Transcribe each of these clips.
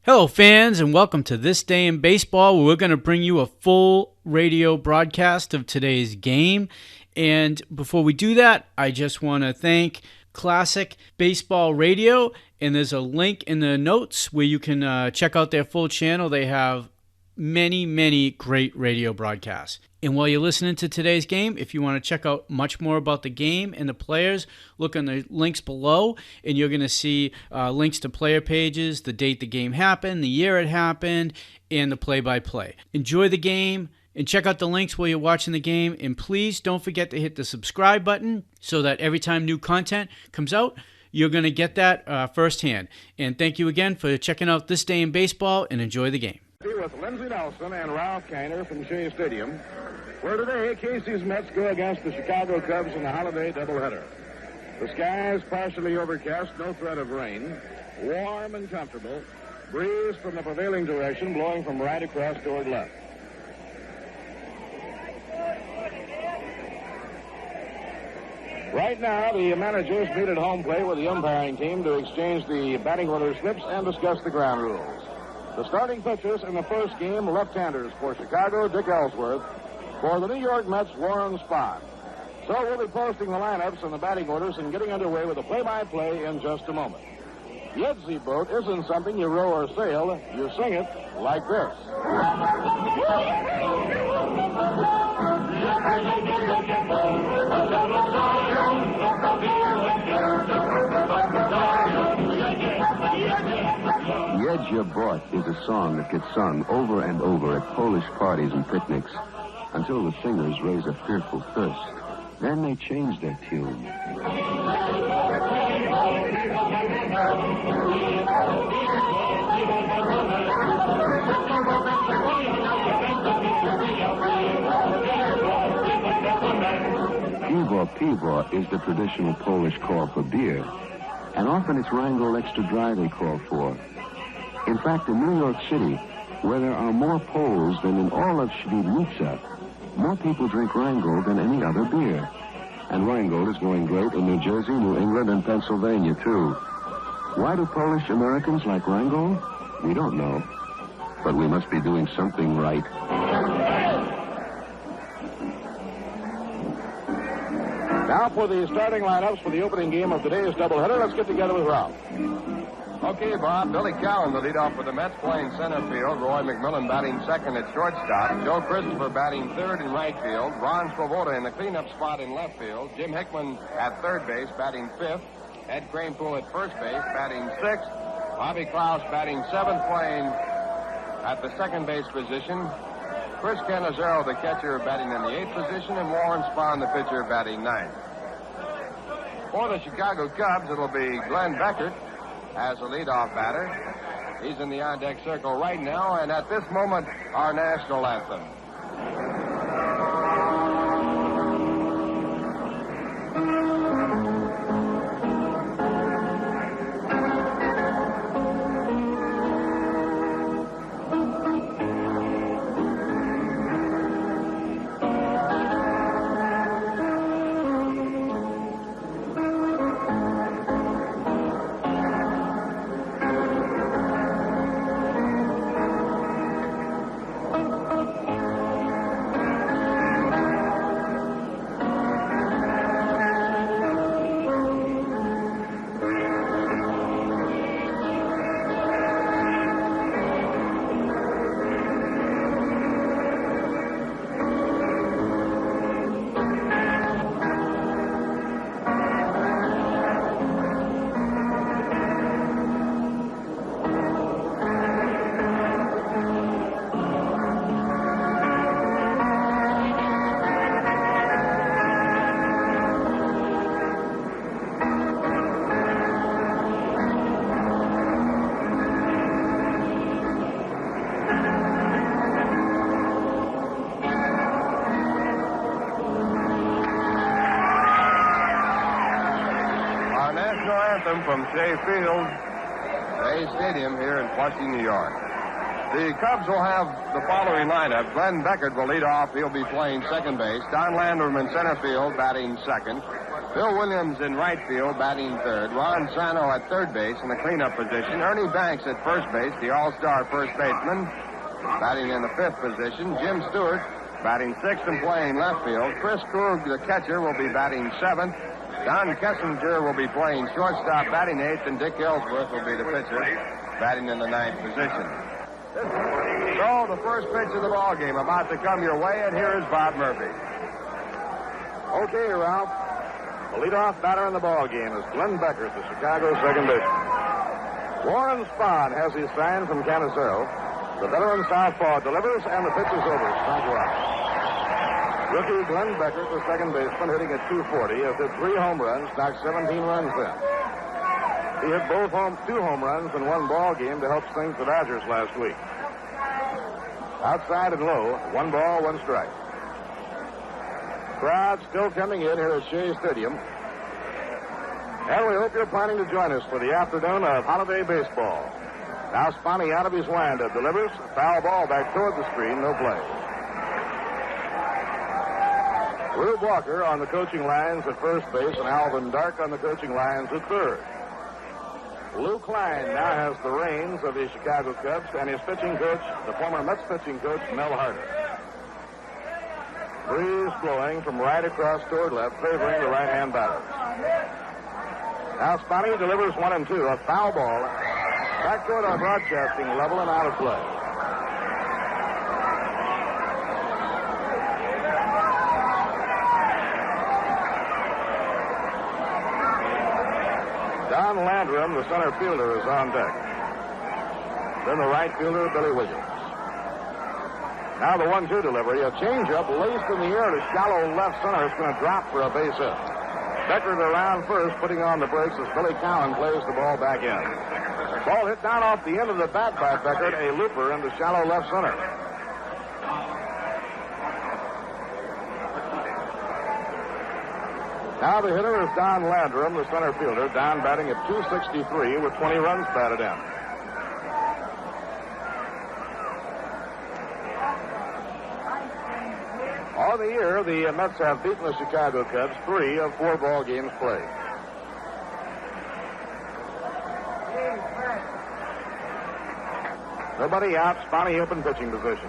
Hello, fans, and welcome to This Day in Baseball, where we're going to bring you a full radio broadcast of today's game. And before we do that, I just want to thank Classic Baseball Radio, and there's a link in the notes where you can check out their full channel. They have many great radio broadcasts. And while you're listening to today's game, if you want to check out much more about the game and the players, look on the links below, and you're going to see links to player pages, the date the game happened, the year it happened, and the play-by-play. Enjoy the game, and check out the links while you're watching the game, and please don't forget to hit the subscribe button so that every time new content comes out, you're going to get that firsthand. And thank you again for checking out This Day in Baseball, and enjoy the game. With Lindsey Nelson and Ralph Kiner from Shea Stadium, where today Casey's Mets go against the Chicago Cubs in the holiday doubleheader. The skies partially overcast, no threat of rain, warm and comfortable, breeze from the prevailing direction blowing from right across toward left. Right now, the managers meet at home plate with the umpiring team to exchange the batting order slips and discuss the ground rules. The starting pitchers in the first game, left-handers for Chicago, Dick Ellsworth. For the New York Mets, Warren Spahn. So we'll be posting the lineups and the batting orders and getting underway with the play-by-play in just a moment. The Edsy boat isn't something you row or sail. You sing it like this. Jedź Bort is a song that gets sung over and over at Polish parties and picnics until the singers raise a fearful thirst. Then they change their tune. Piwo is the traditional Polish call for beer, and often it's Wrangel Extra Dry they call for. In fact, in New York City, where there are more Poles than in all of Świdnica, more people drink Wrangel than any other beer. And Wrangel is going great in New Jersey, New England, and Pennsylvania, too. Why do Polish Americans like Wrangel? We don't know. But we must be doing something right. Now for the starting lineups for the opening game of today's doubleheader. Let's get together with Ralph. Okay, Bob. Billy Cowan, the leadoff for the Mets, playing center field. Roy McMillan batting second at shortstop. Joe Christopher batting third in right field. Ron Swoboda in the cleanup spot in left field. Jim Hickman at third base, batting fifth. Ed Kranepool at first base, batting sixth. Bobby Klaus batting seventh, playing at the second base position. Chris Cannizzaro, the catcher, batting in the eighth position, and Warren Spahn, the pitcher, batting ninth. For the Chicago Cubs, it'll be Glenn Beckert as a leadoff batter. He's in the on-deck circle right now, and at this moment, our national anthem. From Shea Stadium here in Flushing, New York. The Cubs will have the following lineup. Glenn Beckert will lead off. He'll be playing second base. Don Landrum in center field, batting second. Bill Williams in right field, batting third. Ron Sano at third base in the cleanup position. Ernie Banks at first base, the all-star first baseman, batting in the fifth position. Jim Stewart batting sixth and playing left field. Chris Krug, the catcher, will be batting seventh. Don Kessinger will be playing shortstop, batting eighth, and Dick Ellsworth will be the pitcher, batting in the ninth position. So the first pitch of the ball game about to come your way, and here is Bob Murphy. Okay, Ralph. The leadoff batter in the ball game is Glenn Beckert, the Chicago second baseman. Warren Spahn has his sign from Canisteo. The veteran southpaw delivers, and the pitch is over. Strike one. Rookie Glenn Beckert, the second baseman, hitting at .240, has hit 3 home runs, knocked 17 runs in. He hit two home runs in one ball game to help sink the Dodgers last week. Outside and low, 1 ball, 1 strike. Crowd still coming in here at Shea Stadium. And we hope you're planning to join us for the afternoon of holiday baseball. Now Spahn out of his windup delivers. Foul ball back toward the screen, no play. Rube Walker on the coaching lines at first base and Alvin Dark on the coaching lines at third. Lou Klein now has the reins of the Chicago Cubs and his pitching coach, the former Mets pitching coach, Mel Harder. Breeze blowing from right across toward left, favoring the right-hand batter. Now Spahn delivers 1 and 2, a foul ball, back toward our broadcasting level and out of play. Don Landrum, the center fielder, is on deck. Then the right fielder, Billy Williams. Now the 1-2 delivery, a changeup laced in the air to shallow left center. It's going to drop for a base hit. Beckert around first, putting on the brakes as Billy Cowan plays the ball back in. Ball hit down off the end of the bat by Beckert, a looper into shallow left center. Now the hitter is Don Landrum, the center fielder. Don batting at .263 with 20 runs batted in. On the year, the Mets have beaten the Chicago Cubs 3 of 4 ball games played. Nobody out. Spahn open pitching position.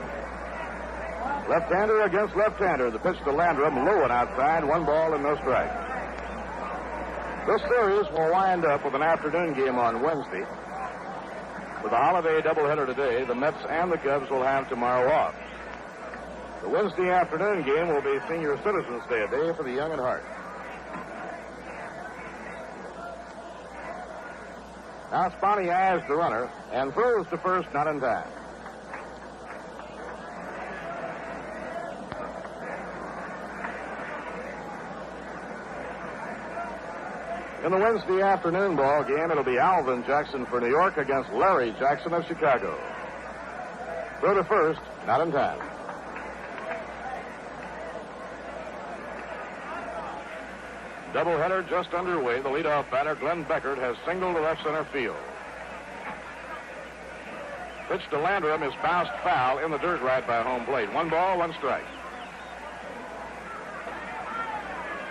Left-hander against left-hander. The pitch to Landrum, low and outside. 1 ball and no strike. This series will wind up with an afternoon game on Wednesday. With a holiday doubleheader today, the Mets and the Cubs will have tomorrow off. The Wednesday afternoon game will be Senior Citizens Day, a day for the young at heart. Now Spahn eyes the runner and throws to first, not in time. In the Wednesday afternoon ball game, it'll be Alvin Jackson for New York against Larry Jackson of Chicago. Throw to first, not in time. Doubleheader just underway. The leadoff batter, Glenn Beckert, has singled to left center field. Pitch to Landrum is bounced foul in the dirt right by home plate. 1 ball, 1 strike.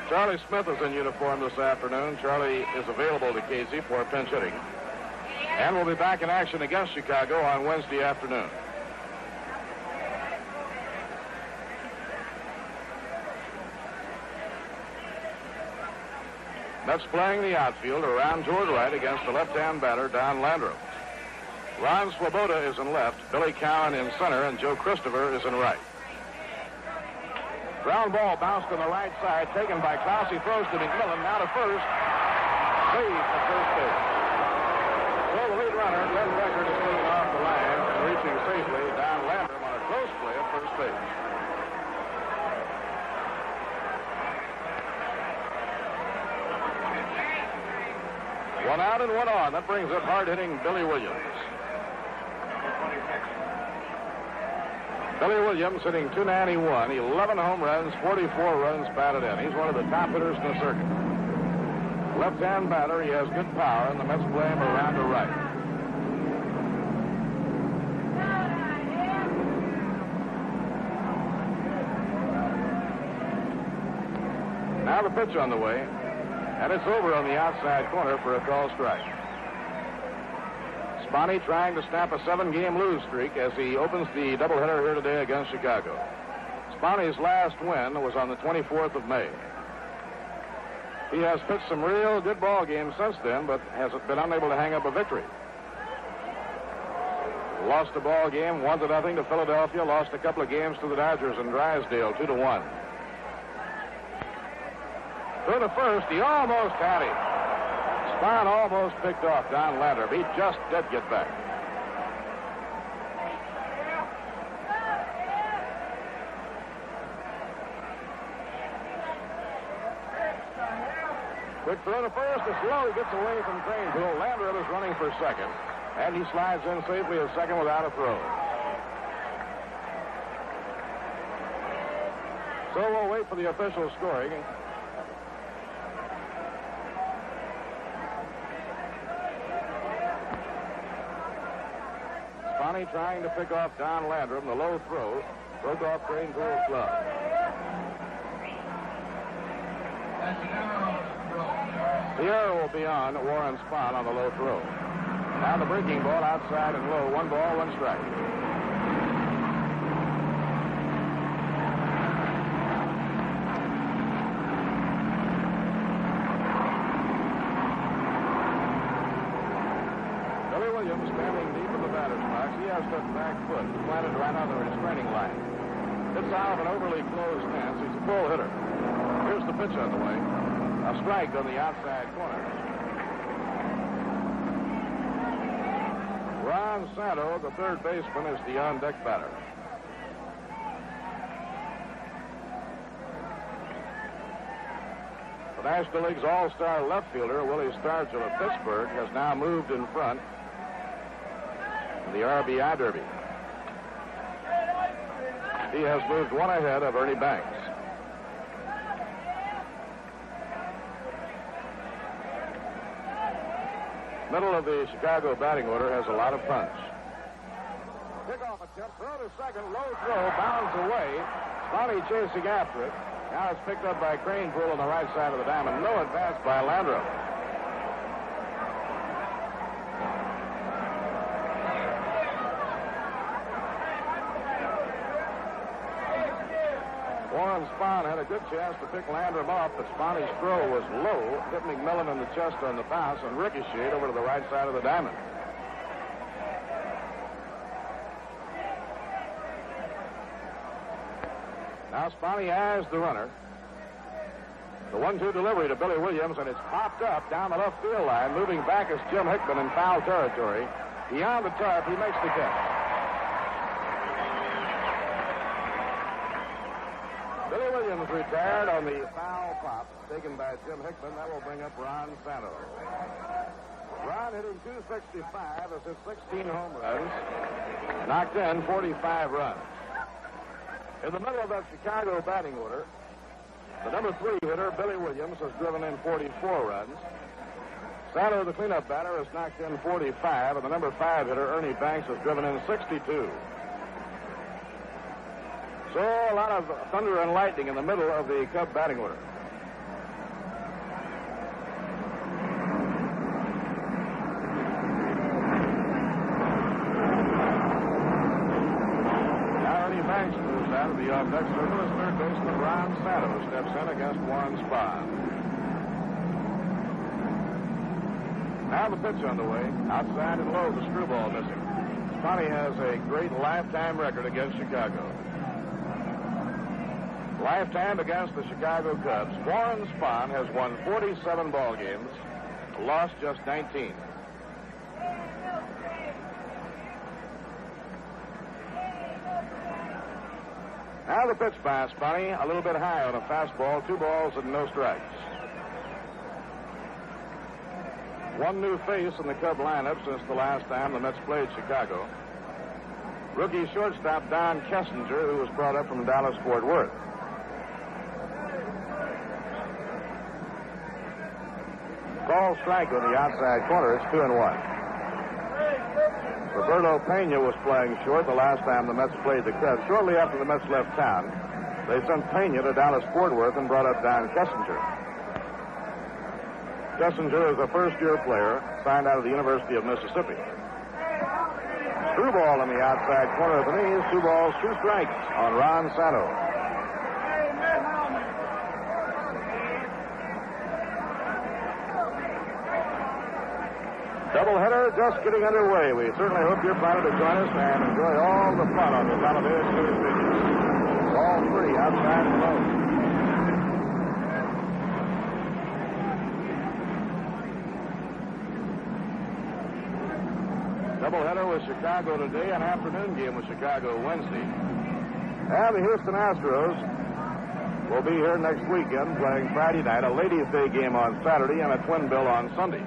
Charlie Smith is in uniform this afternoon. Charlie is available to Casey for pinch hitting. And will be back in action against Chicago on Wednesday afternoon. Mets playing the outfield around toward right against the left-hand batter, Don Landrum. Ron Swoboda is in left, Billy Cowan in center, and Joe Christopher is in right. Ground ball bounced on the right side, taken by Klaus. He throws to McMillan, now to first. Saved at first base. So the lead runner, Glenn Beckert, is moving off the line and reaching safely Don Landrum on a close play at first base. One out and 1 on. That brings up hard-hitting Billy Williams. Billy Williams hitting .291, 11 home runs, 44 runs batted in. He's one of the top hitters in the circuit. Left-hand batter, he has good power, and the Mets play him around to right. Now the pitch on the way. And it's over on the outside corner for a called strike. Sponny trying to snap a 7-game lose streak as he opens the doubleheader here today against Chicago. Sponny's last win was on the 24th of May. He has pitched some real good ball games since then, but has been unable to hang up a victory. Lost a ball game 1-0 to Philadelphia. Lost a couple of games to the Dodgers in Drysdale, 2-1. Through the first, he almost had him. Spahn almost picked off Don Landrum. He just did get back. Quick throw to first. It's low. He gets away from Cranepool. Landrum is running for second. And he slides in safely at second without a throw. So we'll wait for the official scoring. Sponny trying to pick off Don Landrum. The low throw broke off Cranepool's glove. The error will be on Warren Spahn on the low throw. Now the breaking ball outside and low. 1 ball, 1 strike. Billy Williams standing deep in the batter's box. He has that back foot planted right on the restraining line. Hits out of an overly closed stance. He's a full hitter. Here's the pitch on the way. A strike on the outside corner. Ron Santo, the third baseman, is the on-deck batter. The National League's all-star left fielder, Willie Stargell of Pittsburgh, has now moved in front in the RBI Derby. He has moved 1 ahead of Ernie Banks. Middle of the Chicago batting order has a lot of punch. Kickoff attempt, throw to second, low throw, bounds away. Sponny chasing after it. Now it's picked up by Cranepool on the right side of the diamond. No advance by Landrum. Warren Spahn had a good chance to pick Landrum off, but Sponny's throw was low, hit McMillan in the chest on the bounce, and ricocheted over to the right side of the diamond. Now Sponny has the runner. The 1-2 delivery to Billy Williams, and it's popped up down the left field line. Moving back is Jim Hickman in foul territory. Beyond the tarp, he makes the catch. Billy Williams retired on the foul pop taken by Jim Hickman. That will bring up Ron Santo. Ron hitting .265 as his 16 home runs. Knocked in 45 runs. In the middle of that Chicago batting order, the number 3 hitter, Billy Williams, has driven in 44 runs. Santo, the cleanup batter, has knocked in 45, and the number 5 hitter, Ernie Banks, has driven in 62. So a lot of thunder and lightning in the middle of the Cub batting order. Now Ernie Banks moves out of the on-deck circle as third baseman Ron Santo steps in against Warren Spahn. Now the pitch on the way. Outside and low, the screwball missing. Sponny has a great lifetime record against Chicago. Lifetime against the Chicago Cubs. Warren Spahn has won 47 ball games, lost just 19. Now the pitch by Sponny, a little bit high on a fastball, 2 balls and no strikes. One new face in the Cub lineup since the last time the Mets played Chicago. Rookie shortstop Don Kessinger, who was brought up from Dallas-Fort Worth. Ball strike on the outside corner. It's 2-1. Roberto Pena was playing short the last time the Mets played the Cubs. Shortly after the Mets left town, they sent Pena to Dallas-Fort Worth and brought up Don Kessinger. Kessinger is a first-year player signed out of the University of Mississippi. Through ball in the outside corner of the knees. 2 balls, 2 strikes on Ron Santo. Doubleheader just getting underway. We certainly hope you're planning to join us and enjoy all the fun on the Talavera Series pitches. It's all free outside the boat. Doubleheader with Chicago today, an afternoon game with Chicago Wednesday. And the Houston Astros will be here next weekend playing Friday night, a Ladies' Day game on Saturday, and a twin bill on Sunday.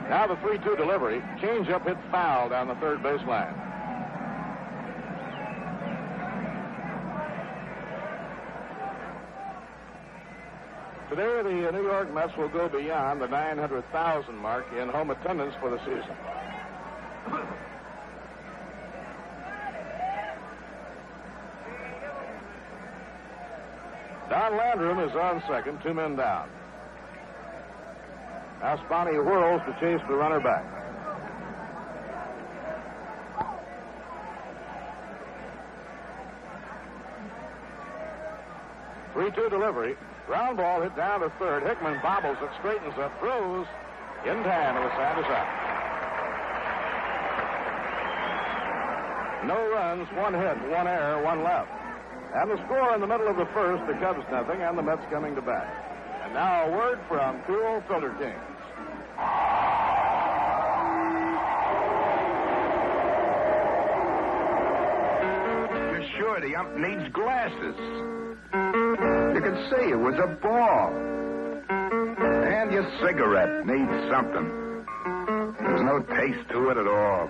Now the 3-2 delivery. Change-up hit foul down the third baseline. Today, the New York Mets will go beyond the 900,000 mark in home attendance for the season. Don Landrum is on second, 2 men down. Now Sponny whirls to chase the runner back. Three-two delivery. Ground ball hit down to third. Hickman bobbles it, straightens up, throws in time, and the side is out. No runs, 1 hit, 1 error, 1 left. And the score in the middle of the first, the Cubs nothing, and the Mets coming to bat. And now a word from Cool Filter Kings. You're sure the ump needs glasses. You can see it was a ball. And your cigarette needs something. There's no taste to it at all.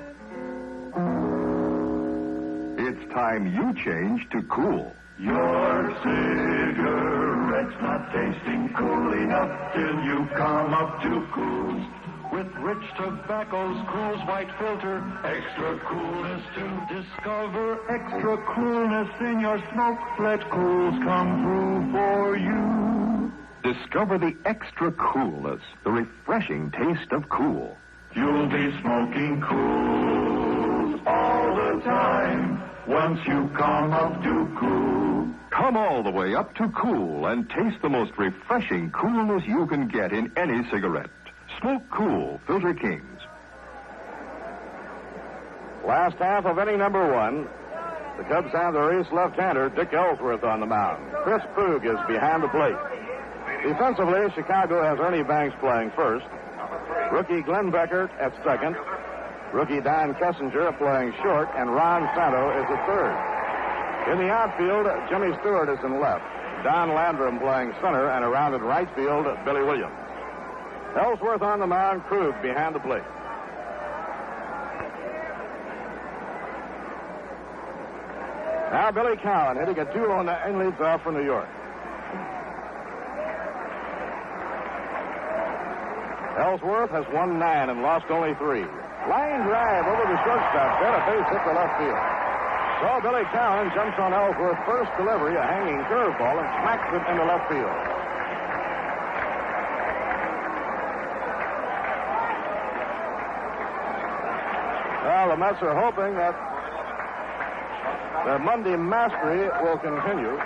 It's time you change to Cool. Your cigarette's not tasting cool enough till you come up to Cool. With rich tobacco's Cool's white filter, extra coolness to discover, extra coolness in your smoke. Let Cool's come through for you. Discover the extra coolness, the refreshing taste of Cool. You'll be smoking Cool all the time once you come up to Cool. Come all the way up to Cool and taste the most refreshing coolness you can get in any cigarette. Smoke Cool, Filter Kings. Last half of inning number 1. The Cubs have their ace left-hander, Dick Ellsworth, on the mound. Chris Krug is behind the plate. Defensively, Chicago has Ernie Banks playing first. Rookie Glenn Beckert at second. Rookie Don Kessinger playing short, and Ron Santo is at third. In the outfield, Jimmy Stewart is in left. Don Landrum playing center, and around at right field, Billy Williams. Ellsworth on the mound, Krug behind the plate. Now Billy Cowan hitting a 2-0 leads off for New York. Ellsworth has won 9 and lost only 3. Line drive over the shortstop, then a base hit to left field. So Billy Cowan jumps on Ellsworth's first delivery, a hanging curveball, and smacks it into left field. Well, the Mets are hoping that their Monday mastery will continue.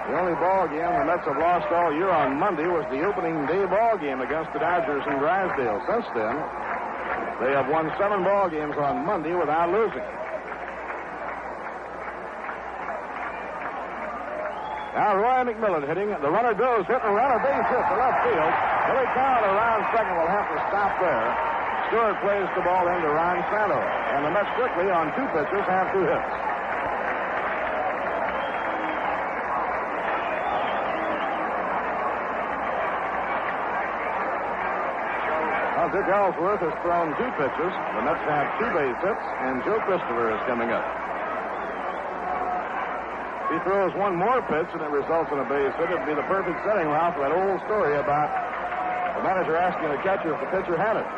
The only ball game the Mets have lost all year on Monday was the opening day ball game against the Dodgers in Drysdale. Since then, they have won 7 ball games on Monday without losing. Now Roy McMillan hitting. The runner goes, hit and run, a base hit to left field. Billy Cowan around second will have to stop there. Stewart plays the ball into Ron Santo. And the Mets quickly on 2 pitches have 2 hits. Well, Dick Ellsworth has thrown 2 pitches. The Mets have 2 base hits, and Joe Christopher is coming up. If he throws 1 more pitch and it results in a base hit, it'd be the perfect setting, Ralph, for that old story about the manager asking the catcher if the pitcher had it.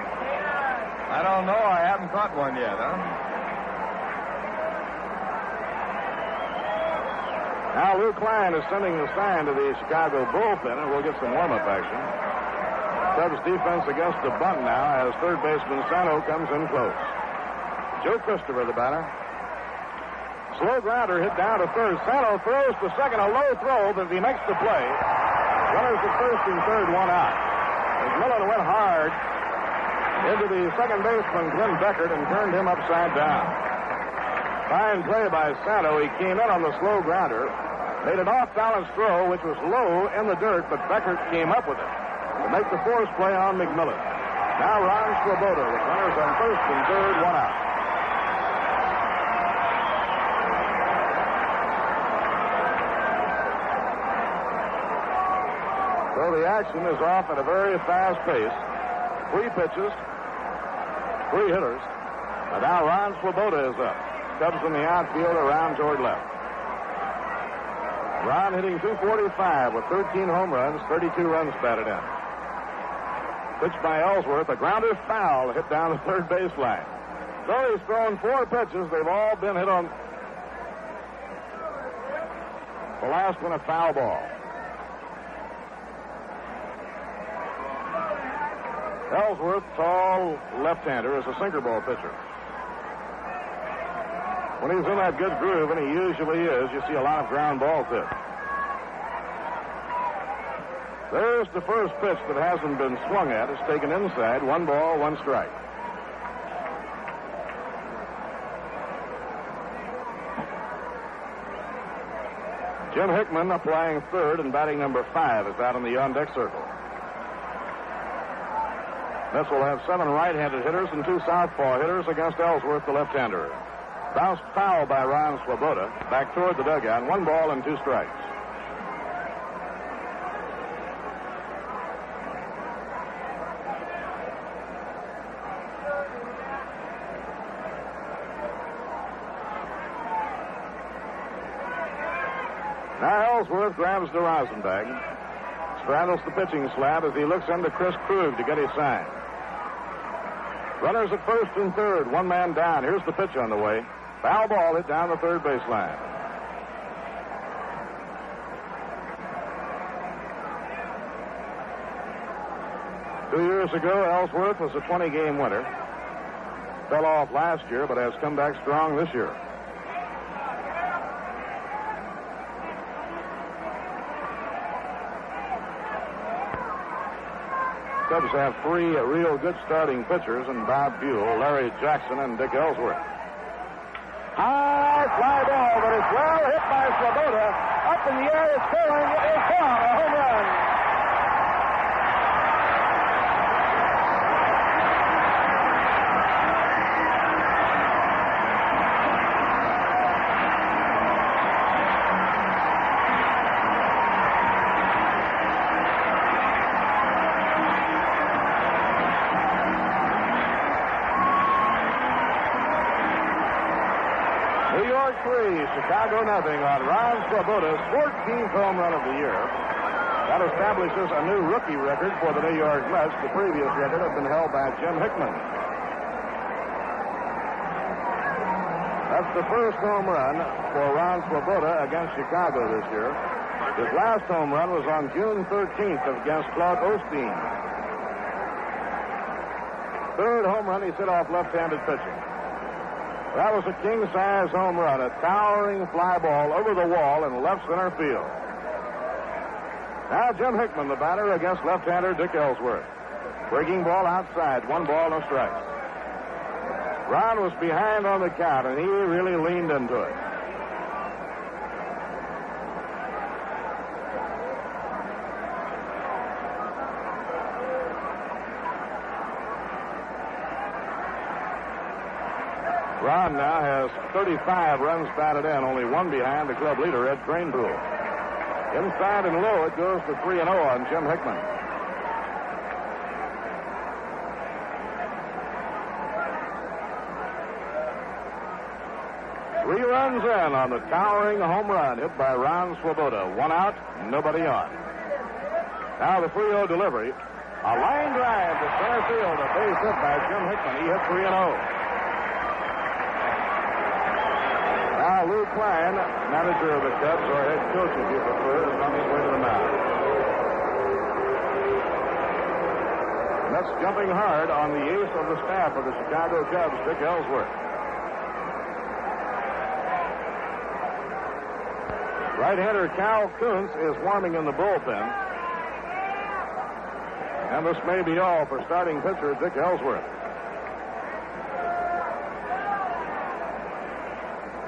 I don't know. I haven't caught one yet, huh? Now Lou Klein is sending the sign to the Chicago bullpen, and we'll get some warm-up action. Cubs defense against the bunt now as third baseman Sano comes in close. Joe Christopher, the batter. Slow grounder hit down to third. Sano throws to second. A low throw, but he makes the play. Runners at first and third, one out. McMillan went hard into the second baseman, Glenn Beckert, and turned him upside down. Fine play by Sano. He came in on the slow grounder, made an off-balance throw, which was low in the dirt, but Beckert came up with it to make the force play on McMillan. Now Ron Swoboda with runners on first and third, one out. So the action is off at a very fast pace. 3 pitches, 3 hitters. And now Ron Swoboda is up. Cubs in the outfield around toward left. Ron hitting .245 with 13 home runs, 32 runs batted in. Pitch by Ellsworth, a grounder foul hit down the third baseline. So he's thrown 4 pitches. They've all been hit on. The last one a foul ball. Ellsworth, tall left-hander, is a sinker ball pitcher. When he's in that good groove, and he usually is, you see a lot of ground balls hit. There's the first pitch that hasn't been swung at. It's taken inside. 1 ball, 1 strike. Jim Hickman applying third, and batting number 5 is out in the on-deck circle. Mets will have 7 right-handed hitters and 2 southpaw hitters against Ellsworth, the left-hander. Bounced foul by Ron Swoboda. Back toward the dugout. 1 ball and 2 strikes. Now Ellsworth grabs the rosin bag, straddles the pitching slab as he looks into Chris Krug to get his sign. Runners at first and third, 1 man down. Here's the pitch on the way. Foul ball hit down the third baseline. Two years ago, Ellsworth was a 20-game winner. Fell off last year, but has come back strong this year. Cubs have 3 real good starting pitchers in Bob Buell, Larry Jackson, and Dick Ellsworth. High fly ball, but it's well hit by Swoboda. Up in the air, it's going. It's gone. A home run. New York 3, Chicago nothing on Ron Swoboda's 14th home run of the year. That establishes a new rookie record for the New York Mets. The previous record had been held by Jim Hickman. That's the first home run for Ron Swoboda against Chicago this year. His last home run was on June 13th against Claude Osteen. Third home run he's hit off left-handed pitching. That was a king-size home run, a towering fly ball over the wall in left center field. Now Jim Hickman, the batter, against left-hander Dick Ellsworth. Breaking ball outside, 1 ball, no strikes. Ron was behind on the count, and he really leaned into it. Ron now has 35 runs batted in, only 1 behind the club leader, Ed Kranepool. Inside and low, it goes to 3-0 on Jim Hickman. Three runs in on the towering home run hit by Ron Swoboda. 1 out, nobody on. Now the 3-0 delivery. A line drive to center field, a base hit by Jim Hickman. He hit 3-0. Now Lou Klein, manager of the Cubs, or head coach if you prefer, is on his way to the mound. That's jumping hard on the ace of the staff of the Chicago Cubs, Dick Ellsworth. Right-hander Cal Kuntz is warming in the bullpen. And this may be all for starting pitcher Dick Ellsworth.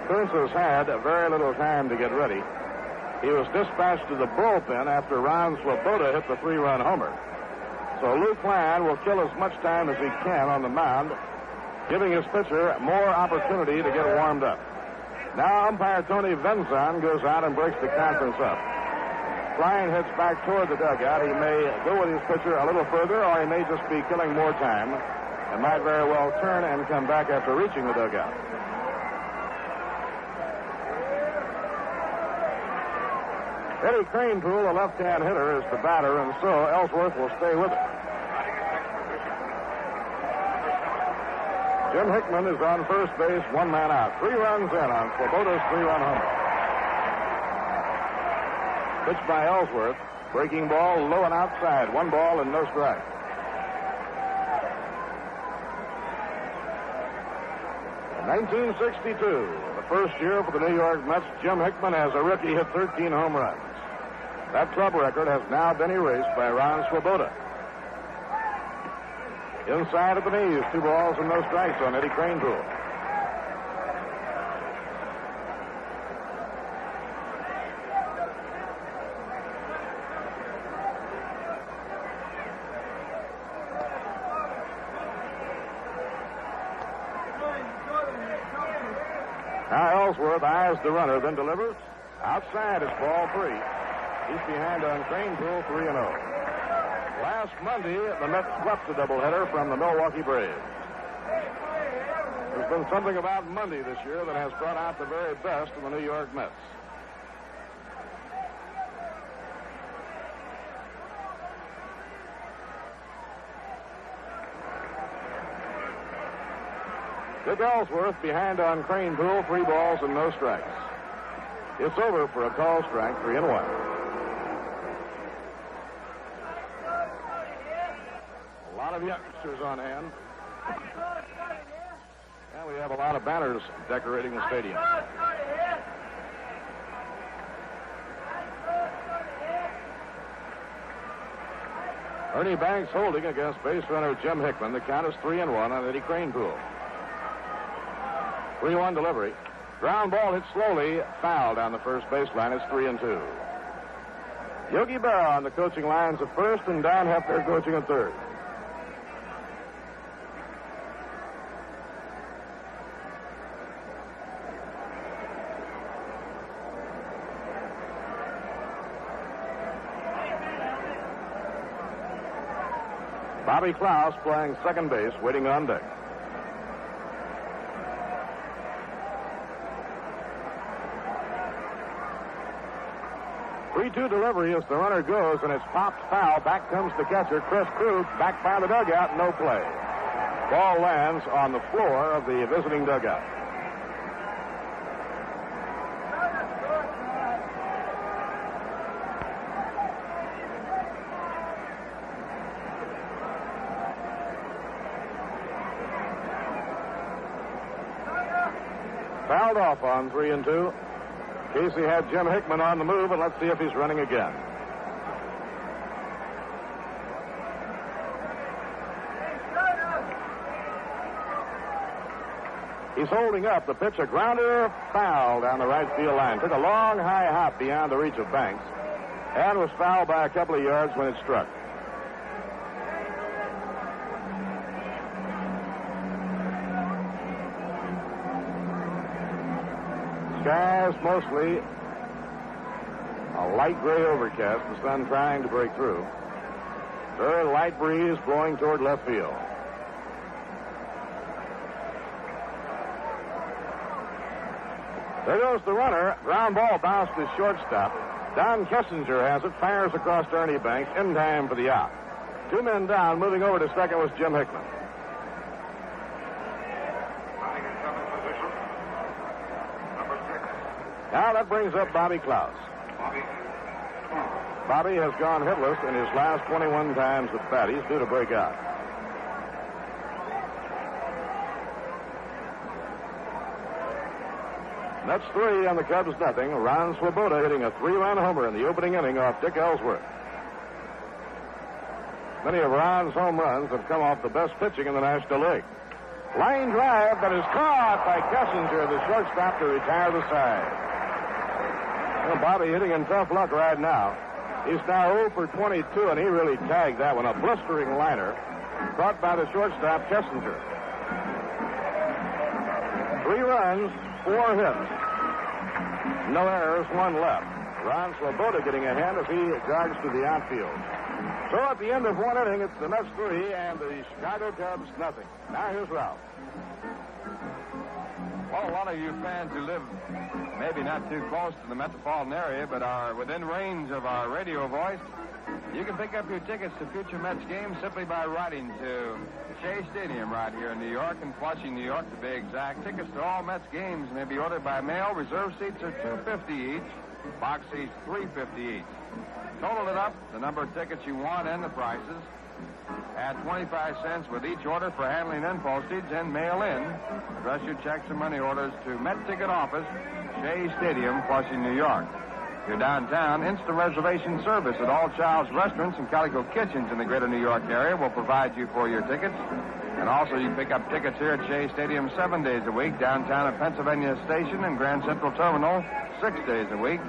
Kuntz has had very little time to get ready. He was dispatched to the bullpen after Ron Swoboda hit the 3-run homer. So Lou Klein will kill as much time as he can on the mound, giving his pitcher more opportunity to get warmed up. Now umpire Tony Venzon goes out and breaks the conference up. Klein heads back toward the dugout. He may go with his pitcher a little further, or he may just be killing more time and might very well turn and come back after reaching the dugout. Eddie Cranepool, the left-hand hitter, is the batter, and so Ellsworth will stay with it. Jim Hickman is on first base, 1 man out. 3 runs in on Swoboda's 3-run homer. Pitched by Ellsworth. Breaking ball low and outside. 1 ball and no strike. In 1962, the first year for the New York Mets, Jim Hickman, as a rookie, hit 13 home runs. That club record has now been erased by Ron Swoboda. Inside of the knees, 2 balls and no strikes on Eddie Cranepool. Now Ellsworth eyes the runner, then delivers. Outside is ball 3. He's behind on Cranepool, 3-0. Last Monday, the Mets swept a doubleheader from the Milwaukee Braves. There's been something about Monday this year that has brought out the very best of the New York Mets. Dick Ellsworth behind on Cranepool, 3 balls and no strikes. It's over for a call strike, 3-1. A lot of youngsters on hand. And we have a lot of banners decorating the stadium. Ernie Banks holding against base runner Jim Hickman. The count is 3-1 on Eddie Cranepool. 3-1 delivery. Ground ball hit slowly, foul down the first baseline. It's 3-2. Yogi Berra on the coaching lines at first, and Don Hefner coaching at third. Bobby Klaus playing second base, waiting on deck. Three-2 delivery as the runner goes, and it's popped foul. Back comes the catcher, Chris Krug, back by the dugout, no play. Ball lands on the floor of the visiting dugout. Fouled off on 3-2. Casey had Jim Hickman on the move, and let's see if he's running again. He's holding up the pitch, a grounder, foul down the right field line. Took a long, high hop beyond the reach of Banks, and was fouled by a couple of yards when it struck. Skies mostly a light gray overcast, the sun trying to break through. Very light breeze blowing toward left field. There goes the runner. Ground ball bounced to shortstop. Don Kessinger has it, fires across to Ernie Banks in time for the out. 2 men down, moving over to second was Jim Hickman. Now that brings up Bobby Klaus. Bobby has gone hitless in his last 21 times at bat. He's due to break out. Mets 3 and the Cubs nothing. Ron Swoboda hitting a 3-run homer in the opening inning off Dick Ellsworth. Many of Ron's home runs have come off the best pitching in the National League. Line drive, but is caught by Kessinger, the shortstop, to retire the side. Well, Bobby hitting in tough luck right now. He's now 0 for 22, and he really tagged that one. A blistering liner caught by the shortstop, Kessinger. 3 runs, 4 hits. No errors, 1 left. Ron Swoboda getting a hand as he jogs to the outfield. So at the end of 1 inning, it's the Mets 3 and the Chicago Cubs nothing. Now here's Ralph. Well, a lot of you fans who live maybe not too close to the metropolitan area, but are within range of our radio voice, you can pick up your tickets to future Mets games simply by writing to Shea Stadium right here in New York and Flushing, New York to be exact. Tickets to all Mets games may be ordered by mail. Reserve seats are $250 each. Box seats $350 each. Total it up, the number of tickets you want and the prices. Add 25 cents with each order for handling and postage and mail in. Address your checks and money orders to Met Ticket Office, Shea Stadium, Flushing, New York. If you're downtown, instant reservation service at all Child's restaurants and Calico Kitchens in the greater New York area will provide you for your tickets. And also you can pick up tickets here at Shea Stadium 7 days a week, downtown at Pennsylvania Station and Grand Central Terminal 6 days a week.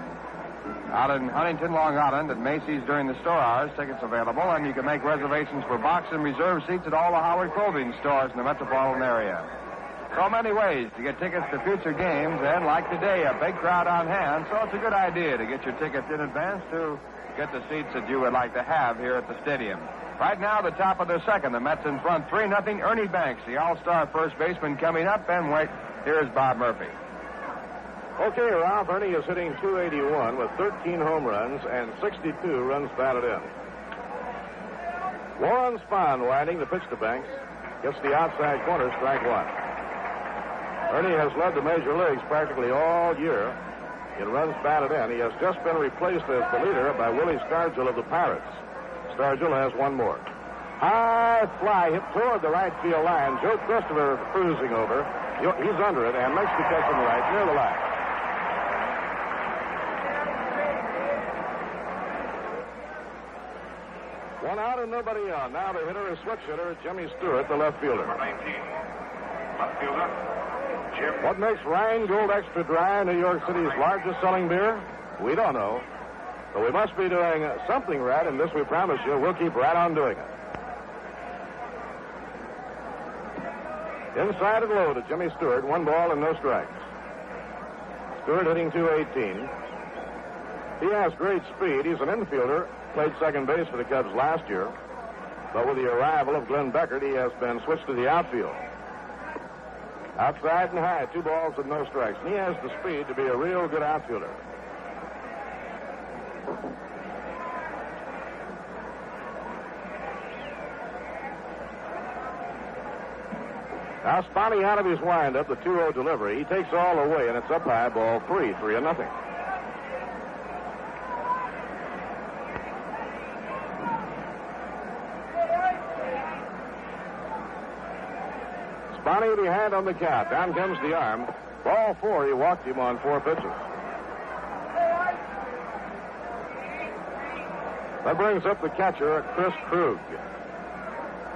Out in Huntington, Long Island, at Macy's during the store hours, tickets available, and you can make reservations for box and reserve seats at all the Howard clothing stores in the metropolitan area. So many ways to get tickets to future games, and like today, a big crowd on hand, so it's a good idea to get your tickets in advance to get the seats that you would like to have here at the stadium. Right now, the top of the second, the Mets in front, 3-0, Ernie Banks, the all-star first baseman, coming up, and wait, here's Bob Murphy. Okay, Ralph, Ernie is hitting .281 with 13 home runs and 62 runs batted in. Warren Spahn winding the pitch to Banks. Gets the outside corner, strike 1. Ernie has led the major leagues practically all year in runs batted in. He has just been replaced as the leader by Willie Stargell of the Pirates. Stargell has 1 more. High fly hit toward the right field line. Joe Christopher cruising over. He's under it and makes the catch on the right near the line. One out and nobody on. Now the hitter is switch hitter Jimmy Stewart, the left fielder. Number 19, left fielder, Jim. What makes Rheingold Extra Dry New York City's largest selling beer? We don't know. But we must be doing something right, and this we promise you, we'll keep right on doing it. Inside and low to Jimmy Stewart, 1 ball and no strikes. Stewart hitting .218. He has great speed. He's an infielder. Played second base for the Cubs last year. But with the arrival of Glenn Beckert, he has been switched to the outfield. Outside and high, 2 balls and no strikes. And he has the speed to be a real good outfielder. Now Spahn out of his windup, the 2-0 delivery. He takes all the way, and it's up high, ball 3, 3-0. Spahn behind on the count. Down comes the arm. Ball 4, he walked him on 4 pitches. That brings up the catcher, Chris Krug.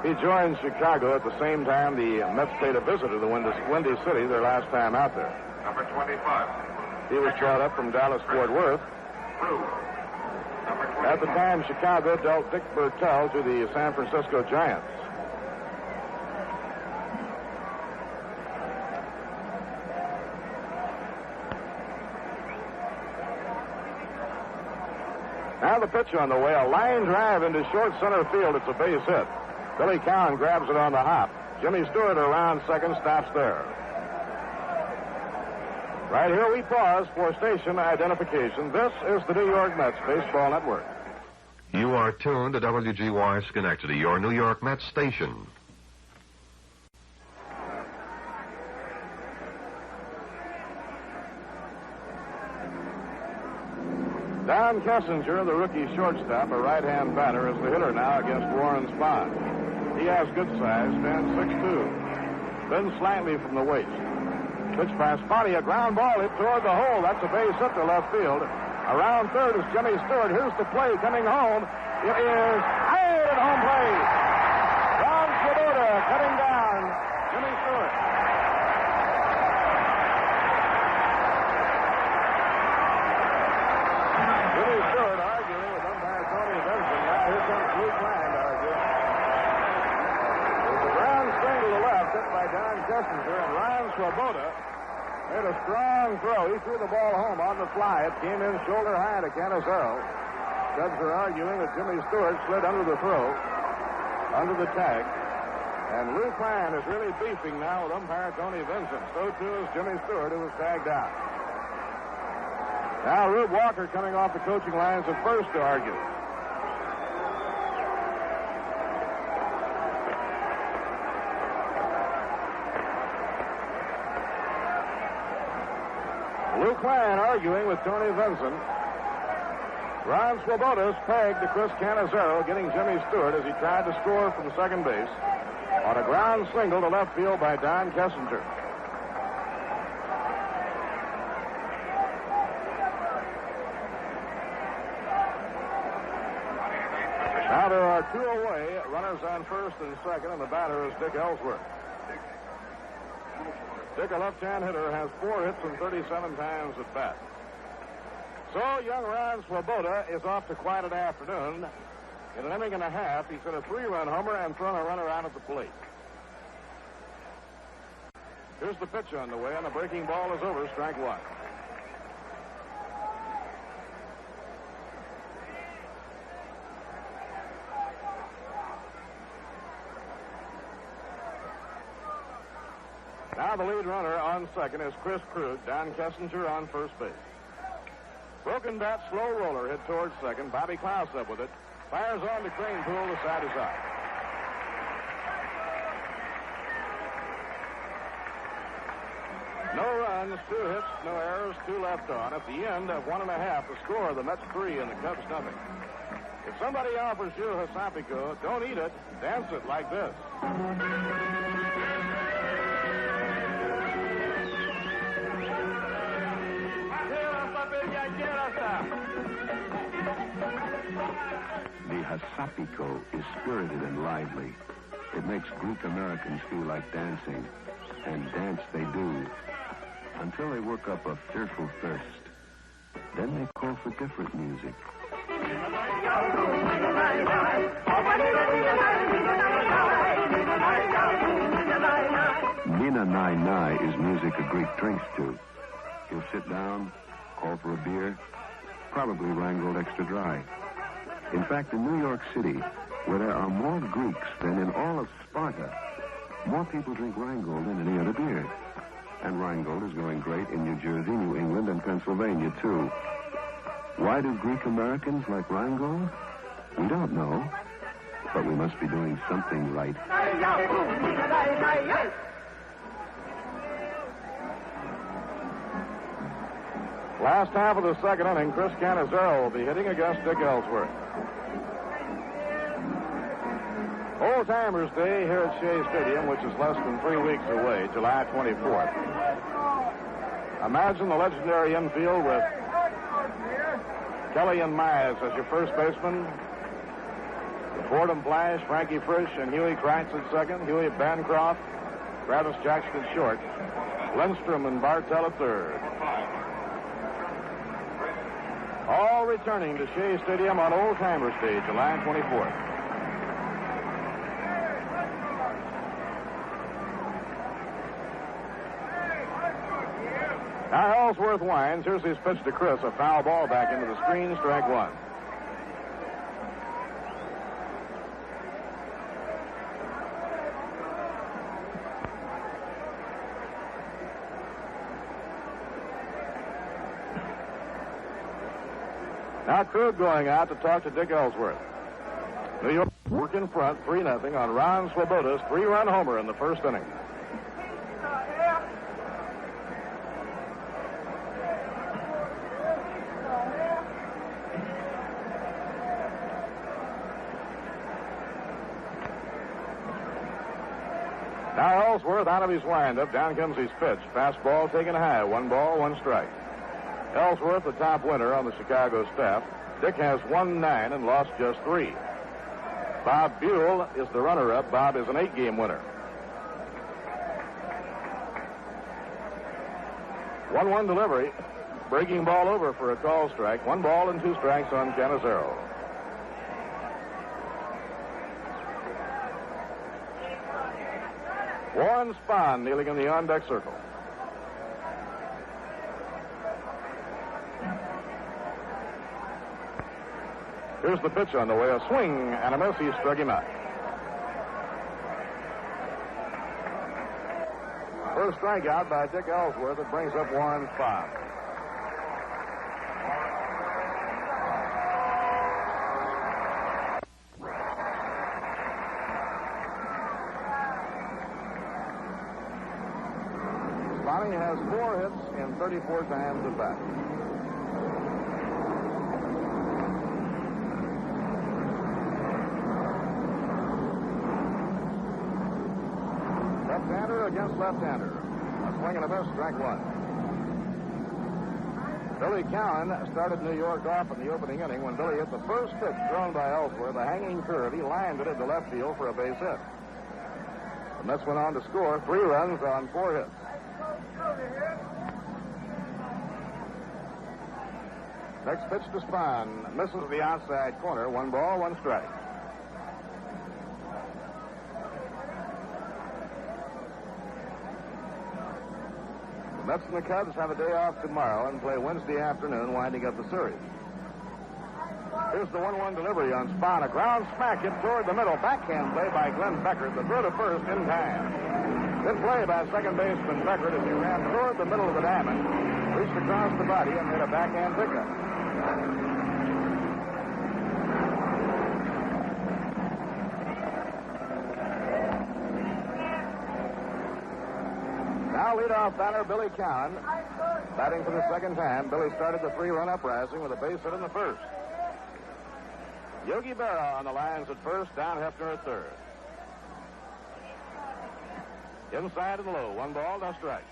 He joined Chicago at the same time the Mets paid a visit to the Windy City their last time out there. Number 25. He was brought up from Dallas-Fort Worth. At the time, Chicago dealt Dick Bertel to the San Francisco Giants. Now the pitch on the way, a line drive into short center field. It's a base hit. Billy Cowan grabs it on the hop. Jimmy Stewart around second, stops there. Right here we pause for station identification. This is the New York Mets Baseball Network. You are tuned to WGY Schenectady, your New York Mets station. Don Kessinger, the rookie shortstop, a right-hand batter, is the hitter now against Warren Spahn. He has good size, stands 6'2", bends slightly from the waist. Pitch by Spotty, a ground ball hit toward the hole. That's a base hit to left field. Around third is Jimmy Stewart. Here's the play coming home. It is high at home plate. Ron Swoboda cutting down Jimmy Stewart. Jimmy Stewart arguing with umpire Tony Benson. Now here comes Lou Klein to argue. There's a ground swing to the left hit by Don Kessinger, and Ron Swoboda made a strong throw. He threw the ball home on the fly. It came in shoulder high to Canizero. Judges are arguing that Jimmy Stewart slid under the throw, under the tag. And Lou Klein is really beefing now with umpire Tony Vincent. So too is Jimmy Stewart, who was tagged out. Now Rube Walker coming off the coaching lines at first to argue. Lou Klein arguing with Tony Vincent. Ron Swoboda's pegged to Chris Canizero, getting Jimmy Stewart as he tried to score from second base on a ground single to left field by Don Kessinger. Now there are two away, runners on first and second, and the batter is Dick Ellsworth. Dick, a left-hand hitter, has 4 hits and 37 times at bat. So young Ron Swoboda is off to quite an afternoon. In an inning and a half, he's hit a 3-run homer and thrown a runner out at the plate. Here's the pitch on the way, and the breaking ball is over, strike one. Now the lead runner on second is Chris Krug. Don Kessinger on first base. Broken bat, slow roller hit towards second. Bobby Klaus up with it. Fires on to Crane Pool to side to side. No runs, 2 hits, no errors, 2 left on. At the end of 1.5, the score, the Mets 3 and the Cubs nothing. If somebody offers you a Hasapico, don't eat it. Dance it like this. The Hasapico is spirited and lively. It makes Greek Americans feel like dancing. And dance they do. Until they work up a fearful thirst. Then they call for different music. Nina Nai Nai is music a Greek drinks to. He'll sit down, call for a beer, probably Rheingold extra dry. In fact, in New York City, where there are more Greeks than in all of Sparta, more people drink Rheingold than any other beer. And Rheingold is going great in New Jersey, New England, and Pennsylvania, too. Why do Greek Americans like Rheingold? We don't know, but we must be doing something right. Last half of the second inning, Chris Canizero will be hitting against Dick Ellsworth. Old Timers Day here at Shea Stadium, which is less than 3 weeks away, July 24th. Imagine the legendary infield with Kelly and Mize as your first baseman, the Fordham Flash, Frankie Frisch, and Huey Kreitz at second, Huey Bancroft, Travis Jackson at short, Lindstrom and Bartell at third. All returning to Shea Stadium on Old Timers Day, July 24th. Now Ellsworth winds. Here's his pitch to Chris. A foul ball back into the screen. Strike one. Now Krug going out to talk to Dick Ellsworth. New York work in front, 3-0 on Ron Swoboda's 3-run homer in the first inning. Now Ellsworth out of his windup. Down comes his pitch. Fastball taken high. 1 ball, 1 strike. Ellsworth, the top winner on the Chicago staff. Dick has won 9 and lost just 3. Bob Buell is the runner-up. Bob is an 8-game winner. 1-1 delivery. Breaking ball over for a call strike. 1 ball and 2 strikes on Canizero. Warren Spahn kneeling in the on-deck circle. Here's the pitch on the way. A swing and a miss. He struck him out. First strikeout by Dick Ellsworth. It brings up Warren Spahn. Spahn has 4 hits in 34 times at bat. Left-hander against left-hander. A swing and a miss, strike 1. Billy Cowan started New York off in the opening inning when Billy hit the first pitch thrown by Ellsworth, a hanging curve. He lined it into left field for a base hit. The Mets went on to score 3 runs on 4 hits. Next pitch to Spahn. Misses the outside corner. 1 ball, 1 strike. The Mets and the Cubs have a day off tomorrow and play Wednesday afternoon, winding up the series. Here's the 1-1 delivery on Spahn. A ground smack hit toward the middle. Backhand play by Glenn Beckert. The throw to first in time. Good play by second baseman Beckert as he ran toward the middle of the diamond, reached across the body, and made a backhand pickup. Now leadoff batter Billy Cowan, batting for the second time. Billy started the 3-run uprising with a base hit in the first. Yogi Berra on the lines at first, Don Hefner at third. Inside and low, 1 ball, no strikes.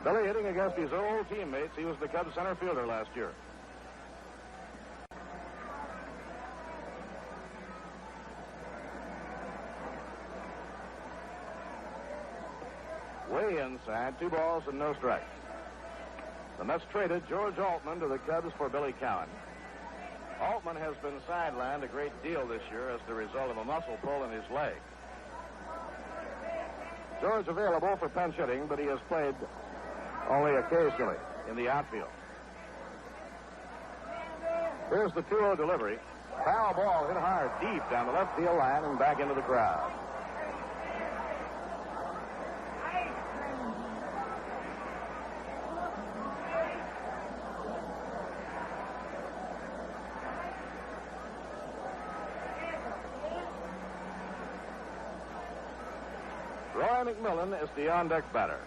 Billy hitting against his old teammates. He was the Cubs center fielder last year. Way inside, 2 balls and no strikes. The Mets traded George Altman to the Cubs for Billy Cowan. Altman has been sidelined a great deal this year as the result of a muscle pull in his leg. George available for pinch hitting, but he has played only occasionally in the outfield. Here's the 2-0 delivery. Foul ball hit hard deep down the left field line and back into the crowd. Roy McMillan is the on-deck batter.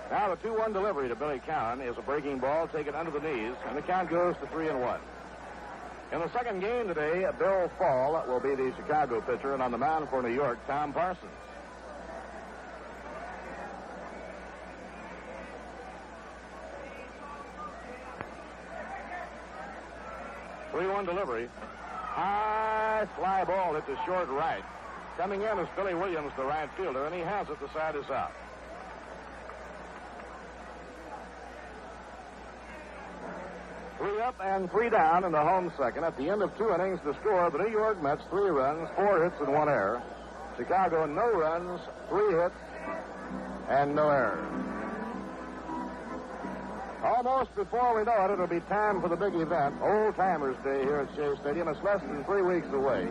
Now the 2-1 delivery to Billy Cowan is a breaking ball taken under the knees, and the count goes to 3-1. In the second game today, Bill Fall will be the Chicago pitcher, and on the mound for New York, Tom Parsons. Delivery. High fly ball hit to short right. Coming in is Billy Williams, the right fielder, and he has it. The side is out. Three up and 3 down in the home second. At the end of 2 innings, the score, the New York Mets, 3 runs, 4 hits, and 1 error. Chicago, no runs, 3 hits, and no errors. Almost before we know it, it'll be time for the big event, Old Timers Day here at Shea Stadium. It's less than 3 weeks away.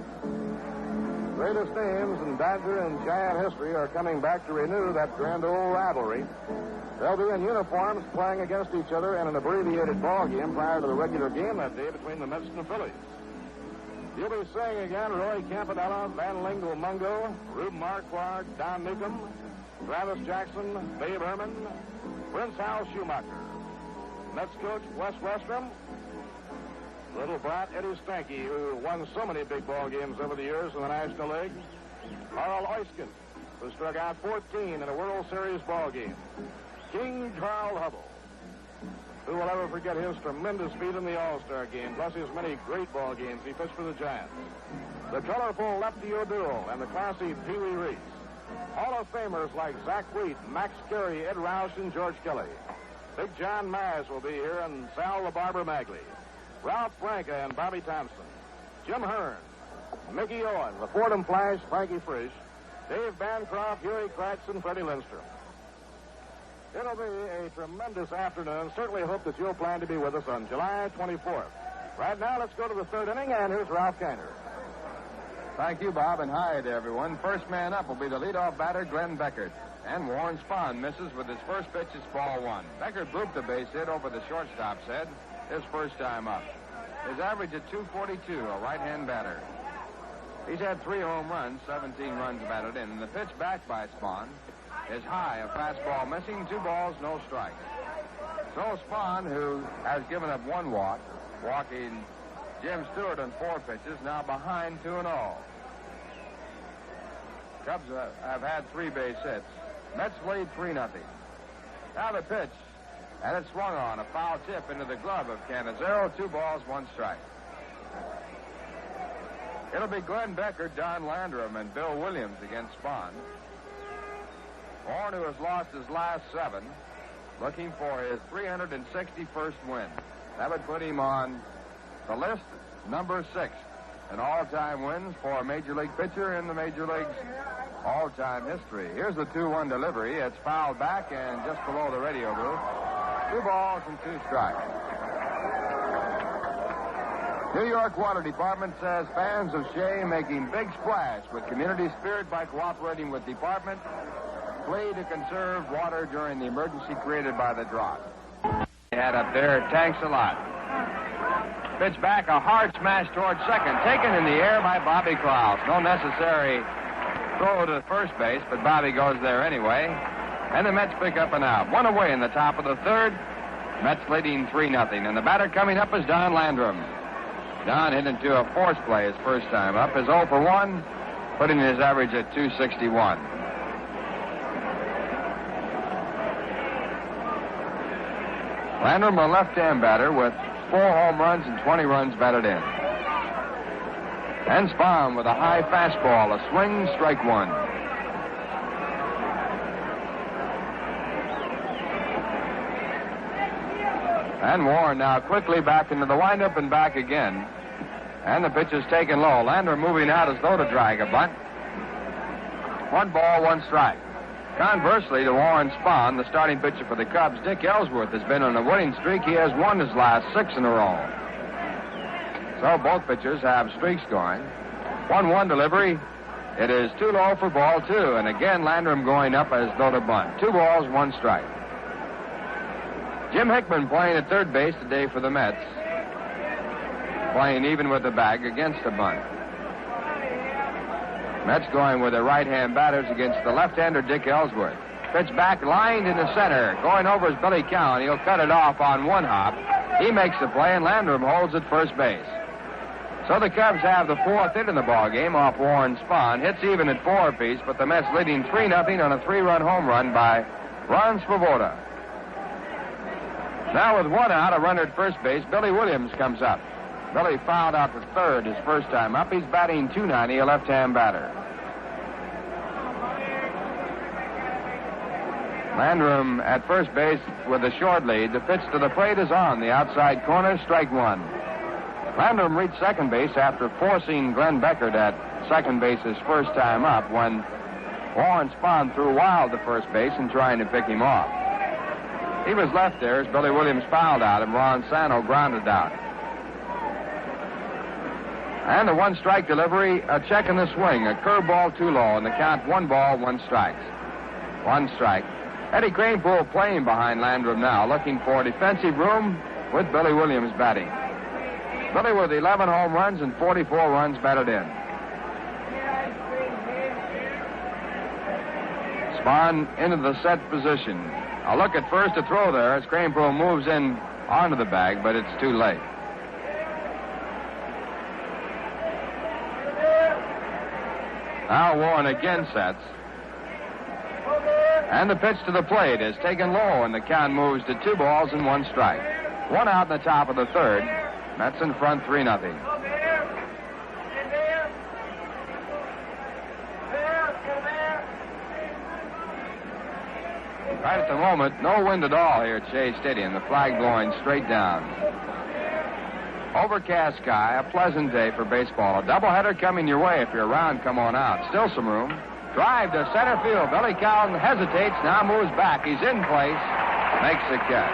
Greatest names in Dodger and Giant history are coming back to renew that grand old rivalry. They'll be in uniforms playing against each other in an abbreviated ball game prior to the regular game that day between the Mets and the Phillies. You'll be seeing again Roy Campanella, Van Lingle Mungo, Rube Marquardt, Don Newcomb, Travis Jackson, Babe Herman, Prince Hal Schumacher. Mets coach Wes Westrom, Little brat Eddie Stanky, who won so many big ball games over the years in the National League. Carl Oyskin, who struck out 14 in a World Series ball game. King Carl Hubble. Who will ever forget his tremendous feat in the All-Star game, plus his many great ball games he pitched for the Giants. The colorful Lefty O'Doul and the classy Pee Wee Reese. Hall of Famers like Zach Wheat, Max Carey, Ed Roush, and George Kelly. Big John Maz will be here, and Sal the Barber Magley. Ralph Branca and Bobby Thompson. Jim Hearn. Mickey Owen, the Fordham Flash, Frankie Frisch. Dave Bancroft, Huey Kratz, and Freddie Lindstrom. It'll be a tremendous afternoon. Certainly hope that you'll plan to be with us on July 24th. Right now, let's go to the third inning, and here's Ralph Kiner. Thank you, Bob, and hi to everyone. First man up will be the leadoff batter, Glenn Beckert. And Warren Spahn misses with his first pitch. It's ball one. Beckert blooped a base hit over the shortstop's head his first time up. His average at .242, a right-hand batter. He's had 3 home runs, 17 runs batted in. And the pitch back by Spahn is high, a fastball missing, 2 balls, no strikes. So Spahn, who has given up 1 walk, walking Jim Stewart on 4 pitches, now behind 2-0. Cubs have had 3 base hits. Mets lead 3-0. Now the pitch, and it swung on, a foul tip into the glove of Canizero, 2 balls, 1 strike. It'll be Glenn Beckert, Don Landrum, and Bill Williams against Spahn. Warren, who has lost his last 7, looking for his 361st win. That would put him on the list, number 6 in all-time wins for a Major League pitcher in the Major League's all-time history. Here's the 2-1 delivery. It's fouled back and just below the radio booth. 2 balls and 2 strikes. New York Water Department says fans of Shea making big splash with community spirit by cooperating with department. Plea to conserve water during the emergency created by the drought. They had up there, tanks a lot. Pitch back, a hard smash towards second, taken in the air by Bobby Klaus. No necessary throw to first base, but Bobby goes there anyway. And the Mets pick up an out. 1 away in the top of the third. Mets leading 3-0. And the batter coming up is Don Landrum. Don hit into a force play his first time up. His 0 for 1, putting his average at .261. Landrum, a left-hand batter with 4 home runs and 20 runs batted in. And Spahn with a high fastball, a swing, strike 1. And Warren now quickly back into the windup and back again. And the pitch is taken low. Landrum moving out as though to drag a bunt. 1 ball, 1 strike. Conversely, to Warren Spahn, the starting pitcher for the Cubs, Dick Ellsworth, has been on a winning streak. He has won his last 6 in a row. So both pitchers have streaks going. 1-1 delivery. It is too low for ball 2. And again, Landrum going up as though to bunt. 2 balls, 1 strike. Jim Hickman playing at third base today for the Mets. Playing even with the bag against the bunt. Mets going with the right-hand batters against the left-hander Dick Ellsworth. Pitch back, lined in the center. Going over is Billy Cowan. He'll cut it off on 1 hop. He makes the play, and Landrum holds at first base. So the Cubs have the 4th hit in the ballgame off Warren Spahn. Hits even at 4 apiece, but the Mets leading 3-0 on a 3-run home run by Ron Swoboda. Now with 1 out, a runner at first base, Billy Williams comes up. Billy fouled out to third his first time up. He's batting .290, a left-hand batter. Landrum at first base with a short lead. The pitch to the plate is on the outside corner, strike 1. Landrum reached second base after forcing Glenn Beckert at second base his first time up when Warren Spahn threw wild to first base and trying to pick him off. He was left there as Billy Williams fouled out and Ron Santo grounded out. And the 1-strike delivery, a check in the swing, a curveball too low, and the count 1 ball, 1 strike. 1 strike. Eddie Kranepool playing behind Landrum now, looking for defensive room with Billy Williams batting. Billy with 11 home runs and 44 runs batted in. Spahn into the set position. A look at first, a throw there as Kranepool moves in onto the bag, but it's too late. Now Warren again sets. And the pitch to the plate is taken low, and the count moves to 2 balls and 1 strike. 1 out in the top of the third. Mets in front 3-0. Right at the moment, no wind at all here at Shea Stadium. The flag blowing straight down. Overcast sky, a pleasant day for baseball. A doubleheader coming your way. If you're around, come on out. Still some room. Drive to center field. Billy Cowan hesitates, now moves back. He's in place, makes the catch.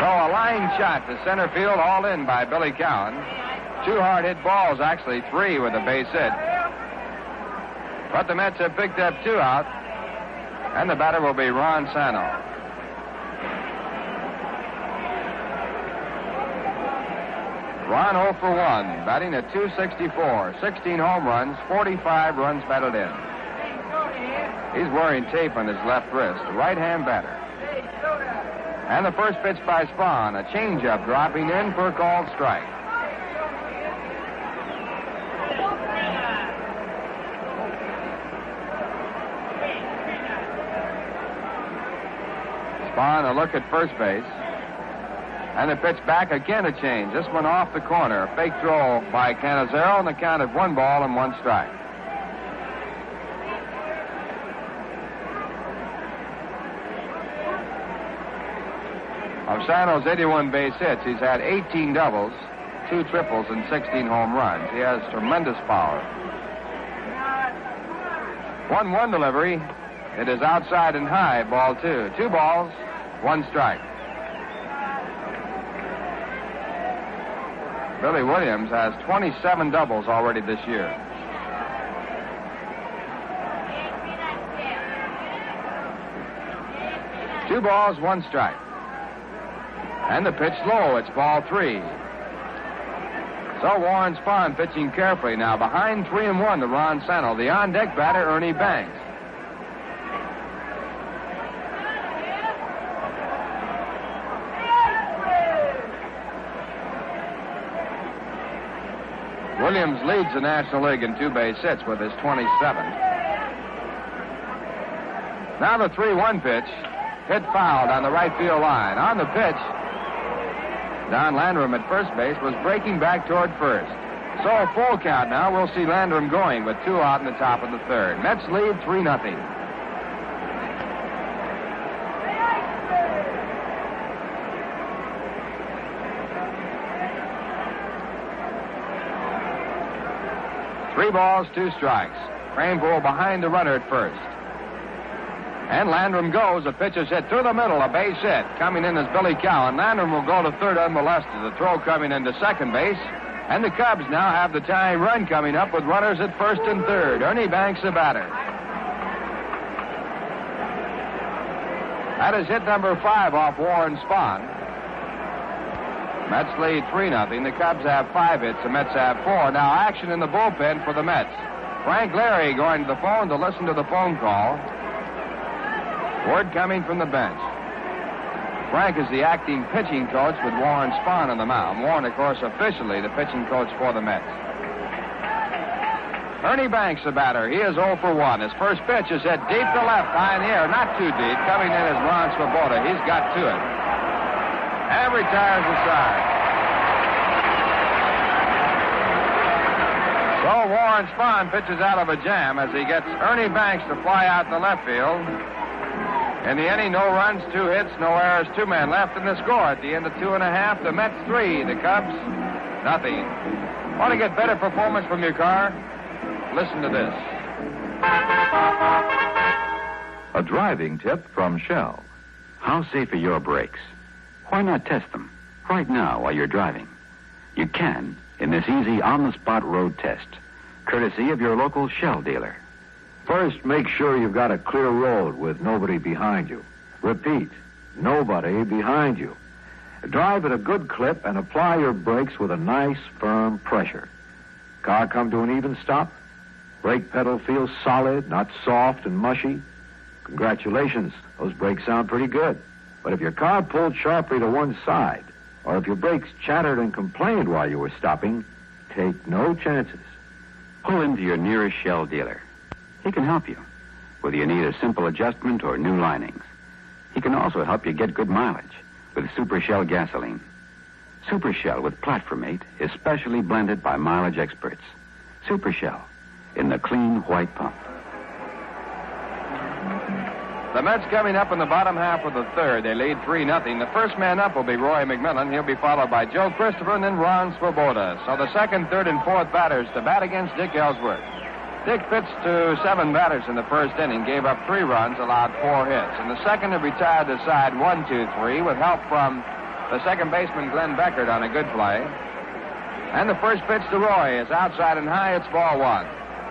So a line shot to center field, all in by Billy Cowan. 2 hard hit balls, actually 3 with a base hit. But the Mets have picked up 2 out, and the batter will be Ron Santo. Ron 0 for 1, batting at .264, 16 home runs, 45 runs batted in. He's wearing tape on his left wrist, right-hand batter. And the first pitch by Spahn, a changeup dropping in for a called strike. Spahn a look at first base. And the pitch back again, a change. This one off the corner. A fake throw by Canizero, and the count of 1 ball and 1 strike. Of Santo's 81 base hits, he's had 18 doubles, 2 triples, and 16 home runs. He has tremendous power. 1-1 delivery. It is outside and high, ball 2. 2 balls, 1 strike. Billy Williams has 27 doubles already this year. Two balls, 1 strike. And the pitch low. It's ball 3. So Warren Spahn pitching carefully now. Behind 3-1 to Ron Santo. The on-deck batter, Ernie Banks. Williams leads the National League in 2 base hits with his 27th. Now the 3-1 pitch. Hit fouled on the right field line. On the pitch, Don Landrum at first base was breaking back toward first. So a full count now. We'll see Landrum going with 2 out in the top of the third. Mets lead 3-0. Three balls, 2 strikes. Craneville behind the runner at first. And Landrum goes. The pitch is hit through the middle. A base hit. Coming in is Billy Cowan. Landrum will go to third unmolested. The throw coming into second base. And the Cubs now have the tying run coming up with runners at first and third. Ernie Banks, the batter. That is hit number 5 off Warren Spahn. Mets lead 3-0. The Cubs have 5 hits. The Mets have 4. Now action in the bullpen for the Mets. Frank Leary going to the phone to listen to the phone call. Word coming from the bench. Frank is the acting pitching coach with Warren Spahn on the mound. Warren, of course, officially the pitching coach for the Mets. Ernie Banks, the batter. He is 0 for 1. His first pitch is hit deep to left, high in the air. Not too deep. Coming in is Ron Swoboda. He's got to it. And retires the side. So Warren Spahn pitches out of a jam as he gets Ernie Banks to fly out in the left field. In the inning, no runs, 2 hits, no errors, 2 men left in the score. At the end of 2.5, the Mets 3, the Cubs nothing. Want to get better performance from your car? Listen to this. A driving tip from Shell. How safe are your brakes? Why not test them right now while you're driving? You can in this easy on-the-spot road test, courtesy of your local Shell dealer. First, make sure you've got a clear road with nobody behind you. Repeat, nobody behind you. Drive at a good clip and apply your brakes with a nice, firm pressure. Car come to an even stop? Brake pedal feels solid, not soft and mushy? Congratulations, those brakes sound pretty good. But if your car pulled sharply to one side, or if your brakes chattered and complained while you were stopping, take no chances. Pull into your nearest Shell dealer. He can help you, whether you need a simple adjustment or new linings. He can also help you get good mileage with Super Shell gasoline. Super Shell with Platformate is specially blended by mileage experts. Super Shell in the clean white pump. The Mets coming up in the bottom half of the third. They lead 3-0. The first man up will be Roy McMillan. He'll be followed by Joe Christopher and then Ron Swoboda. So the second, third, and fourth batters to bat against Dick Ellsworth. Dick pitched to 7 batters in the first inning, gave up 3 runs, allowed 4 hits. In the second, he retired the side 1-2-3 with help from the second baseman Glenn Beckert on a good play. And the first pitch to Roy is outside and high. It's ball 1.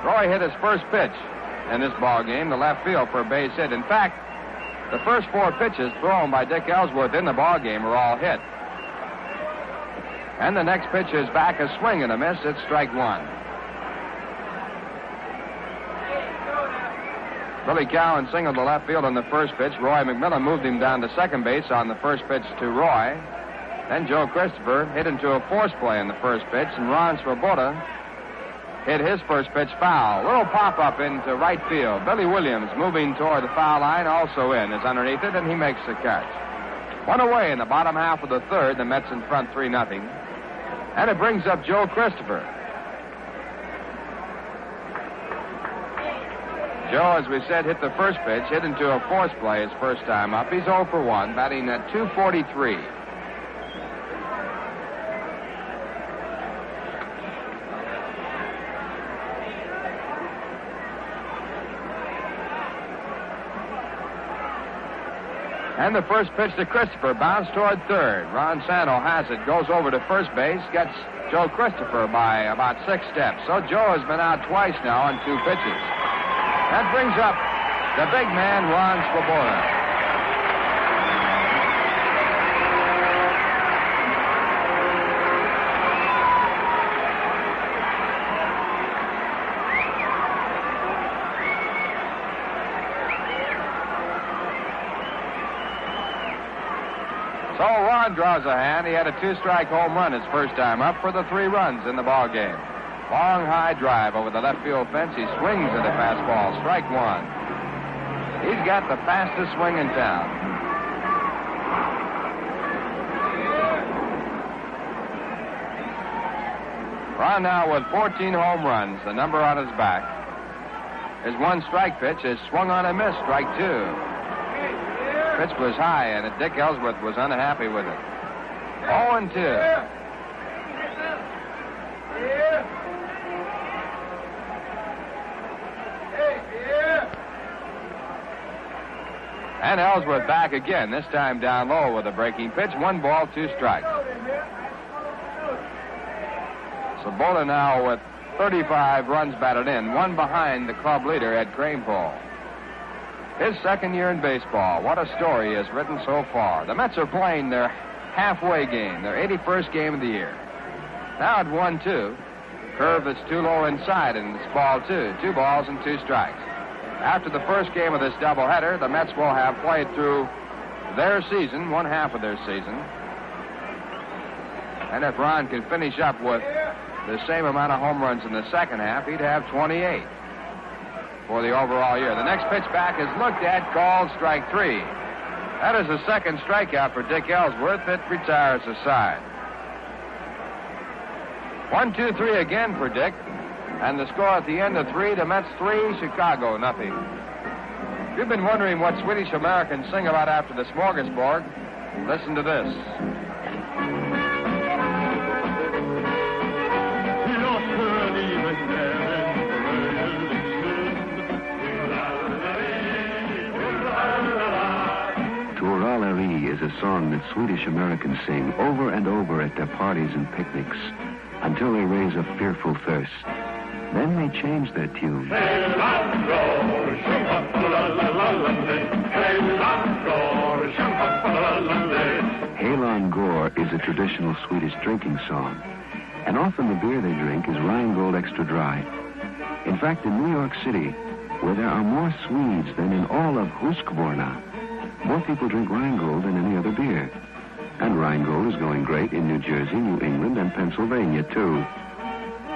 Roy hit his first pitch in this ball game to left field for a base hit. In fact, the first 4 pitches thrown by Dick Ellsworth in the ball game were all hit. And the next pitch is back, a swing and a miss. It's strike 1. Billy Cowan singled to left field on the first pitch. Roy McMillan moved him down to second base on the first pitch to Roy. Then Joe Christopher hit into a force play in the first pitch, and Ron Swoboda hit his first pitch foul. Little pop-up into right field. Billy Williams moving toward the foul line, also in, is underneath it, and he makes the catch. 1 away in the bottom half of the third. The Mets in front 3-0. And it brings up Joe Christopher. Joe, as we said, hit the first pitch, hit into a force play his first time up. He's 0 for 1, batting at .243. And the first pitch to Christopher, bounced toward third. Ron Santo has it, goes over to first base, gets Joe Christopher by about 6 steps. So Joe has been out twice now on 2 pitches. That brings up the big man, Ron Swoboda. So Ron draws a hand. He had a 2-strike home run his first time up for the 3 runs in the ball game. Long high drive over the left field fence. He swings at a fastball. Strike 1. He's got the fastest swing in town. Ron now with 14 home runs. The number on his back. His 1-strike pitch is swung on and missed. Strike 2. Pitch was high, and Dick Ellsworth was unhappy with it. 0-2. And Ellsworth back again, this time down low with a breaking pitch. 1 ball, 2 strikes. Swoboda now with 35 runs batted in, 1 behind the club leader, Ed Cranepole. His second year in baseball. What a story he has written so far. The Mets are playing their halfway game, their 81st game of the year. Now at 1-2. Curve that's too low inside, and it's ball 2. 2 balls and 2 strikes. After the first game of this doubleheader, the Mets will have played through their season, 1/2 of their season. And if Ron can finish up with the same amount of home runs in the second half, he'd have 28 for the overall year. The next pitch back is looked at, called strike 3. That is the second strikeout for Dick Ellsworth. It retires the side. 1-2-3 again for Dick. And the score at the end of 3, the Mets 3, Chicago nothing. If you've been wondering what Swedish Americans sing about after the smorgasbord, listen to this. Turalari is a song that Swedish Americans sing over and over at their parties and picnics until they raise a fearful thirst. Then they change their tune. Halon Gore is a traditional Swedish drinking song, and often the beer they drink is Rheingold Extra Dry. In fact, in New York City, where there are more Swedes than in all of Husqvarna, more people drink Rheingold than any other beer. And Rheingold is going great in New Jersey, New England, and Pennsylvania, too.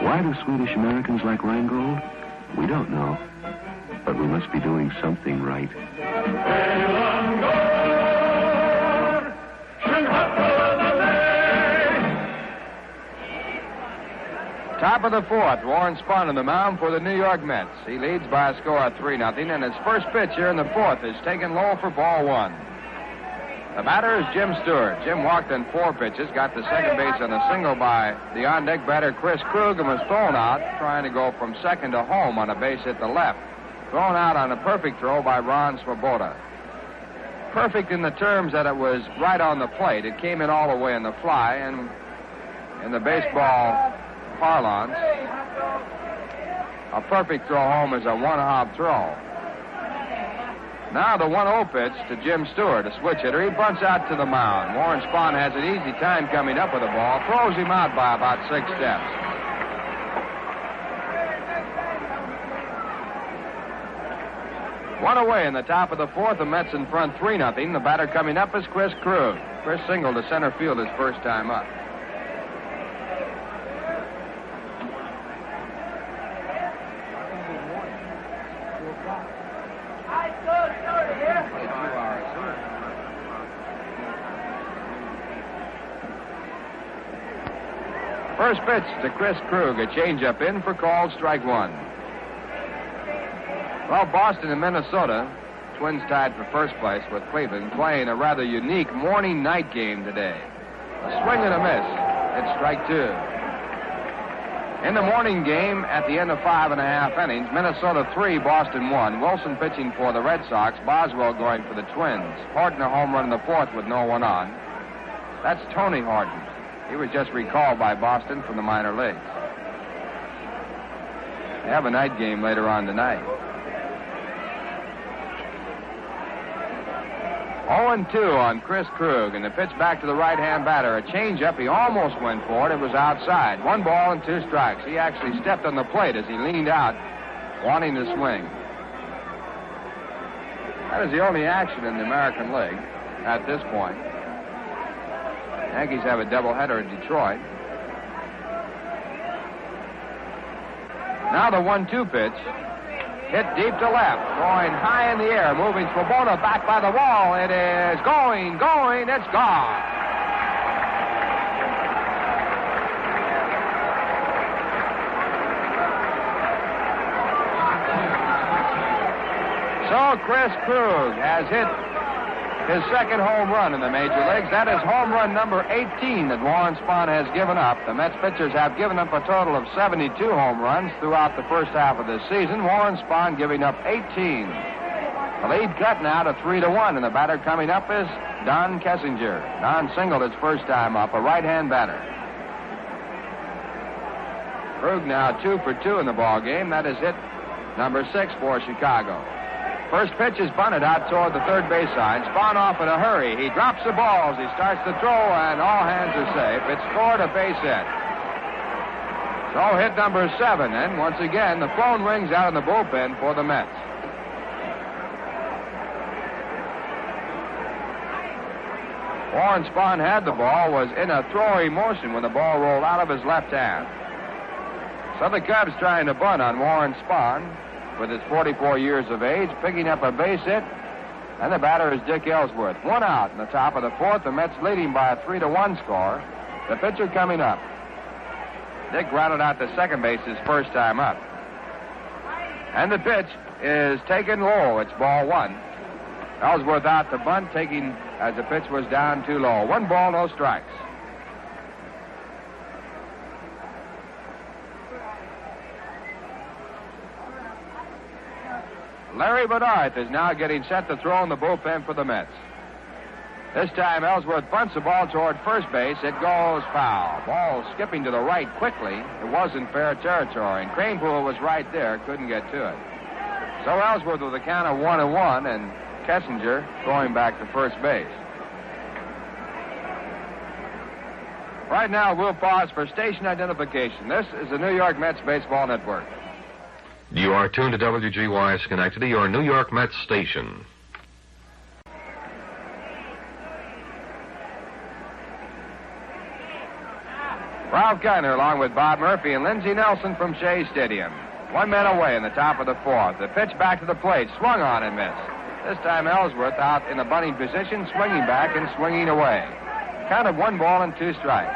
Why do Swedish Americans like Rheingold? We don't know. But we must be doing something right. Top of the fourth, Warren Spahn on the mound for the New York Mets. He leads by a score of 3-0, and his first pitch here in the fourth is taken low for ball one. The batter is Jim Stewart. Jim walked in 4 pitches, got to second base on a single by the on-deck batter Chris Krug, and was thrown out trying to go from second to home on a base hit to left. Thrown out on a perfect throw by Ron Swoboda. Perfect in the terms that it was right on the plate. It came in all the way in the fly, and in the baseball parlance, a perfect throw home is a one-hop throw. Now the 1-0 pitch to Jim Stewart, a switch hitter. He bunts out to the mound. Warren Spahn has an easy time coming up with the ball, throws him out by about 6 steps. One away in the top of the fourth. The Mets in front 3-0. The batter coming up is Chris Krug. Chris singled to center field his first time up. First pitch to Chris Krug, a changeup in for called strike one. Well, Boston and Minnesota, Twins tied for first place with Cleveland, playing a rather unique morning-night game today. A swing and a miss. It's strike two. In the morning game, at the end of 5.5 innings, Minnesota 3, Boston 1. Wilson pitching for the Red Sox, Boswell going for the Twins. Horton a home run in the fourth with no one on. That's Tony Horton. He was just recalled by Boston from the minor leagues. They have a night game later on tonight. 0-2 on Chris Krug, and the pitch back to the right-hand batter. A changeup. He almost went for it. It was outside. 1 ball and 2 strikes. He actually stepped on the plate as he leaned out, wanting to swing. That is the only action in the American League at this point. Yankees have a doubleheader in Detroit. Now the 1-2 pitch. Hit deep to left. Going high in the air. Moving Swoboda back by the wall. It is going. It's gone. So Chris Krug has hit his second home run in the major leagues. That is home run number 18 that Warren Spahn has given up. The Mets pitchers have given up a total of 72 home runs throughout the first half of this season. Warren Spahn giving up 18. The lead cut now to 3-1, and the batter coming up is Don Kessinger. Don singled his first time up, a right-hand batter. Krug now 2 for 2 in the ball game. That is hit number 6 for Chicago. First pitch is bunted out toward the third base line. Spahn off in a hurry. He drops the balls. He starts to throw, and all hands are safe. It's scored, a base hit. So hit number 7, and once again, the phone rings out in the bullpen for the Mets. Warren Spahn had the ball, was in a throwing motion when the ball rolled out of his left hand. So the Cubs trying to bunt on Warren Spahn, with his 44 years of age, picking up a base hit, and the batter is Dick Ellsworth. 1 out in the top of the fourth. The Mets leading by a 3-1 score. The pitcher coming up. Dick grounded out to second base his first time up. And the pitch is taken low. It's ball 1. Ellsworth out to bunt, taking as the pitch was down too low. 1 ball, no strikes. Larry Bedard is now getting set to throw in the bullpen for the Mets. This time, Ellsworth bunts the ball toward first base. It goes foul. Ball skipping to the right quickly. It was in fair territory, and Kranepool was right there, couldn't get to it. So Ellsworth with a count of 1-1, and Kessinger going back to first base. Right now, we'll pause for station identification. This is the New York Mets Baseball Network. You are tuned to WGY Schenectady, your New York Mets station. Ralph Kiner along with Bob Murphy and Lindsey Nelson from Shea Stadium. 1 man away in the top of the fourth. The pitch back to the plate, swung on and missed. This time Ellsworth out in a bunting position, swinging back and swinging away. Count of 1 ball and 2 strikes.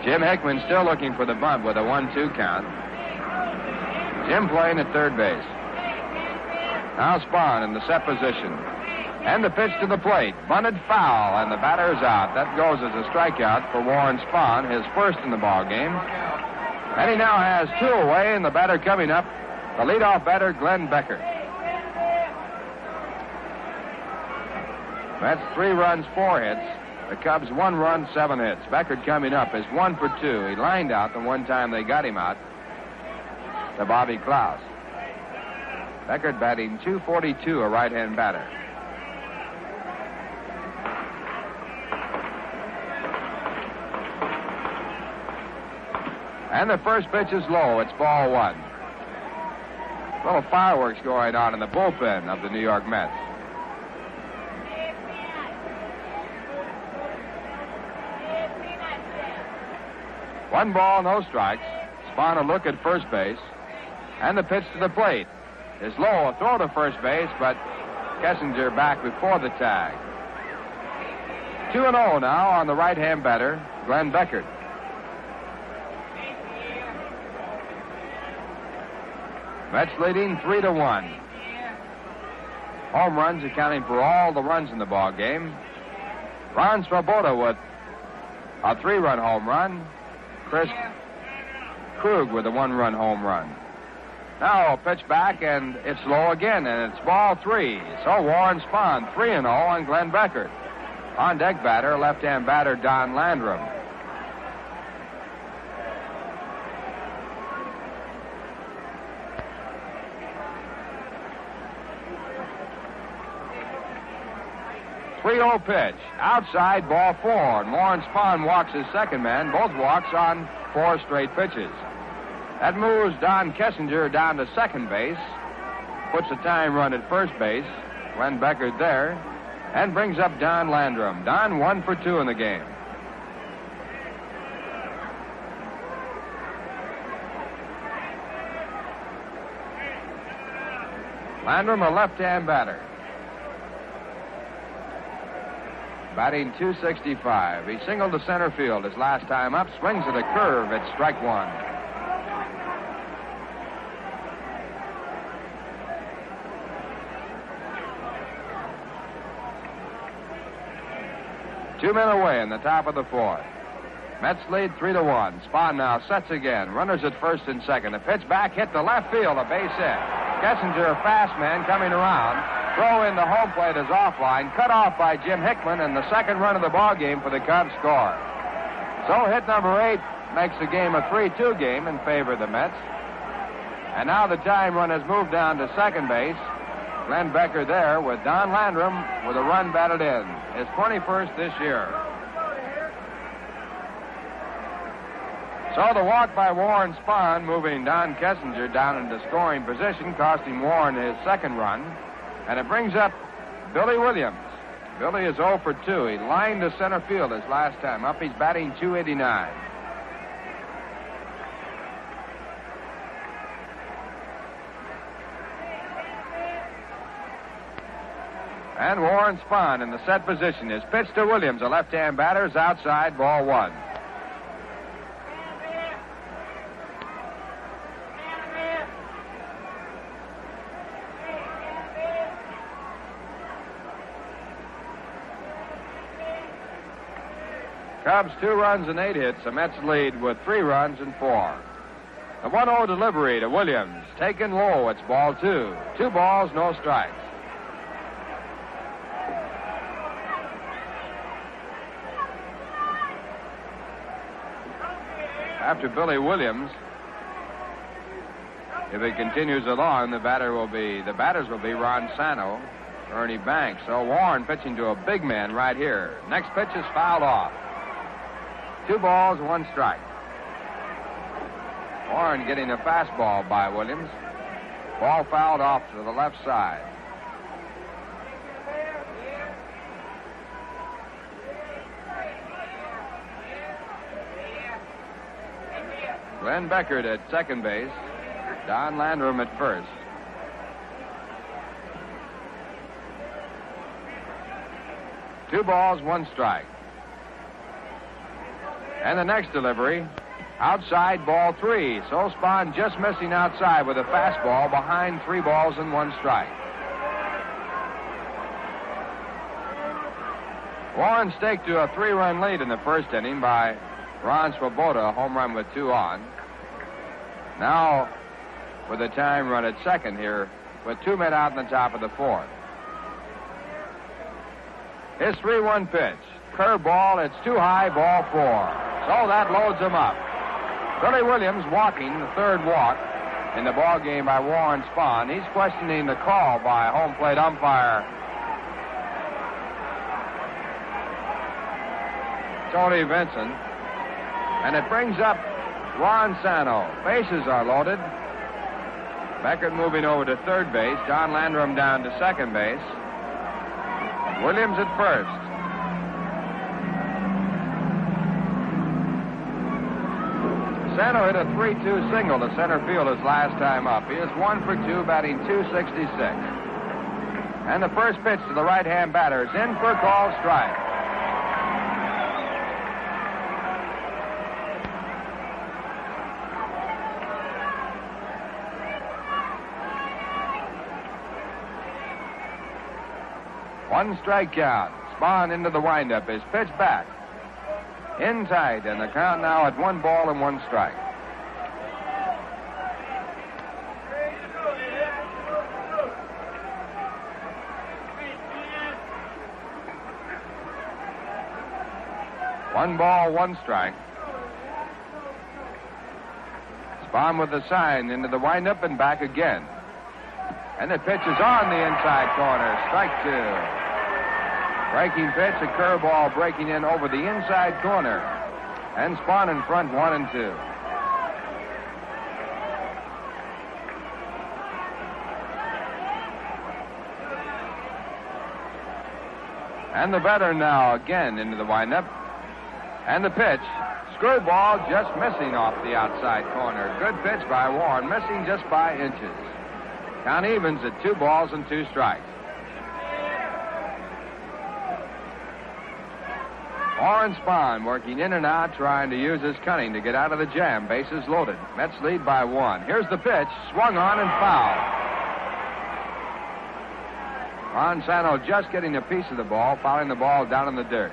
Jim Hickman still looking for the bunt with a 1-2 count. Jim playing at third base. Now Spahn in the set position. And the pitch to the plate. Bunted foul, and the batter is out. That goes as a strikeout for Warren Spahn, his first in the ball game. And he now has 2 away, and the batter coming up, the leadoff batter, Glenn Becker. That's 3 runs, 4 hits. The Cubs 1 run, 7 hits. Beckert coming up is 1 for 2. He lined out the one time they got him out to Bobby Klaus. Beckert batting .242, a right-hand batter. And the first pitch is low. It's ball 1. Little fireworks going on in the bullpen of the New York Mets. One ball, no strikes. Spahn a look at first base. And the pitch to the plate is low. A throw to first base, but Kessinger back before the tag. 2-0 now on the right-hand batter, Glenn Beckert. Mets leading 3-1. Home runs accounting for all the runs in the ball game. Ron Swoboda with a 3-run home run. Chris Krug with a 1-run home run. Now a pitch back, and it's low again, and it's ball 3. So Warren Spahn 3-0 on Glenn Beckert. On deck batter, left-hand batter Don Landrum. Pitch. Outside, ball 4. And Warren Spahn walks his second man. Both walks on 4 straight pitches. That moves Don Kessinger down to second base. Puts a time run at first base. Glenn Beckert there. And brings up Don Landrum. Don 1 for 2 in the game. Landrum, a left-hand batter. Batting .265. He singled to center field his last time up. Swings at a curve. It's strike 1. Two men away in the top of the fourth. Mets lead 3-1. Spahn now sets again. Runners at first and second. A pitch back, hit to left field. A base hit. Kessinger, a fast man, coming around. Throw in the home plate is offline, cut off by Jim Hickman, and the second run of the ball game for the Cubs score. So hit number 8 makes the game a 3-2 game in favor of the Mets. And now the time run has moved down to second base. Glenn Beckert there with Don Landrum with a run batted in. His 21st this year. So the walk by Warren Spahn moving Don Kessinger down into scoring position, costing Warren his second run. And it brings up Billy Williams. Billy is 0 for 2. He lined to center field his last time up. He's batting .289. And Warren Spahn in the set position. His pitch to Williams, a left-hand batter, is outside, ball 1. Cubs 2 runs and 8 hits. The Mets lead with 3 runs and 4. The 1-0 delivery to Williams. Taken low. It's ball 2. 2 balls, no strikes. After Billy Williams, if it continues along, the batters will be Ron Santo, Ernie Banks. So Warren pitching to a big man right here. Next pitch is fouled off. 2 balls, 1 strike. Warren getting a fastball by Williams. Ball fouled off to the left side. Glenn Beckert at second base. Don Landrum at first. Two balls, one strike. And the next delivery, outside, ball three. So Spahn just missing outside with a fastball behind 3 balls and 1 strike. Warren staked to a 3-run lead in the first inning by Ron Swoboda, a home run with 2 on. Now, with a time run at second here, with 2 men out in the top of the 4th. His 3-1 pitch. Curveball, it's too high, ball 4. So that loads him up. Billy Williams walking, the 3rd walk in the ball game by Warren Spahn. He's questioning the call by home plate umpire Tony Vincent. And it brings up Ron Santo. Bases are loaded. Beckert moving over to third base. Don Landrum down to second base. Williams at first. Santo hit a 3-2 single to center field his last time up. He is 1 for 2, batting .266. And the first pitch to the right-hand batter is in for a called strike. One strike count. Spahn into the windup. His pitch back. In tight, and the count now at 1 ball and 1 strike. One ball, 1 strike. Spahn with the sign into the windup and back again. And the pitch is on the inside corner. Strike 2. Breaking pitch, a curveball breaking in over the inside corner. And Spahn in front, 1-2. And the batter now again into the windup. And the pitch, screwball just missing off the outside corner. Good pitch by Warren, missing just by inches. Count evens at 2 balls and 2 strikes. Warren Spahn working in and out, trying to use his cunning to get out of the jam. Bases loaded. Mets lead by 1. Here's the pitch. Swung on and fouled. Ron Santo just getting a piece of the ball, fouling the ball down in the dirt.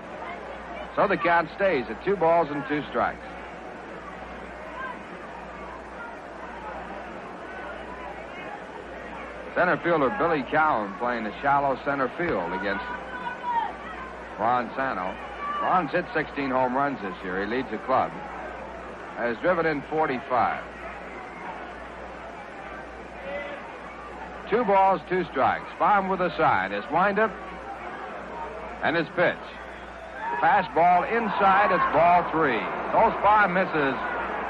So the count stays at 2 balls and 2 strikes. Center fielder Billy Cowan playing the shallow center field against Ron Santo. Ron's hit 16 home runs this year. He leads the club. Has driven in 45. 2 balls, 2 strikes. Spahn with a sign. His windup and his pitch. Fastball inside. It's ball 3. So Spahn misses,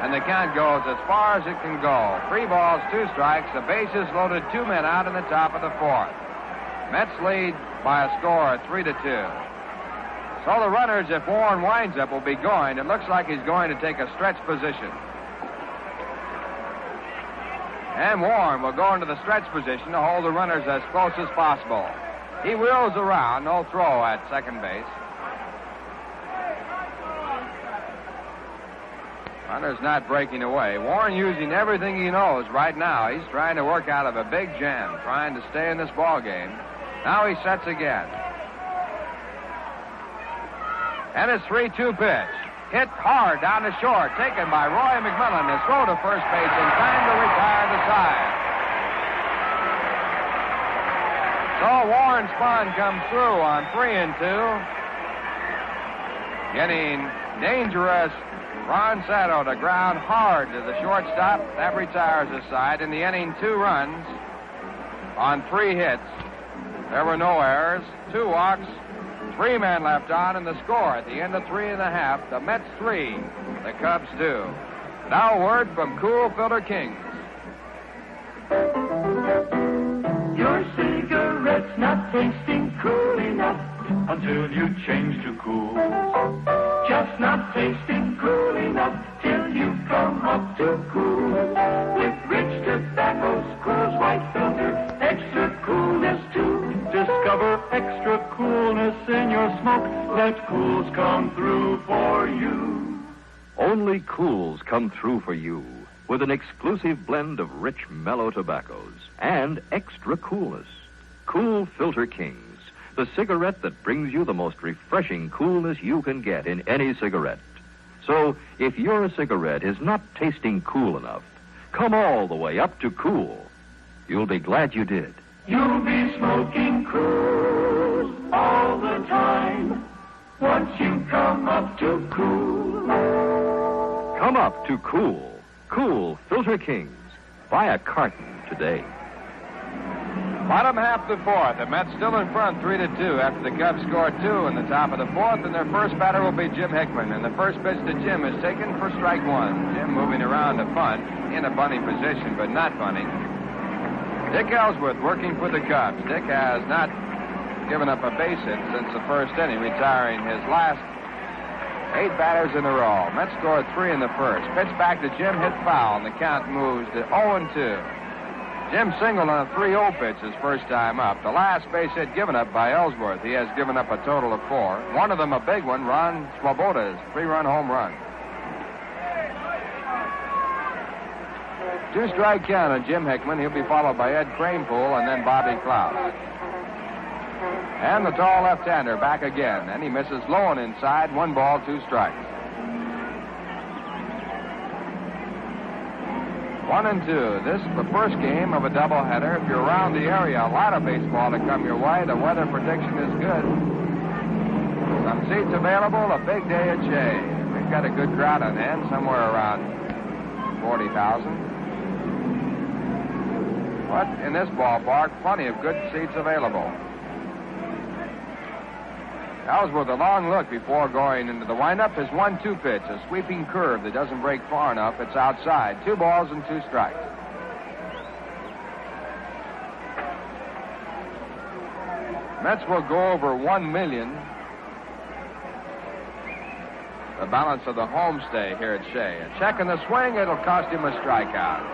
and the count goes as far as it can go. 3 balls, 2 strikes. The bases loaded, 2 men out in the top of the 4th. Mets lead by a score of 3-2. So the runners, if Warren winds up, will be going. It looks like he's going to take a stretch position. And Warren will go into the stretch position to hold the runners as close as possible. He wheels around, no throw at second base. Runners not breaking away. Warren using everything he knows right now. He's trying to work out of a big jam, trying to stay in this ball game. Now he sets again. And his 3-2 pitch. Hit hard down the short. Taken by Roy McMillan. His throw to first base in time to retire the side. So Warren Spahn comes through on 3-2. Getting dangerous Ron Santo to ground hard to the shortstop. That retires his side. In the inning, 2 runs on 3 hits. There were no errors. 2 walks. 3 men left on, and the score at the end of 3 1/2. The Mets 3, the Cubs 2. Now a word from Cool Filter Kings. Your cigarette's not tasting cool enough until you change to Cool. Just not tasting cool enough till you come up to Cool. With rich tobacco's Cool's white filter, extra coolness too. Discover extra coolness in your smoke. Let Cools come through for you. Only Cools come through for you with an exclusive blend of rich, mellow tobaccos and extra coolness. Cool Filter Kings, the cigarette that brings you the most refreshing coolness you can get in any cigarette. So, if your cigarette is not tasting cool enough, come all the way up to Cool. You'll be glad you did. You'll be smoking Cool all the time once you come up to Cool. Come up to Cool. Cool Filter Kings. Buy a carton today. Bottom half of the fourth. The Mets still in front 3-2 after the Cubs scored 2 in the top of the fourth, and their first batter will be Jim Hickman. And the first pitch to Jim is taken for strike 1. Jim moving around to bunt, in a bunting position, but not bunting. Dick Ellsworth working for the Cubs. Dick has not given up a base hit since the first inning, retiring his last 8 batters in a row. Mets scored 3 in the first. Pitch back to Jim, hit foul, and the count moves to 0-2. Jim singled on a 3-0 pitch his first time up. The last base hit given up by Ellsworth. He has given up a total of 4. One of them a big one, Ron Swoboda's 3-run home run. 2-strike count on Jim Hickman. He'll be followed by Ed Kranepool and then Bobby Klaus. And the tall left-hander back again. And he misses low and inside. 1 ball, 2 strikes. 1-2. This is the first game of a doubleheader. If you're around the area, a lot of baseball to come your way. The weather prediction is good. Some seats available. A big day at Shea. We've got a good crowd on hand, somewhere around 40,000. But in this ballpark, plenty of good seats available. Ellsworth, a long look before going into the windup. His 1-2 pitch, a sweeping curve that doesn't break far enough. It's outside. 2 balls and 2 strikes. Mets will go over $1 million. The balance of the homestay here at Shea. A check in the swing, it'll cost him a strikeout.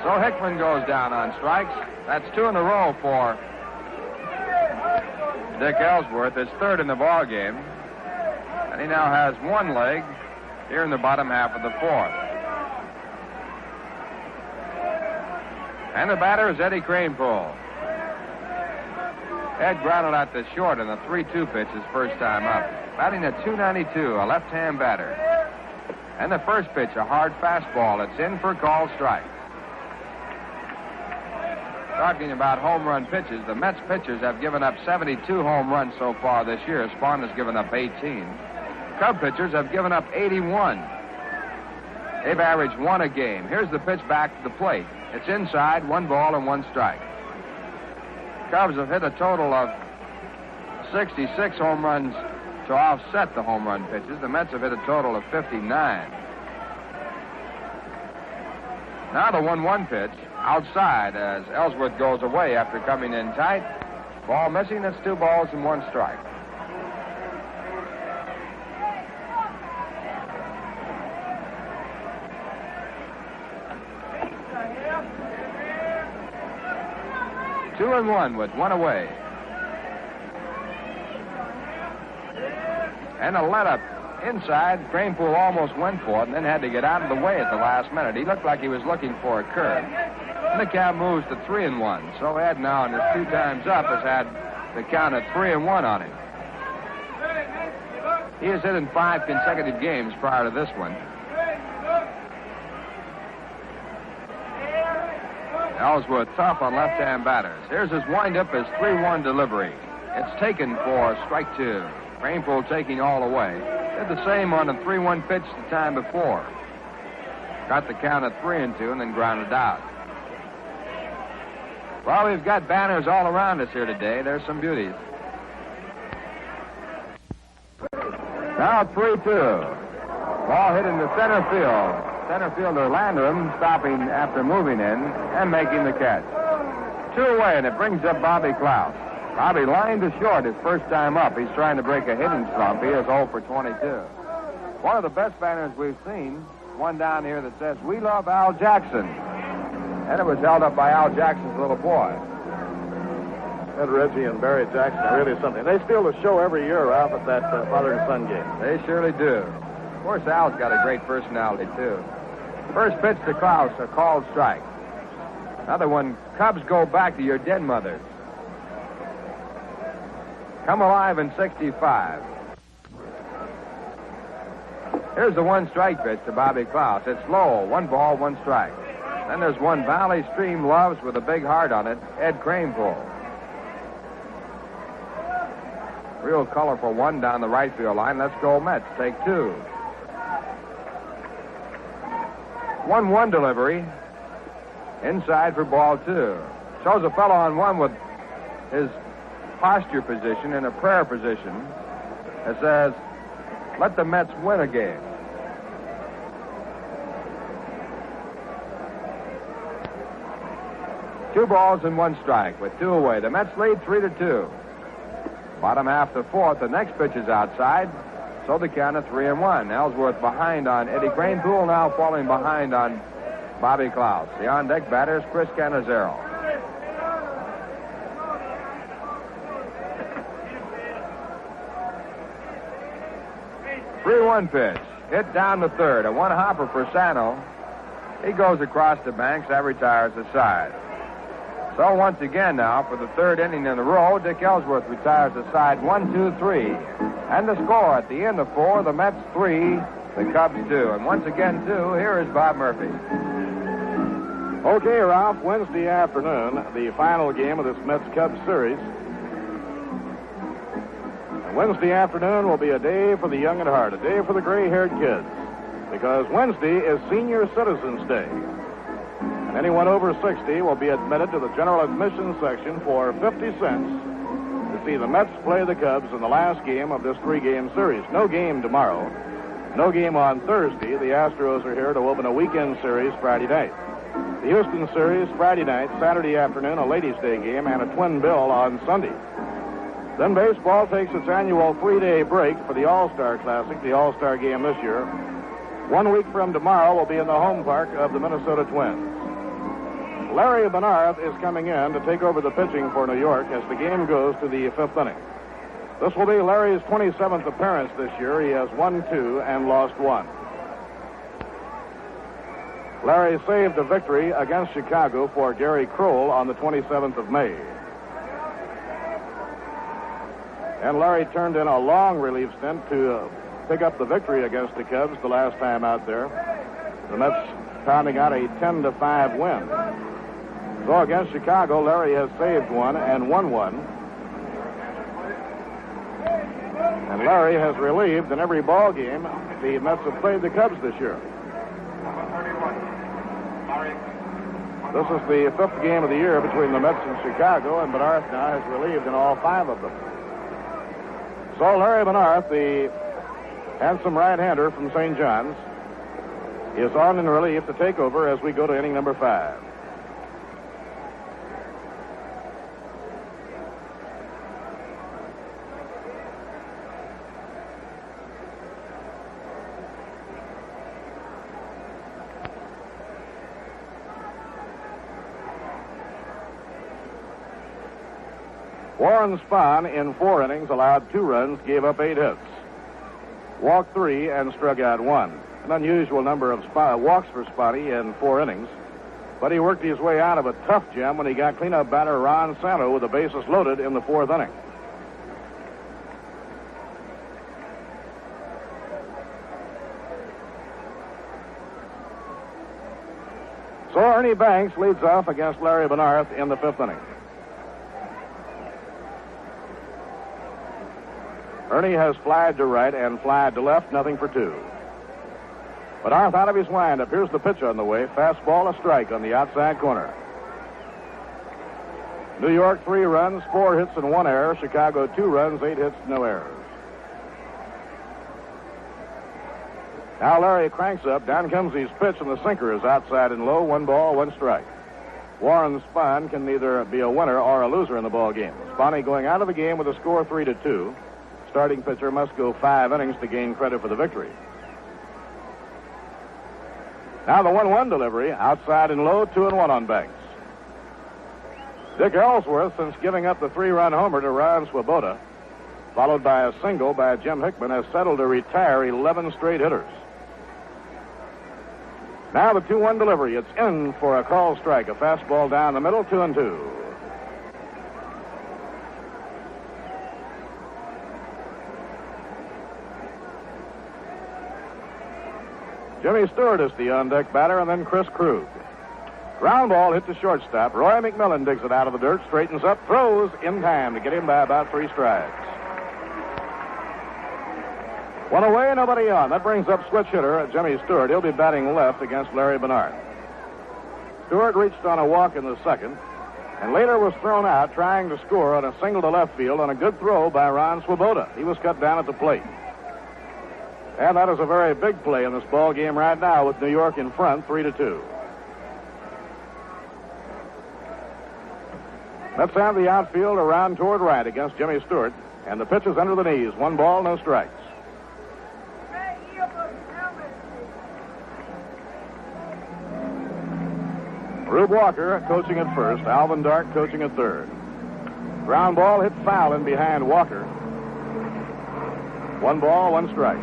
So Hickman goes down on strikes. That's 2 in a row for Dick Ellsworth, his 3rd in the ball game, and he now has 1 leg here in the bottom half of the 4th. And the batter is Eddie Kranepool. Ed grounded out the short in the 3-2 pitch his first time up, batting at .292, a left-hand batter. And the first pitch, a hard fastball. It's in for a called strike. Talking about home run pitches, the Mets pitchers have given up 72 home runs so far this year. Spawn has given up 18. Cub pitchers have given up 81. They've averaged 1 a game. Here's the pitch back to the plate. It's inside, 1 ball and 1 strike. Cubs have hit a total of 66 home runs to offset the home run pitches. The Mets have hit a total of 59. Now the 1-1 pitch. Outside as Ellsworth goes away after coming in tight. Ball missing. It's 2 balls and 1 strike. Two and 1 with 1 away. And a let-up inside. Kranepool almost went for it and then had to get out of the way at the last minute. He looked like he was looking for a curve. And the count moves to 3-1. So Ed now in his 2 times up has had the count at 3-1 on him. He has hit in 5 consecutive games prior to this one. Ellsworth tough on left-hand batters. Here's his windup, his 3-1 delivery. It's taken for strike 2. Kranepool taking all away. Did the same on a 3-1 pitch the time before. Got the count at 3-2 and then grounded out. Well, we've got banners all around us here today. There's some beauties. Now 3-2. Ball hit into center field. Center fielder Landrum stopping after moving in and making the catch. 2 away, and it brings up Bobby Klaus. Bobby lined to short his first time up. He's trying to break a hitting slump. He is 0 for 22. One of the best banners we've seen, one down here that says, "We love Al Jackson." And it was held up by Al Jackson's little boy. Ed Reggie and Barry Jackson are really something. They steal the show every year, Ralph, at that father and son game. They surely do. Of course, Al's got a great personality, too. First pitch to Klaus, a called strike. Another one, Cubs go back to your dead mothers. Come alive in 65. Here's the 1-strike pitch to Bobby Klaus. It's low, 1 ball, 1 strike. Then there's one Valley Stream loves with a big heart on it, Ed Kranepool. Real colorful one down the right field line. Let's go Mets. Take 2. 1-1 delivery. Inside for ball 2. Shows a fellow on one with his posture position in a prayer position. It says, "Let the Mets win a game." Two balls and 1 strike with 2 away. The Mets lead 3-2. Bottom half the 4th. The next pitch is outside. So the count of 3-1. Ellsworth behind on Eddie Kranepool, now falling behind on Bobby Klaus. The on-deck batter is Chris Cannizzaro. 3-1 pitch. Hit down the third. A 1 hopper for Sano. He goes across the banks. That retires the side. So once again now, for the 3rd inning in a row, Dick Ellsworth retires the side 1-2-3. And the score at the end of 4, the Mets 3, the Cubs 2. And once again, too, here is Bob Murphy. Okay, Ralph, Wednesday afternoon, the final game of this Mets-Cubs series. And Wednesday afternoon will be a day for the young at heart, a day for the gray-haired kids, because Wednesday is Senior Citizens Day. And anyone over 60 will be admitted to the general admission section for 50 cents to see the Mets play the Cubs in the last game of this 3-game series. No game tomorrow. No game on Thursday. The Astros are here to open a weekend series Friday night. The Houston series Friday night, Saturday afternoon, a Ladies' Day game, and a twin bill on Sunday. Then baseball takes its annual 3-day break for the All-Star Classic, the All-Star game this year. 1 week from tomorrow will be in the home park of the Minnesota Twins. Larry Benarth is coming in to take over the pitching for New York as the game goes to the 5th inning. This will be Larry's 27th appearance this year. He has won 2 and lost 1. Larry saved a victory against Chicago for Gary Kroll on the 27th of May. And Larry turned in a long relief stint to pick up the victory against the Cubs the last time out there. The Mets pounding out a 10-5 win. So against Chicago, Larry has saved 1 and won 1. And Larry has relieved in every ball game the Mets have played the Cubs this year. This is the 5th game of the year between the Mets and Chicago, and Benarth now has relieved in all 5 of them. So Larry Benarth, the handsome right-hander from St. John's, is on in relief to take over as we go to inning number 5. Warren Spahn, in 4 innings, allowed 2 runs, gave up 8 hits. Walked 3 and struck out 1. An unusual number of walks for Spahn in 4 innings. But he worked his way out of a tough jam when he got cleanup batter Ron Santo with the bases loaded in the 4th inning. So Ernie Banks leads off against Larry Benarth in the 5th inning. Ernie has flied to right and flied to left, nothing for 2. Benarth out of his windup. Here's the pitch on the way. Fastball, a strike on the outside corner. New York 3 runs, 4 hits and 1 error. Chicago 2 runs, 8 hits, no errors. Now Larry cranks up. Down comes his pitch, and the sinker is outside and low. 1 ball, 1 strike. Warren Spahn can neither be a winner or a loser in the ball game. Spahn going out of the game with a score 3-2. Starting pitcher must go 5 innings to gain credit for the victory. Now the 1-1 delivery, outside and low, 2-1 on Banks. Dick Ellsworth, since giving up the 3-run homer to Ron Swoboda, followed by a single by Jim Hickman, has settled to retire 11 straight hitters. Now the 2-1 delivery. It's in for a called strike. A fastball down the middle, 2-2. Jimmy Stewart is the on-deck batter, and then Chris Krug. Ground ball hit to shortstop. Roy McMillan digs it out of the dirt, straightens up, throws in time to get him by about 3 strides. 1 away, nobody on. That brings up switch hitter Jimmy Stewart. He'll be batting left against Larry Bernard. Stewart reached on a walk in the second, and later was thrown out trying to score on a single to left field on a good throw by Ron Swoboda. He was cut down at the plate. And that is a very big play in this ball game right now with New York in front, 3-2. Let's have the outfield around toward right against Jimmy Stewart, and the pitch is under the knees. 1 ball, no strikes. Rube Walker coaching at first. Alvin Dark coaching at third. Ground ball hit foul in behind Walker. 1 ball, 1 strike.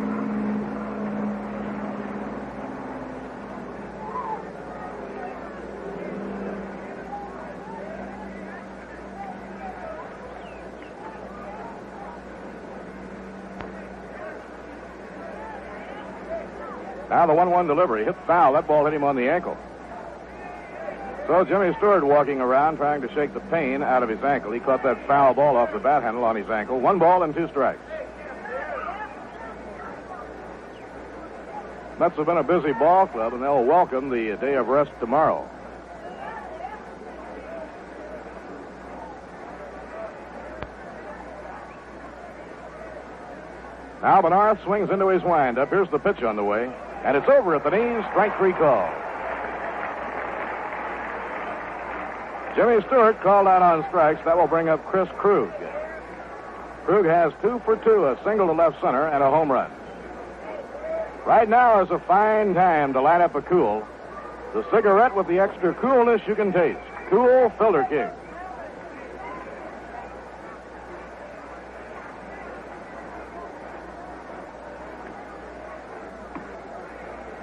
Now the 1-1 delivery. Hit foul. That ball hit him on the ankle. So Jimmy Stewart walking around trying to shake the pain out of his ankle. He caught that foul ball off the bat handle on his ankle. 1 ball and 2 strikes. Mets have been a busy ball club, and they'll welcome the day of rest tomorrow. Now Bernard swings into his windup. Here's the pitch on the way, and it's over at the knees. Strike 3 call. Jimmy Stewart called out on strikes. That will bring up Chris Krug. Krug has 2 for 2, a single to left center, and a home run. Right now is a fine time to light up a Cool. The cigarette with the extra coolness you can taste. Cool Filter King.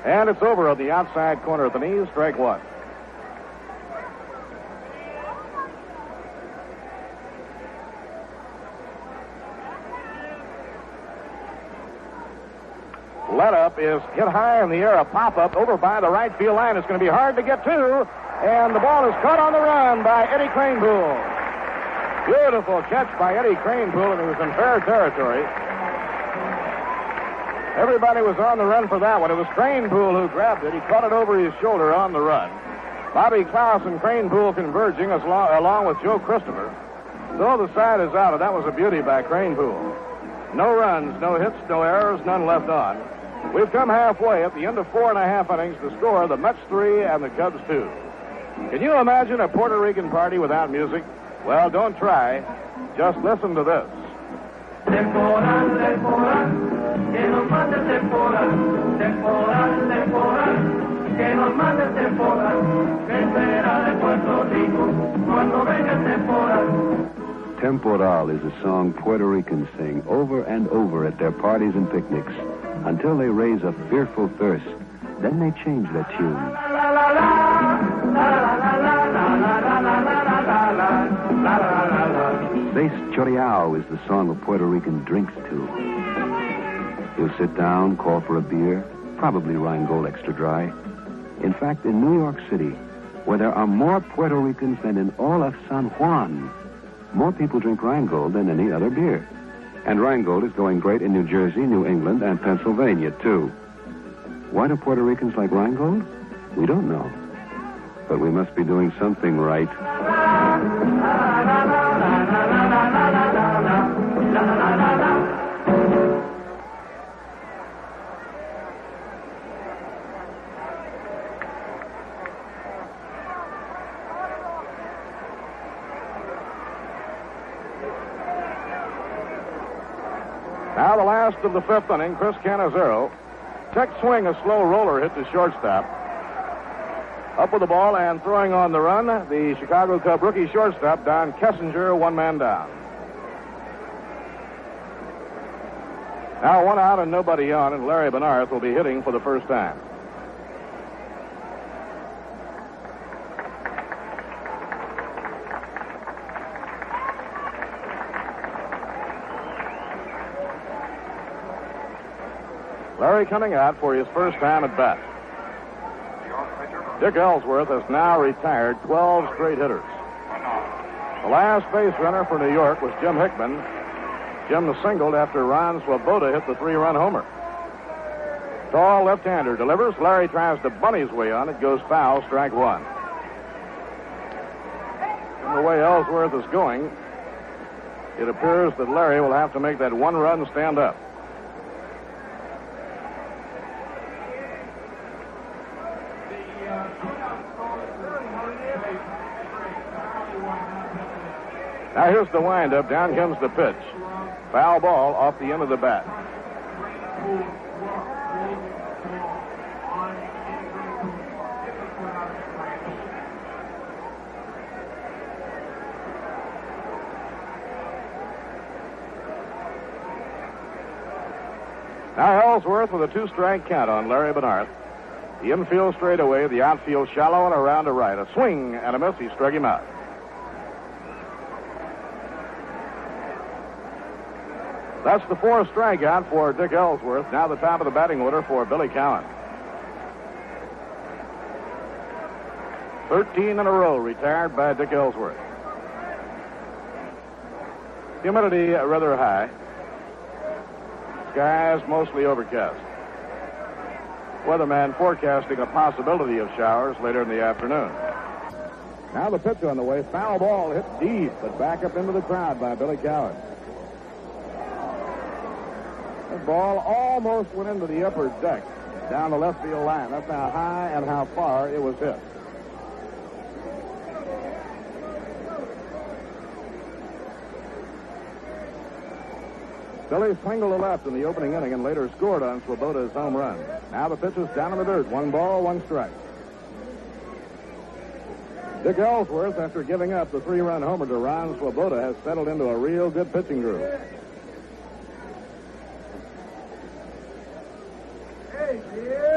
And it's over on the outside corner of the knees. Strike 1. Let up is hit high in the air, a pop-up over by the right field line. It's going to be hard to get to, and the ball is caught on the run by Eddie Kranepool. Beautiful catch by Eddie Kranepool, and he was in fair territory. Everybody was on the run for that one. It was Kranepool who grabbed it. He caught it over his shoulder on the run. Bobby Klaus and Kranepool converging along with Joe Christopher. So the side is out, and that was a beauty by Kranepool. No runs, no hits, no errors, none left on. We've come halfway at the end of 4.5 innings. The score, the Mets 3 and the Cubs 2. Can you imagine a Puerto Rican party without music? Well, don't try. Just listen to this. Temporal, temporal, que nos mande temporal, temporal, temporal, que nos mande temporal, que será de Puerto Rico cuando venga el temporal. Temporal is a song Puerto Ricans sing over and over at their parties and picnics until they raise a fearful thirst. Then they change their tune. Seis Choriao is the song a Puerto Rican drinks to. He'll sit down, call for a beer, probably Rheingold Extra Dry. In fact, in New York City, where there are more Puerto Ricans than in all of San Juan, more people drink Rheingold than any other beer. And Rheingold is going great in New Jersey, New England, and Pennsylvania, too. Why do Puerto Ricans like Rheingold? We don't know. But we must be doing something right. Now the last of the fifth inning, Chris Cannizzaro. Check swing, a slow roller hit to shortstop. Up with the ball and throwing on the run, the Chicago Cub rookie shortstop, Don Kessinger, one man down. Now 1 out and nobody on, and Larry Benarth will be hitting for the first time. Larry coming out for his first time at bat. Dick Ellsworth has now retired 12 straight hitters. The last base runner for New York was Jim Hickman. Jim singled after Ron Swoboda hit the 3-run homer. Tall left-hander delivers. Larry tries to bunt his way on. It goes foul, strike one. And the way Ellsworth is going, it appears that Larry will have to make that one run stand up. Now here's the windup. Down comes the pitch. Foul ball off the end of the bat. Now Ellsworth with a 2-strike count on Larry Benarth. The infield straightaway, the outfield shallow and around to right. A swing and a miss. He struck him out. That's the 4th strikeout for Dick Ellsworth. Now the top of the batting order for Billy Cowan. 13 in a row retired by Dick Ellsworth. Humidity rather high. Skies mostly overcast. Weatherman forecasting a possibility of showers later in the afternoon. Now the pitch on the way. Foul ball hit deep, but back up into the crowd by Billy Cowan. The ball almost went into the upper deck down the left field line. That's how high and how far it was hit. Billy singled to left in the opening inning and later scored on Swoboda's home run. Now the pitch is down in the dirt. 1 ball, 1 strike. Dick Ellsworth, after giving up the 3-run homer to Ron Swoboda, has settled into a real good pitching groove.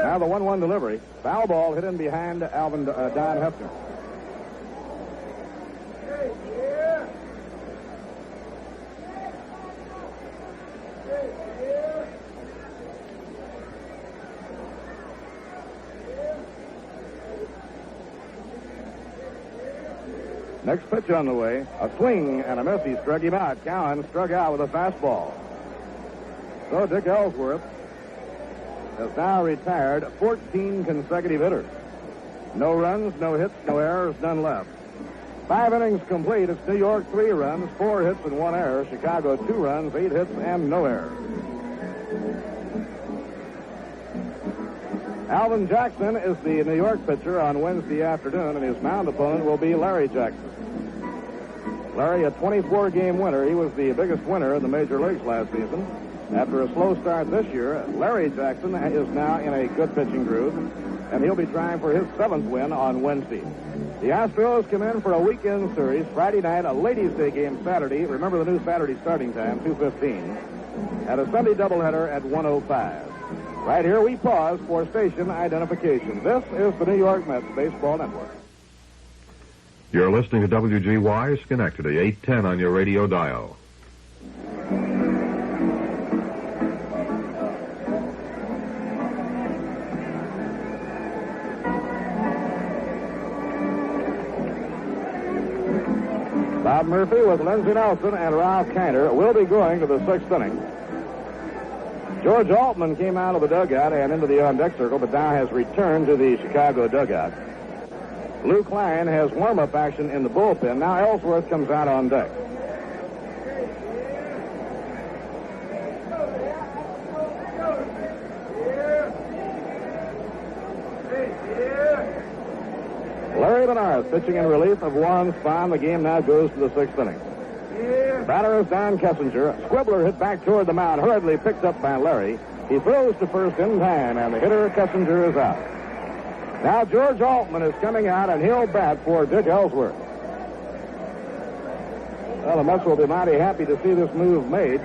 Now the 1-1 delivery. Foul ball hit in behind Don Hefner. Next pitch on the way. A swing and a miss. He struck him out. Cowan struck out with a fastball. So Dick Ellsworth has now retired 14 consecutive hitters. No runs, no hits, no errors, none left. 5 innings complete. It's New York 3 runs, 4 hits, and 1 error. Chicago 2 runs, 8 hits, and no errors. Alvin Jackson is the New York pitcher on Wednesday afternoon, and his mound opponent will be Larry Jackson. Larry, a 24-game winner. He was the biggest winner in the major leagues last season. After a slow start this year, Larry Jackson is now in a good pitching groove, and he'll be trying for his 7th win on Wednesday. The Astros come in for a weekend series. Friday night, a Ladies' Day game Saturday. Remember the new Saturday starting time, 2:15. And a Sunday doubleheader at 1:05. Right here, we pause for station identification. This is the New York Mets Baseball Network. You're listening to WGY Schenectady, 810 on your radio dial. Bob Murphy with Lindsey Nelson and Ralph Kiner will be going to the 6th inning. George Altman came out of the dugout and into the on-deck circle, but now has returned to the Chicago dugout. Lou Klein has warm-up action in the bullpen. Now Ellsworth comes out on deck. Larry Benarth pitching in relief of Juan Spahn. The game now goes to the 6th inning. Batter is Don Kessinger. Squibbler hit back toward the mound, hurriedly picked up by Larry. He throws to first in time, and the hitter, Kessinger, is out. Now George Altman is coming out, and he'll bat for Dick Ellsworth. Well, the Mets will be mighty happy to see this move made,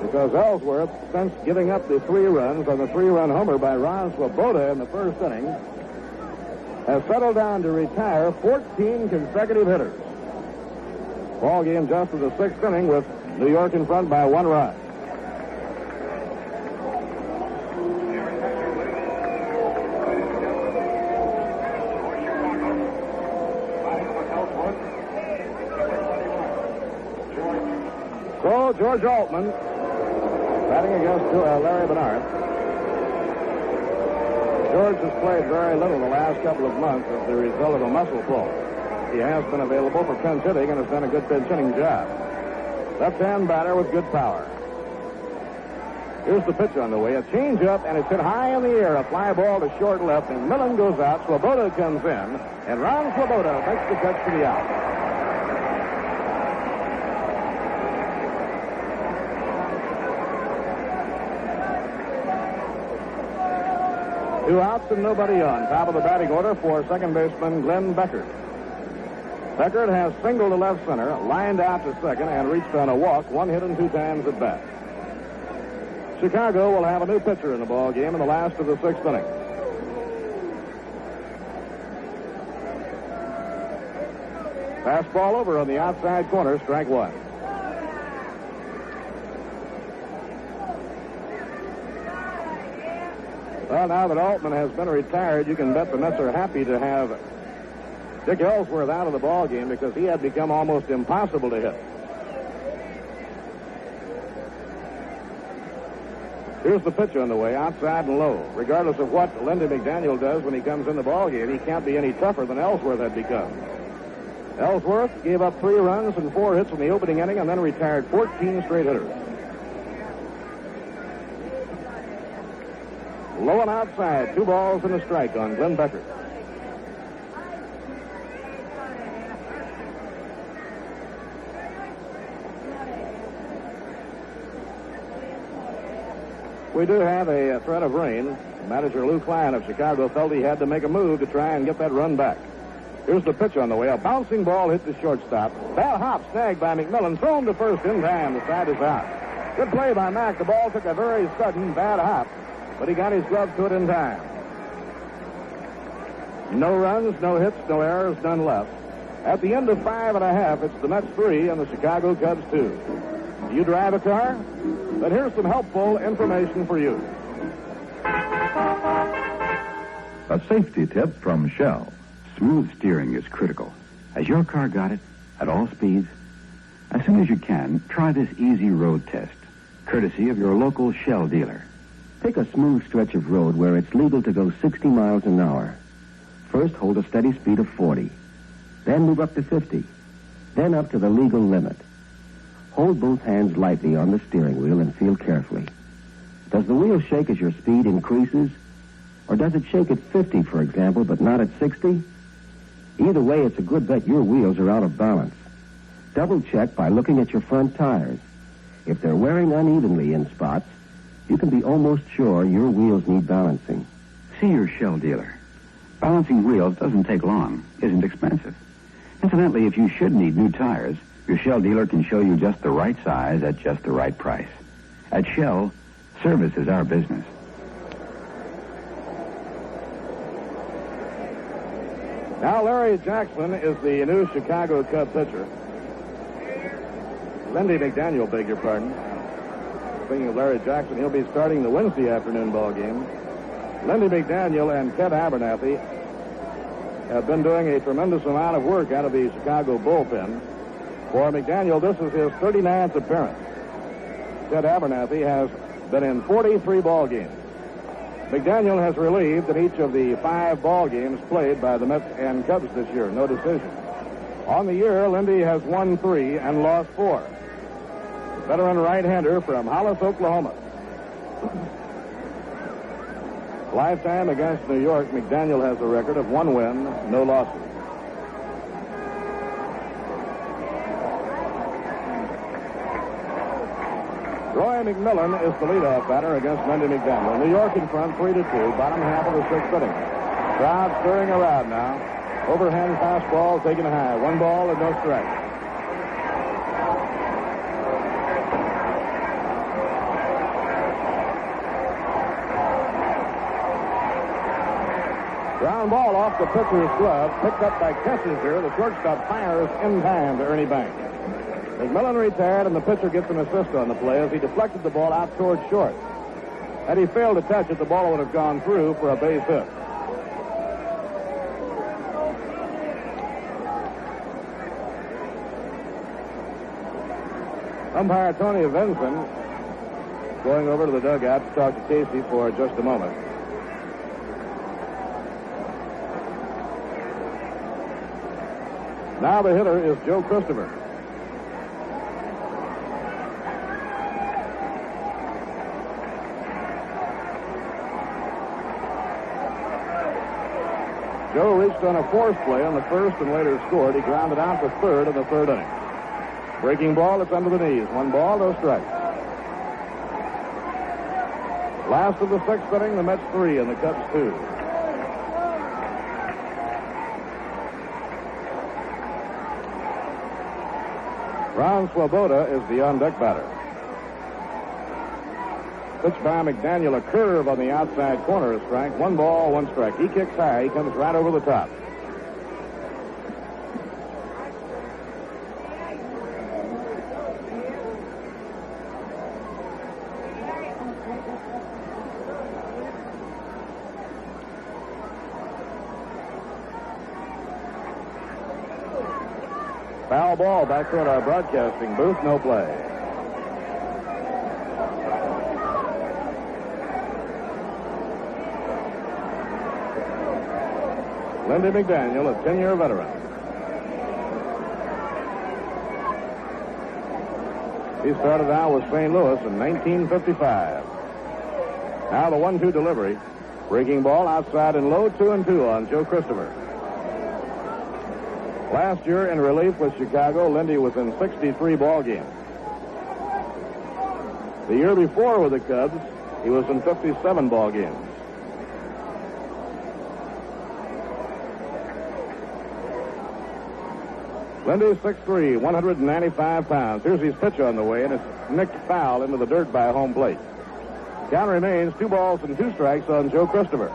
because Ellsworth, since giving up the 3 runs on the 3-run homer by Ron Swoboda in the first inning, has settled down to retire 14 consecutive hitters. Ball game just in the 6th inning with New York in front by 1 run. So George Altman batting against Larry Bernard. George has played very little the last couple of months as the result of a muscle pull. He has been available for pinch hitting and has done a good pinch hitting job. Left-hand batter with good power. Here's the pitch on the way. A changeup, and it's hit high in the air. A fly ball to short left, and Millen goes out. Swoboda comes in, and Ron Swoboda makes the catch for the out. Two outs and nobody on. Top of the batting order for second baseman Glenn Beckert. Beckert has singled to left center, lined out to second, and reached on a walk, 1 hit and 2 times at bat. Chicago will have a new pitcher in the ball game in the last of the 6th inning. Fastball over on the outside corner, strike 1. Well, now that Altman has been retired, you can bet the Mets are happy to have Dick Ellsworth out of the ball game because he had become almost impossible to hit. Here's the pitch on the way, outside and low. Regardless of what Lindy McDaniel does when he comes in the ball game, he can't be any tougher than Ellsworth had become. Ellsworth gave up 3 runs and 4 hits in the opening inning and then retired 14 straight hitters. Low and outside, 2 balls and a strike on Glenn Beckert. We do have a threat of rain. Manager Lou Klein of Chicago felt he had to make a move to try and get that run back. Here's the pitch on the way. A bouncing ball hit the shortstop. Bad hop snagged by McMillan. Thrown to first in time. The side is out. Good play by Mack. The ball took a very sudden bad hop, but he got his glove to it in time. No runs, no hits, no errors, none left. At the end of 5 1/2, it's the Mets 3 and the Chicago Cubs 2. Do you drive a car? Then here's some helpful information for you. A safety tip from Shell. Smooth steering is critical. Has your car got it? At all speeds? As soon as you can, try this easy road test, courtesy of your local Shell dealer. Pick a smooth stretch of road where it's legal to go 60 miles an hour. First, hold a steady speed of 40. Then move up to 50. Then up to the legal limit. Hold both hands lightly on the steering wheel and feel carefully. Does the wheel shake as your speed increases? Or does it shake at 50, for example, but not at 60? Either way, it's a good bet your wheels are out of balance. Double check by looking at your front tires. If they're wearing unevenly in spots, you can be almost sure your wheels need balancing. See your Shell dealer. Balancing wheels doesn't take long, isn't expensive. Incidentally, if you should need new tires, your Shell dealer can show you just the right size at just the right price. At Shell, service is our business. Now Larry Jackson is the new Chicago Cub pitcher. Lindy McDaniel, beg your pardon. Speaking of Larry Jackson, he'll be starting the Wednesday afternoon ball game. Lindy McDaniel and Ted Abernathy have been doing a tremendous amount of work out of the Chicago bullpen. For McDaniel, this is his 39th appearance. Ted Abernathy has been in 43 ball games. McDaniel has relieved in each of the 5 ball games played by the Mets and Cubs this year. No decision. On the year, Lindy has won 3 and lost 4. Veteran right-hander from Hollis, Oklahoma. Lifetime against New York, McDaniel has a record of 1 win, no losses. McMillan is the leadoff batter against Lindy McDaniel. New York in front, 3-2, bottom half of the sixth inning. Crowd stirring around now. Overhand fastball taken high. 1 ball and no strikes. Ground ball off the pitcher's glove, picked up by Kessinger. The shortstop fires in time to Ernie Banks. McMillan retired, and the pitcher gets an assist on the play as he deflected the ball out toward short. Had he failed to touch it, the ball would have gone through for a base hit. Umpire Tony Vinson going over to the dugout to talk to Casey for just a moment. Now the hitter is Joe Christopher. Joe reached on a force play on the first and later scored. He grounded out to third in the third inning. Breaking ball, it's under the knees. 1 ball, no strikes. Last of the sixth inning, the Mets 3 and the Cubs 2. Ron Swoboda is the on-deck batter. Pitch by McDaniel, a curve on the outside corner, a strike. 1 ball, 1 strike. He kicks high. He comes right over the top. Foul ball back toward our broadcasting booth. No play. Lindy McDaniel, a 10-year veteran. He started out with St. Louis in 1955. Now the 1-2 delivery. Breaking ball outside and low, 2-2 on Joe Christopher. Last year in relief with Chicago, Lindy was in 63 ball games. The year before with the Cubs, he was in 57 ball games. Lindy, 6'3", 195 pounds. Here's his pitch on the way, and it's nicked foul into the dirt by home plate. Count remains 2 balls and 2 strikes on Joe Christopher.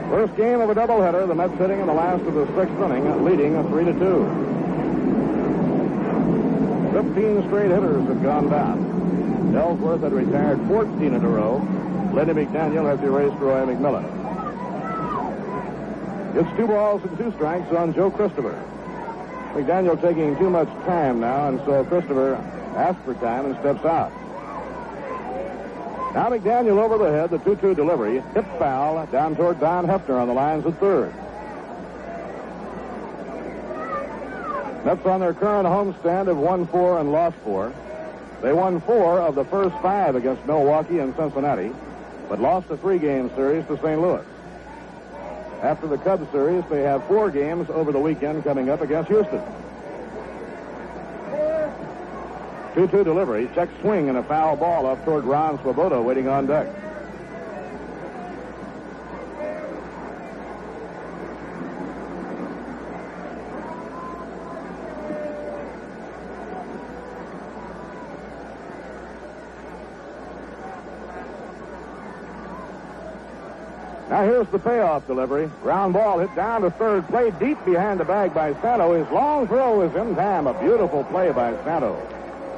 First game of a doubleheader. The Mets hitting in the last of the sixth inning, leading 3-2. 15 straight hitters have gone down. Ellsworth had retired 14 in a row. Lindy McDaniel has erased Roy McMillan. It's 2 balls and 2 strikes on Joe Christopher. McDaniel taking too much time now, and so Christopher asks for time and steps out. Now McDaniel over the head, the 2-2 delivery. Hit foul down toward Don Hefner on the lines at third. Mets on their current homestand have won 4 and lost 4. They won 4 of the first 5 against Milwaukee and Cincinnati, but lost a 3-game series to St. Louis. After the Cubs series, they have 4 games over the weekend coming up against Houston. 2-2 delivery, check swing and a foul ball up toward Ron Swoboda waiting on deck. Now here's the payoff delivery. Ground ball hit down to third, played deep behind the bag by Santo. His long throw is in time. A beautiful play by Santo.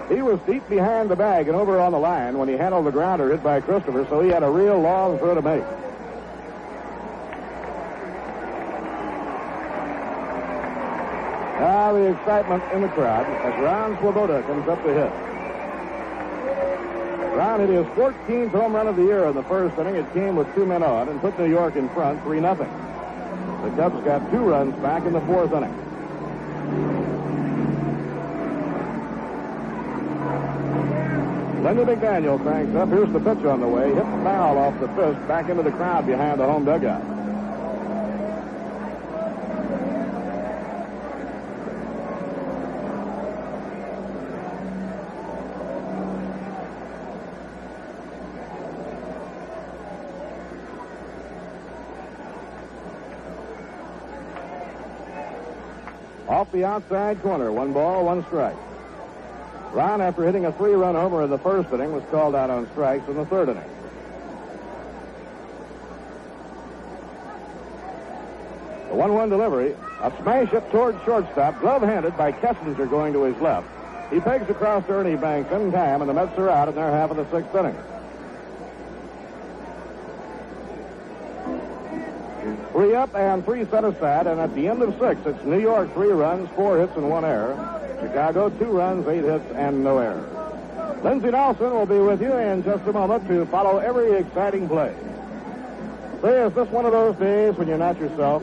He was deep behind the bag and over on the line when he handled the grounder hit by Christopher, so he had a real long throw to make. Now the excitement in the crowd as Ron Swoboda comes up to hit. Ron hit his 14th home run of the year in the first inning. It came with 2 men on and put New York in front 3-0. The Cubs got 2 runs back in the 4th inning. Lindy McDaniel cranks up. Here's the pitch on the way. Hit the foul off the fist back into the crowd behind the home dugout. Off the outside corner, 1 ball, 1 strike. Ron, after hitting a 3-run homer in the first inning, was called out on strikes in the third inning. The 1-1 delivery, a smash up toward shortstop, glove-handed by Kessinger going to his left. He pegs across to Ernie Banks in time, and the Mets are out in their half of the 6th inning. 3 up and 3 set aside, and at the end of 6, it's New York 3 runs, 4 hits, and 1 error. Chicago 2 runs, 8 hits, and no error. Lindsey Nelson will be with you in just a moment to follow every exciting play. Say, is this one of those days when you're not yourself?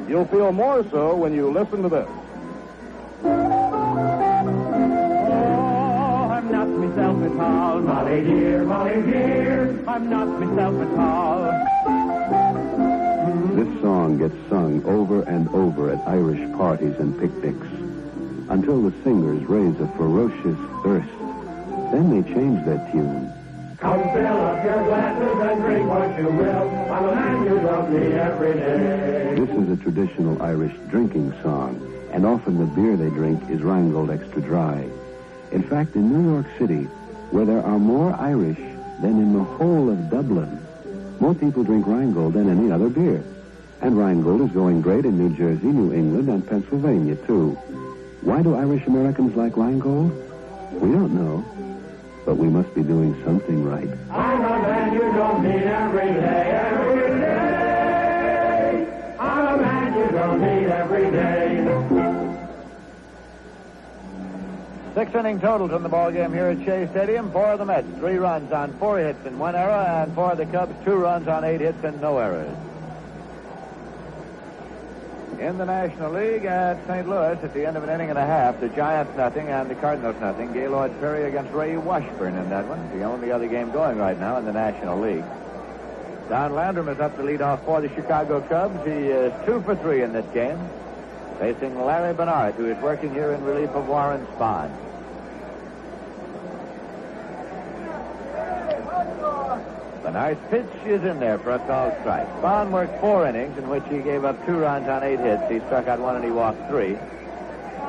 You'll feel more so when you listen to this. Oh, I'm not myself at all, Molly dear, I'm not myself at all. This song gets sung over and over at Irish parties and picnics until the singers raise a ferocious thirst. Then they change their tune. Come fill up your glasses and drink what you will. I'm a man you don't need every day. This is a traditional Irish drinking song, and often the beer they drink is Rheingold Extra Dry. In fact, in New York City, where there are more Irish than in the whole of Dublin, more people drink Rheingold than any other beer. And Rheingold is going great in New Jersey, New England, and Pennsylvania, too. Why do Irish Americans like Rheingold? We don't know, but we must be doing something right. I'm a man you don't need every day, every day. I'm a man you don't need every day. 6 inning totals in the ballgame here at Shea Stadium. 4 of the Mets, 3 runs on 4 hits and 1 error, and 4 of the Cubs, 2 runs on 8 hits and no errors. In the National League at St. Louis, at the end of an inning and a half, the Giants nothing and the Cardinals nothing. Gaylord Perry against Ray Washburn in that one. The only other game going right now in the National League. Don Landrum is up to lead off for the Chicago Cubs. He is 2 for 3 in this game, facing Larry Bernard, who is working here in relief of Warren Spahn. Bernard's pitch is in there for a called strike. Spahn worked 4 innings in which he gave up 2 runs on 8 hits. He struck out 1 and he walked 3.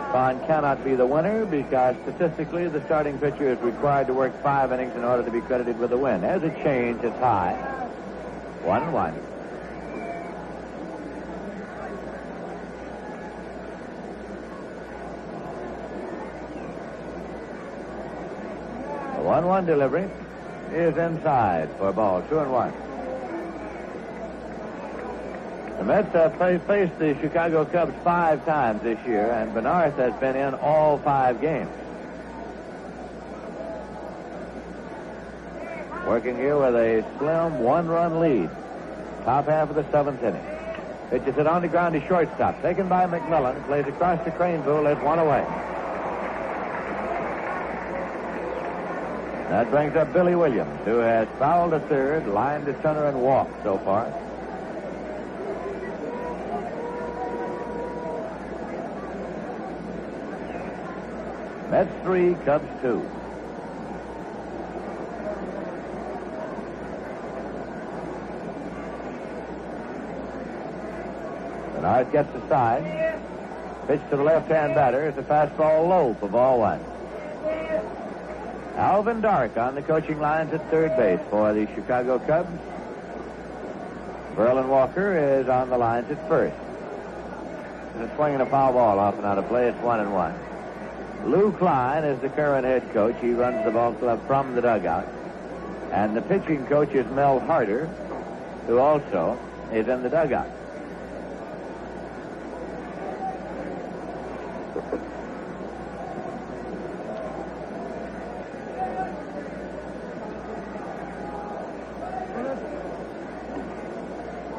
Spahn cannot be the winner because statistically the starting pitcher is required to work 5 innings in order to be credited with a win. There's a change. It's high. 1-1. The 1-1 delivery is inside for a ball, 2-1. The Mets have faced the Chicago Cubs 5 times this year, and Bernard has been in all 5 games. Working here with a slim 1-run lead. Top half of the 7th inning. Pitch is hit on the ground to shortstop. Taken by McMillan. Plays across to Cranesville. Let 1 away. That brings up Billy Williams, who has fouled to third, lined to center, and walked so far. Mets 3, Cubs 2. Bernard gets the side. Pitch to the left-hand batter. It's a fastball low for ball 1. Alvin Dark on the coaching lines at third base for the Chicago Cubs. Verlin Walker is on the lines at first. There's a swing and a foul ball off and out of play. It's 1-1. Lou Klein is the current head coach. He runs the ball club from the dugout. And the pitching coach is Mel Harder, who also is in the dugout.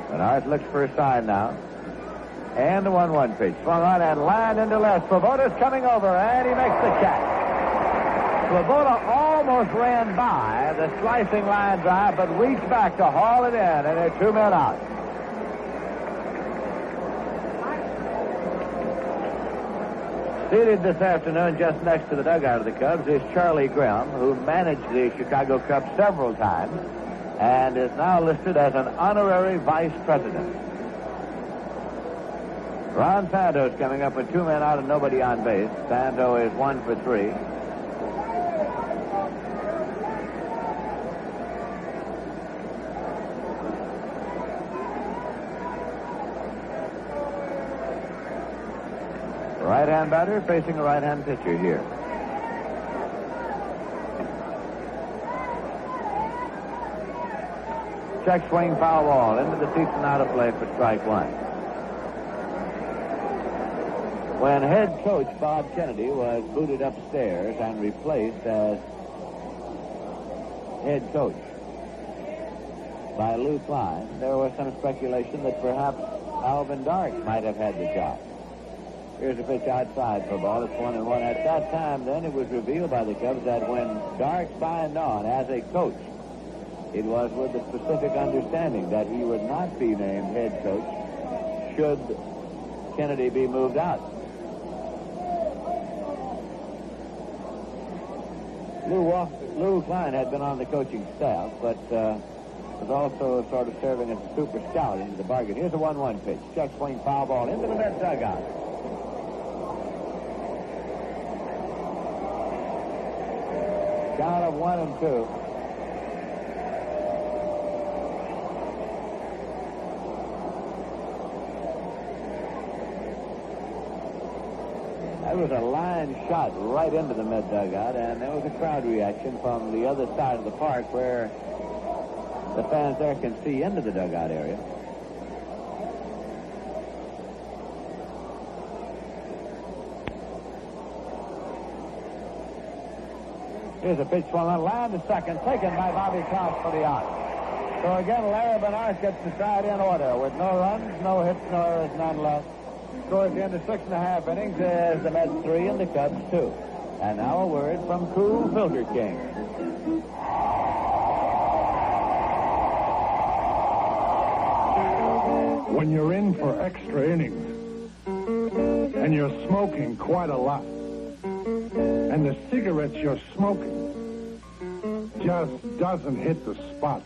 Bernard looks for a sign now. And the 1-1 pitch. Swung on and lined into left. Svoboda's coming over, and he makes the catch. Svoboda almost ran by the slicing line drive, but reached back to haul it in, and there are 2 men out. Seated this afternoon just next to the dugout of the Cubs is Charlie Grimm, who managed the Chicago Cubs several times and is now listed as an honorary vice president. Ron Santo's coming up with 2 men out and nobody on base. Santo is 1 for 3. Right-hand batter facing a right-hand pitcher here. Check swing, foul ball into the seats and out of play for strike 1. When head coach Bob Kennedy was booted upstairs and replaced as head coach by Lou Klein, there was some speculation that perhaps Alvin Dark might have had the job. Here's a pitch outside for ball. It's 1-1. At that time, then, it was revealed by the Cubs that when Dark signed on as a coach, it was with the specific understanding that he would not be named head coach should Kennedy be moved out. Lou Klein had been on the coaching staff, but was also sort of serving as a super scout into the bargain. Here's a 1-1 pitch. Check swing, foul ball into the Met dugout. Count of 1-2. That was a line shot right into the mid dugout, and there was a crowd reaction from the other side of the park where the fans there can see into the dugout area. Here's a pitch swung on line to second, taken by Bobby Klaus for the out. So again, Larry Bernard gets the side in order with no runs, no hits, no errors, none left. Scores the end of 6.5 innings as the Mets 3 and the Cubs 2. And now a word from Cool Filter King. When you're in for extra innings and you're smoking quite a lot, and the cigarettes you're smoking just doesn't hit the spot,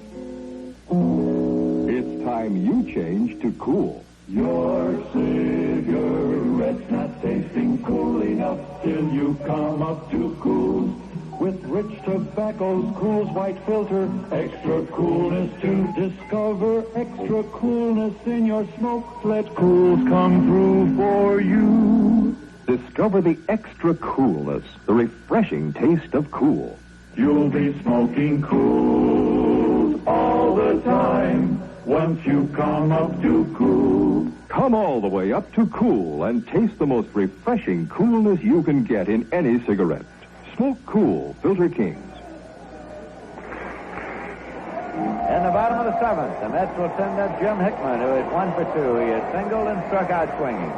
it's time you change to Cool. Your cigarette's not tasting cool enough till you come up to Cool. With rich tobacco's Cool's white filter, extra coolness to discover, extra coolness in your smoke. Let Cool's come through for you. Discover the extra coolness, the refreshing taste of Cool. You'll be smoking Cool all the time once you come up to Cool. Come all the way up to Cool and taste the most refreshing coolness you can get in any cigarette. Smoke Cool, Filter Kings. In the bottom of the 7th, the Mets will send up Jim Hickman, who is 1 for 2. He has singled and struck out swinging.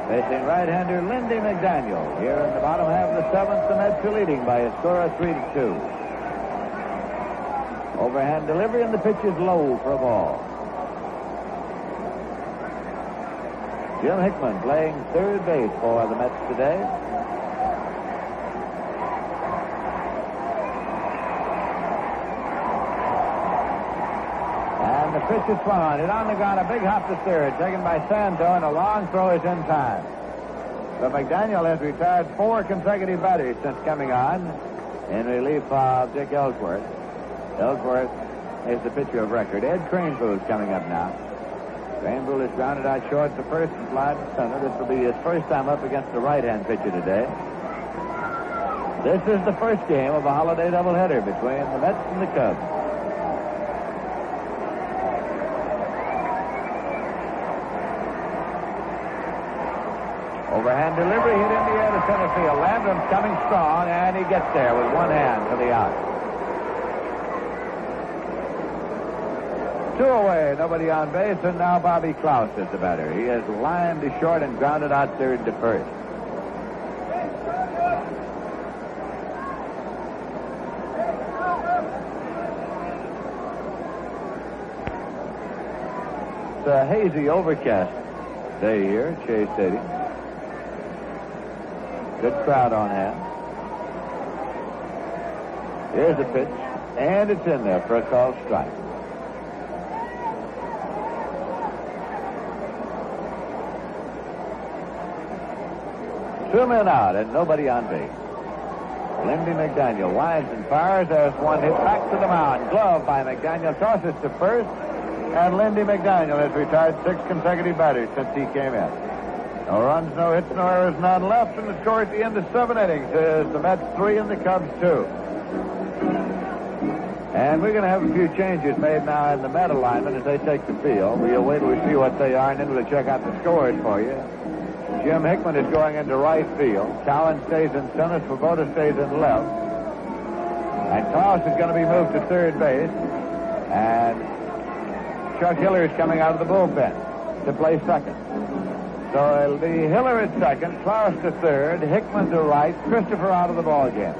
Facing right-hander Lindy McDaniel. Here in the bottom half of the 7th, the Mets are leading by a score of 3-2. Overhand delivery, and the pitch is low for a ball. Jim Hickman playing third base for the Mets today. And the pitch is swung on. It on the ground, a big hop to third, taken by Santo, and a long throw is in time. But McDaniel has retired 4 consecutive batters since coming on in relief of Dick Ellsworth. Ellsworth is the pitcher of record. Ed Craneville is coming up now. Craneville is grounded out short to first and fly to center. This will be his first time up against the right-hand pitcher today. This is the first game of a holiday doubleheader between the Mets and the Cubs. Overhand delivery hit in the air to center field. Landrum's coming strong, and he gets there with one hand for the out. 2 away, nobody on base, and now Bobby Klaus is the batter. He has lined to short and grounded out third to first. It's a hazy, overcast day here at Shea Stadium. Good crowd on hand. Here's the pitch, and it's in there for a called strike. Two men out and nobody on base. Lindy McDaniel winds and fires. There's one hit back to the mound. Glove by McDaniel. Tosses to first. And Lindy McDaniel has retired 6 consecutive batters since he came in. No runs, no hits, no errors, none left. And the score at the end of 7 innings is the Mets 3 and the Cubs 2. And we're going to have a few changes made now in the Met alignment as they take the field. We'll wait till we see what they are, and then we'll check out the scores for you. Jim Hickman is going into right field. Cowan stays in center. Svoboda stays in left. And Klaus is going to be moved to third base. And Chuck Hiller is coming out of the bullpen to play second. So it'll be Hiller at second, Klaus to third, Hickman to right, Christopher out of the ballgame.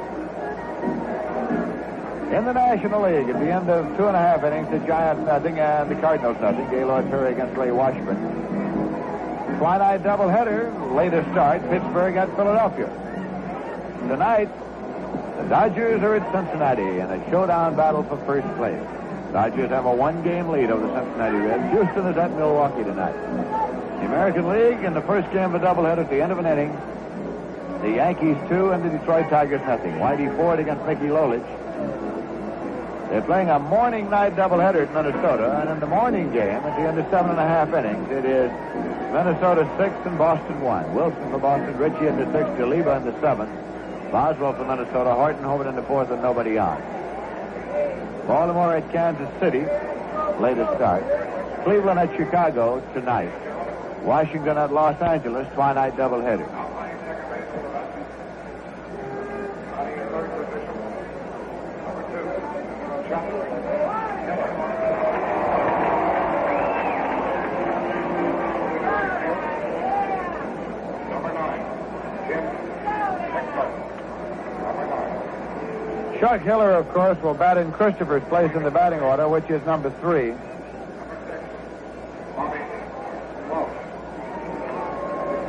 In the National League, at the end of 2.5 innings, the Giants nothing and the Cardinals nothing. Gaylord Perry against Ray Washburn. Twilight doubleheader, latest start, Pittsburgh at Philadelphia. Tonight, the Dodgers are at Cincinnati in a showdown battle for first place. Dodgers have a 1-game lead over the Cincinnati Reds. Houston is at Milwaukee tonight. The American League, in the first game of a doubleheader at the end of an inning, the Yankees 2 and the Detroit Tigers nothing. Whitey Ford against Mickey Lolich. They're playing a morning-night doubleheader at Minnesota, and in the morning game, at the end of 7.5 innings, it is Minnesota 6 and Boston 1. Wilson for Boston, Ritchie in the 6th, Jaliba in the 7th, Boswell for Minnesota, Horton Hovind in the 4th, and nobody on. Baltimore at Kansas City, latest start. Cleveland at Chicago tonight. Washington at Los Angeles, twilight doubleheader. Chuck Hiller, of course, will bat in Christopher's place in the batting order, which is number 3.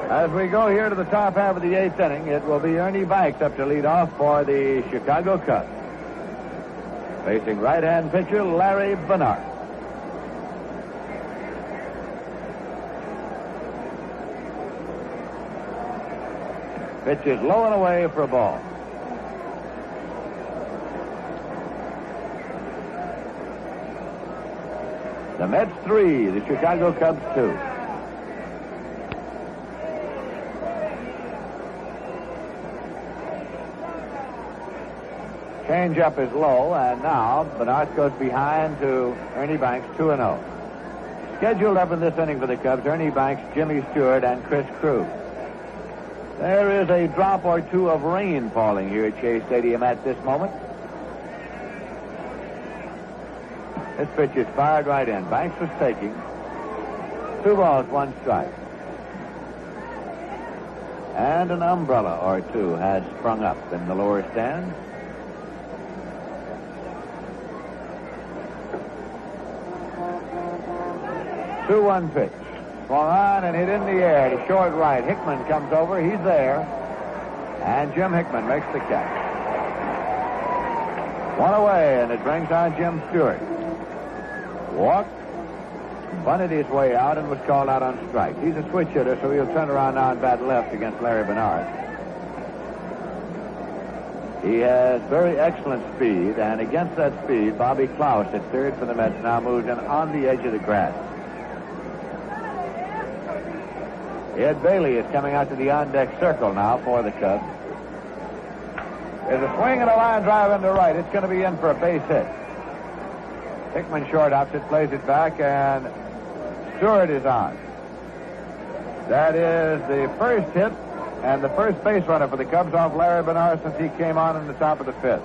As we go here to the top half of the 8th inning, it will be Ernie Banks up to lead off for the Chicago Cubs. Facing right-hand pitcher Larry Bernard. Pitch is low and away for a ball. The Mets 3, the Chicago Cubs 2. Change-up is low, and now Bernard goes behind to Ernie Banks, 2-0. Scheduled up in this inning for the Cubs, Ernie Banks, Jimmy Stewart, and Chris Krug. There is a drop or two of rain falling here at Shea Stadium at this moment. This pitch is fired right in. Banks was taking. 2 balls, 1 strike. And an umbrella or two has sprung up in the lower stands. Two 2-1 pitch. Swung on and hit in the air to short right. Hickman comes over. He's there. And Jim Hickman makes the catch. 1 away, and it brings on Jim Stewart. Walked, bunted his way out, and was called out on strike. He's a switch hitter, so he'll turn around now and bat left against Larry Bernard. He has very excellent speed, and against that speed, Bobby Klaus at third for the Mets now moves in on the edge of the grass. Ed Bailey is coming out to the on-deck circle now for the Cubs. There's a swing and a line drive into right. It's going to be in for a base hit. Hickman short ups it, plays it back, and Stewart is on. That is the first hit and the first base runner for the Cubs off Larry Bernard since he came on in the top of the 5th.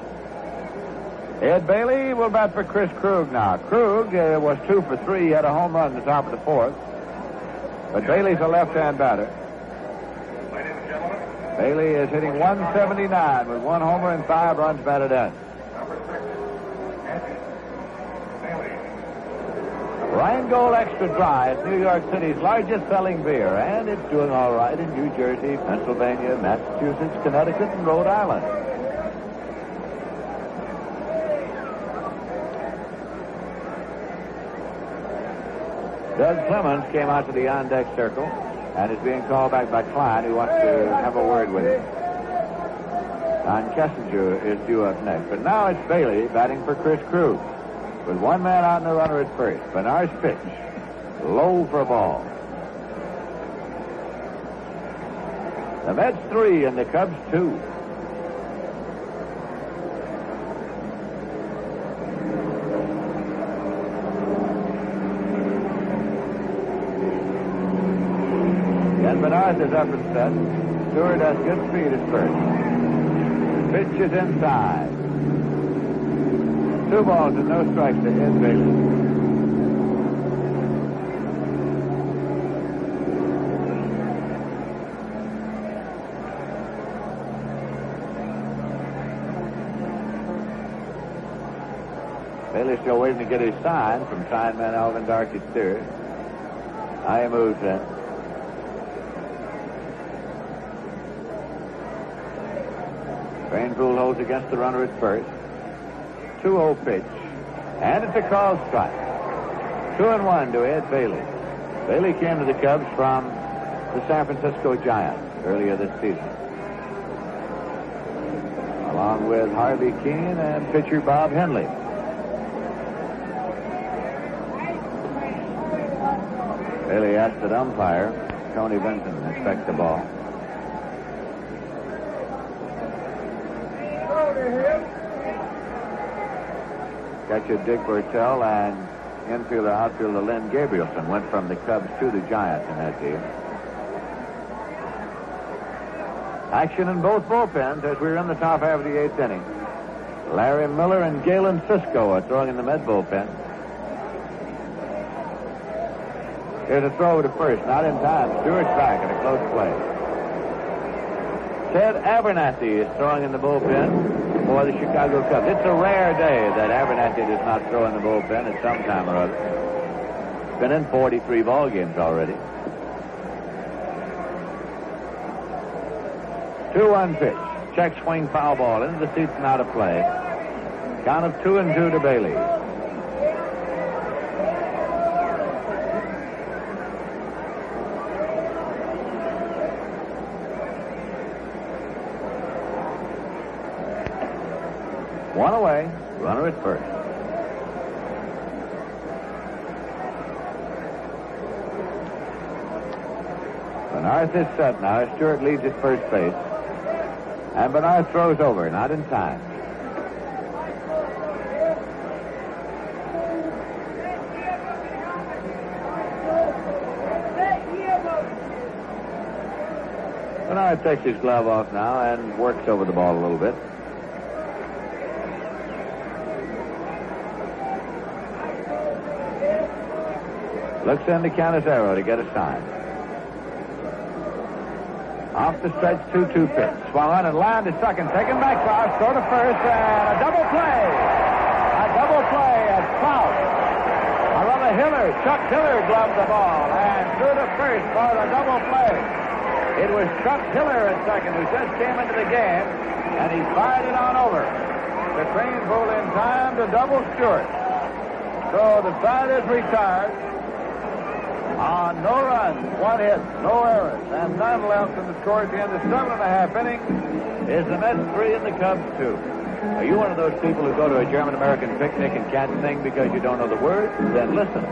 Ed Bailey will bat for Chris Krug now. Krug was 2 for 3. He had a home run in the top of the 4th. But Bailey's a left-hand batter. Bailey is hitting .179 with 1 homer and 5 runs batted in. Rheingold Extra Dry is New York City's largest selling beer, and it's doing all right in New Jersey, Pennsylvania, Massachusetts, Connecticut, and Rhode Island. Doug Clemens came out to the on-deck circle and is being called back by Klein, who wants to have a word with him. And Kessinger is due up next. But now it's Bailey batting for Chris Cruz. With one man out and the runner at first. Bernard's pitch. Low for a ball. The Mets 3 and the Cubs 2. Again, Bernard is up and set. Stewart has good speed at first. Pitch is inside. 2 balls and no strikes to Ed Bailey. Bailey's still waiting to get his sign from sign man Alvin Darkey Stewart. He moves in. Rainpool holds against the runner at first. 2-0 pitch. And it's a called strike. 2-1 to Ed Bailey. Bailey came to the Cubs from the San Francisco Giants earlier this season, along with Harvey Keene and pitcher Bob Henley. Bailey asked the umpire, Tony Benson, to inspect the ball. Catcher Dick Bertel and infielder, outfielder Len Gabrielson went from the Cubs to the Giants in that deal. Action in both bullpens as we're in the top half of the 8th inning. Larry Miller and Galen Cisco are throwing in the Met bullpen. Here's a throw to first, not in time. Stewart's back at a close play. Ted Abernathy is throwing in the bullpen for the Chicago Cubs. It's a rare day that Abernathy does not throw in the bullpen at some time or other. Been in 43 ball games already. 2-1 pitch. Check swing foul ball into the seats and out of play. Count of 2-2 to Bailey. One away, runner at first. Bernard is set now. Stewart leads at first base. And Bernard throws over, not in time. Bernard takes his glove off now and works over the ball a little bit. Looks into Canizero to get a sign. Off the stretch, 2-2 pitch. Swung on and lined to second. Taken by Klaus. Throw to first. And a double play. A double play at Klaus. Chuck Hiller gloved the ball and threw to first for the double play. It was Chuck Hiller at second who just came into the game, and he fired it on over. The train pulled in time to double Stewart. So the side is retired. On no runs, 1 hit, no errors, and none left in the score at the end of 7.5 innings is the Mets 3 and the Cubs 2. Are you one of those people who go to a German-American picnic and can't sing because you don't know the words? Then listen.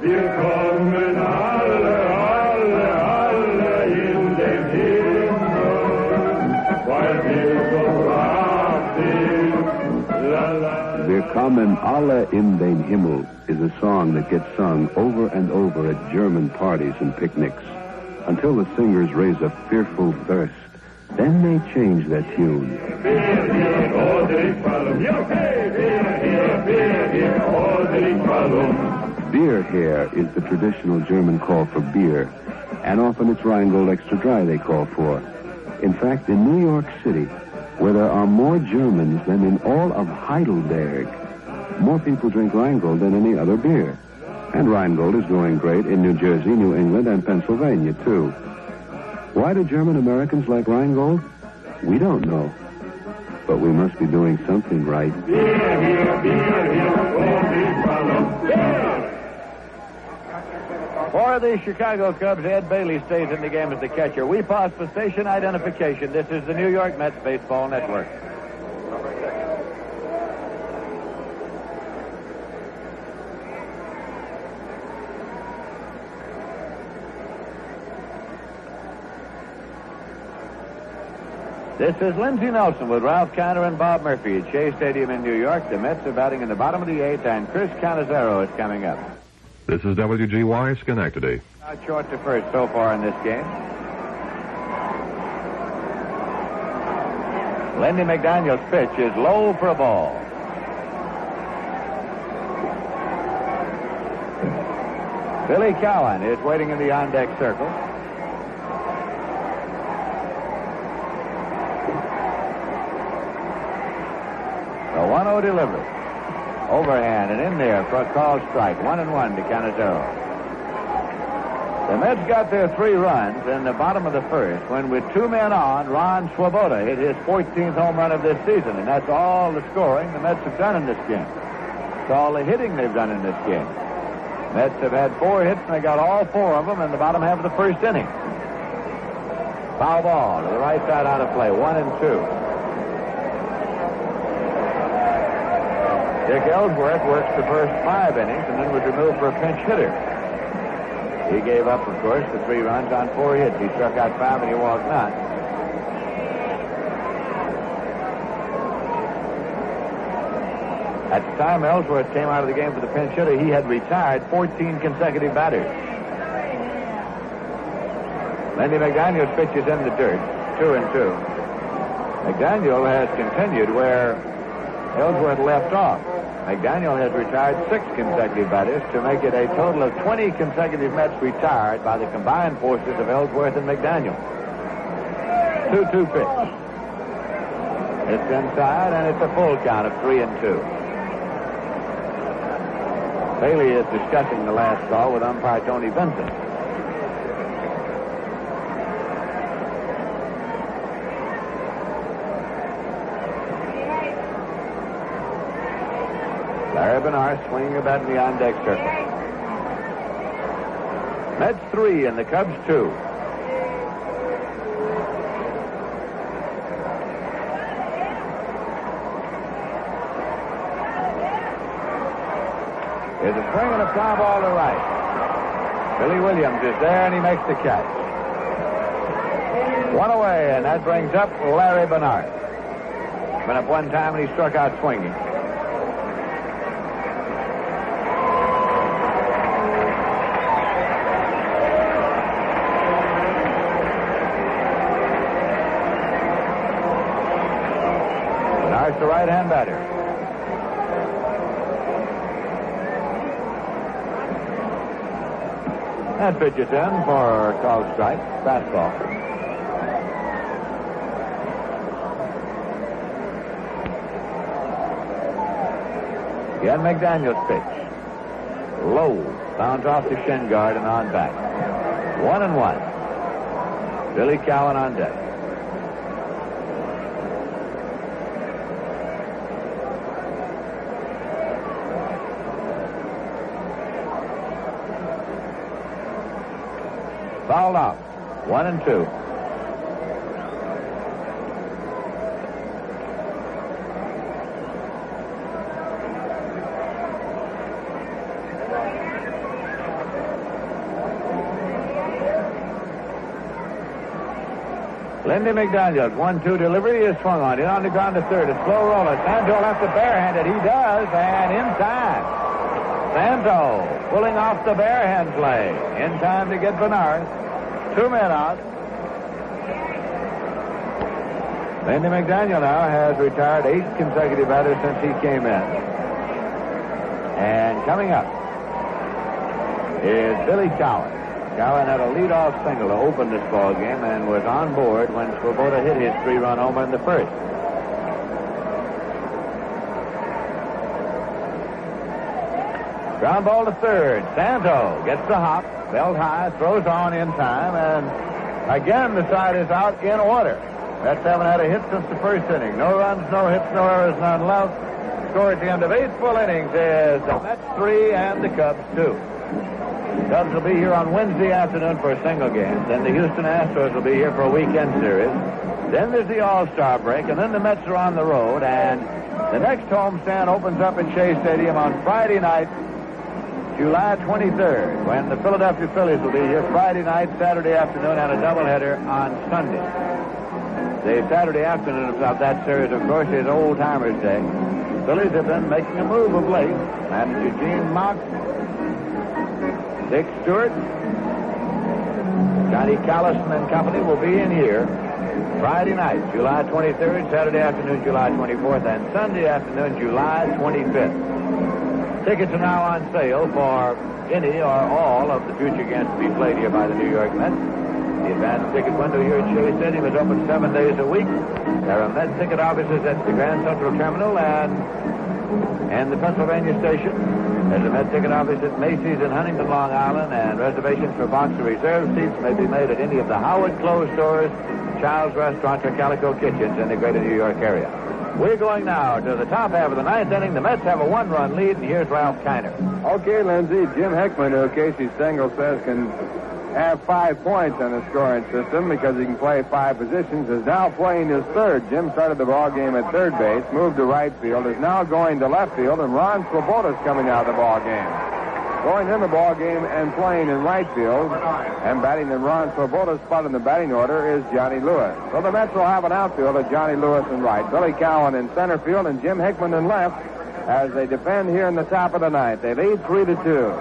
Wir kommen alle, alle, alle in den Himmel, weil wir so brav sind. La, la. Wir kommen alle in den Himmel is a song that gets sung over and over at German parties and picnics until the singers raise a fearful thirst. Then they change their tune. Beer here is the traditional German call for beer, and often it's Rheingold Extra Dry they call for. In fact, in New York City, where there are more Germans than in all of Heidelberg, More people drink Rheingold than any other beer. And Rheingold is growing great in New Jersey, New England, and Pennsylvania, too. Why do German Americans like Rheingold? We don't know. But we must be doing something right. For the Chicago Cubs, Ed Bailey stays in the game as the catcher. We pause for station identification. This is the New York Mets Baseball Network. This is Lindsey Nelson with Ralph Kiner and Bob Murphy at Shea Stadium in New York. The Mets are batting in the bottom of the eighth, and Chris Cannizzaro is coming up. This is WGY Schenectady. Out short to first so far in this game. Lindy McDaniel's pitch is low for a ball. Billy Cowan is waiting in the on-deck circle. The 1-0 delivery. Overhand and in there for a called strike. 1-1 to Cannizzaro. The Mets got their 3 runs in the bottom of the first when, with 2 men on, Ron Swoboda hit his 14th home run of this season. And that's all the scoring the Mets have done in this game. It's all the hitting they've done in this game. Mets have had 4 hits, and they got all 4 of them in the bottom half of the first inning. Foul ball to the right side out of play. 1-2. Dick Ellsworth works the first 5 innings and then was removed for a pinch hitter. He gave up, of course, the 3 runs on 4 hits. He struck out 5 and he walked none. At the time Ellsworth came out of the game for the pinch hitter, he had retired 14 consecutive batters. Lindy McDaniel's pitch is in the dirt, 2-2. McDaniel has continued where Ellsworth left off. McDaniel has retired 6 consecutive batters to make it a total of 20 consecutive Mets retired by the combined forces of Ellsworth and McDaniel. 2-2 pitch. It's inside, and it's a full count of 3-2. Bailey is discussing the last call with umpire Tony Vincent. Larry Bernard swinging a bat in the on-deck circle. Mets 3 and the Cubs 2. There's a swing and a fly ball to right. Billy Williams is there, and he makes the catch. 1 away, and that brings up Larry Bernard. Been up 1 time, and he struck out swinging. Bernard's the right-hand batter. That pitch is in for a called strike. Fastball. Again, McDaniel's pitch. Low. Bounds off the shin guard and on back. 1-1. Billy Cowan on deck. Fouled out. 1-2. Lindy McDaniel's 1-2 delivery is swung on. In on the ground to third. A slow roller. Santo left it barehanded. He does, and in time. Santo pulling off the barehand play. In time to get Bernard. 2 men out. Lindy McDaniel now has retired 8 consecutive batters since he came in. And coming up is Billy Cowan. Cowan had a leadoff single to open this ball game and was on board when Swoboda hit his 3-run homer in the first. Ground ball to third. Santo gets the hop, belt high, throws on in time, and again the side is out in order. Mets haven't had a hit since the first inning. No runs, no hits, no errors, none left. Score at the end of 8 full innings is the Mets 3 and the Cubs 2. Cubs will be here on Wednesday afternoon for a single game. Then the Houston Astros will be here for a weekend series. Then there's the All-Star break, and then the Mets are on the road. And the next homestand opens up at Shea Stadium on Friday night, July 23rd, when the Philadelphia Phillies will be here Friday night, Saturday afternoon, and a doubleheader on Sunday. The Saturday afternoon of that series, of course, is Old Timers Day. The Phillies have been making a move of late, and Eugene Mock, Dick Stewart, Johnny Callison and company will be in here Friday night, July 23rd, Saturday afternoon, July 24th, and Sunday afternoon, July 25th. Tickets are now on sale for any or all of the future games to be played here by the New York Mets. The advanced ticket window here at Shea Stadium is open 7 days a week. There are Met ticket offices at the Grand Central Terminal and the Pennsylvania Station. There's a Met ticket office at Macy's in Huntington, Long Island, and reservations for box or reserve seats may be made at any of the Howard Clothes stores, Child's Restaurants, or Calico Kitchens in the greater New York area. We're going now to the top half of the 9th inning. The Mets have a 1-run lead, and here's Ralph Kiner. Okay, Lindsay. Jim Hickman, who Casey Stengel says can have 5 points on the scoring system because he can play 5 positions, is now playing his third. Jim started the ball game at third base, moved to right field, is now going to left field, and Ron Swoboda's coming out of the ball game. Going in the ball game and playing in right field and batting in Ron Swoboda's spot in the batting order is Johnny Lewis. So the Mets will have an outfield of Johnny Lewis in right, Billy Cowan in center field, and Jim Hickman in left as they defend here in the top of the 9th. They lead 3-2.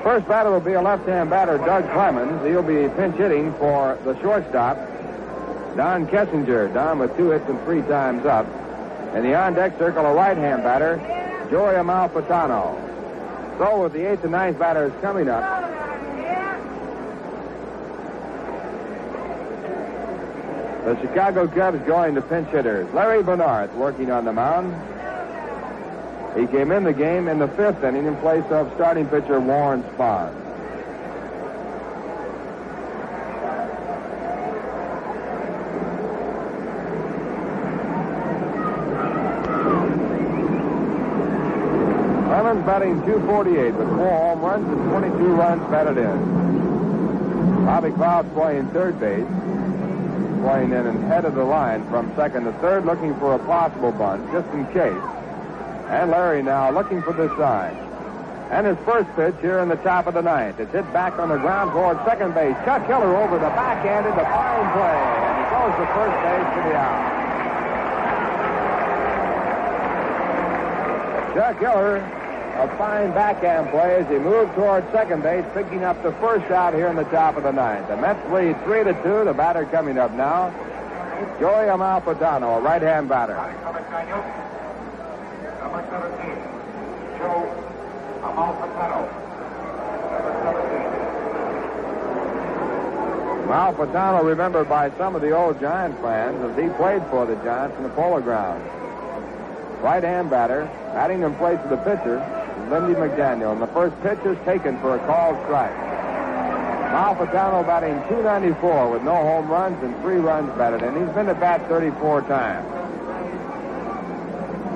First batter will be a left-hand batter, Doug Clemens. He'll be pinch hitting for the shortstop, Don Kessinger. Don with 2 hits and 3 times up. In the on-deck circle, a right-hand batter, Joey Amalfitano. So with the 8th and 9th batters coming up, the Chicago Cubs going to pinch hitters. Larry Bernard working on the mound. He came in the game in the 5th inning in place of starting pitcher Warren Spahn. Clemens batting .248 with 4 home runs and 22 runs batted in. Bobby Klaus playing third base, playing in and head of the line from second to third, looking for a possible bunt just in case. And Larry now looking for the side. And his first pitch here in the top of the 9th. It's hit back on the ground toward second base. Chuck Hiller over the backhanded, the fine play. And he goes to first base for the out. Chuck Hiller, a fine backhand play as he moved toward second base, picking up the first out here in the top of the 9th. The Mets lead 3-2. The batter coming up now, Joey Amalfitano, a right-hand batter. Number 17, Joe Amalfitano. Number 17. Amalfitano, remembered by some of the old Giants fans as he played for the Giants in the Polo Grounds. Right-hand batter, batting in place of the pitcher, Lindy McDaniel. And the first pitch is taken for a called strike. Amalfitano batting .294 with no home runs and 3 runs batted in. He's been at bat 34 times.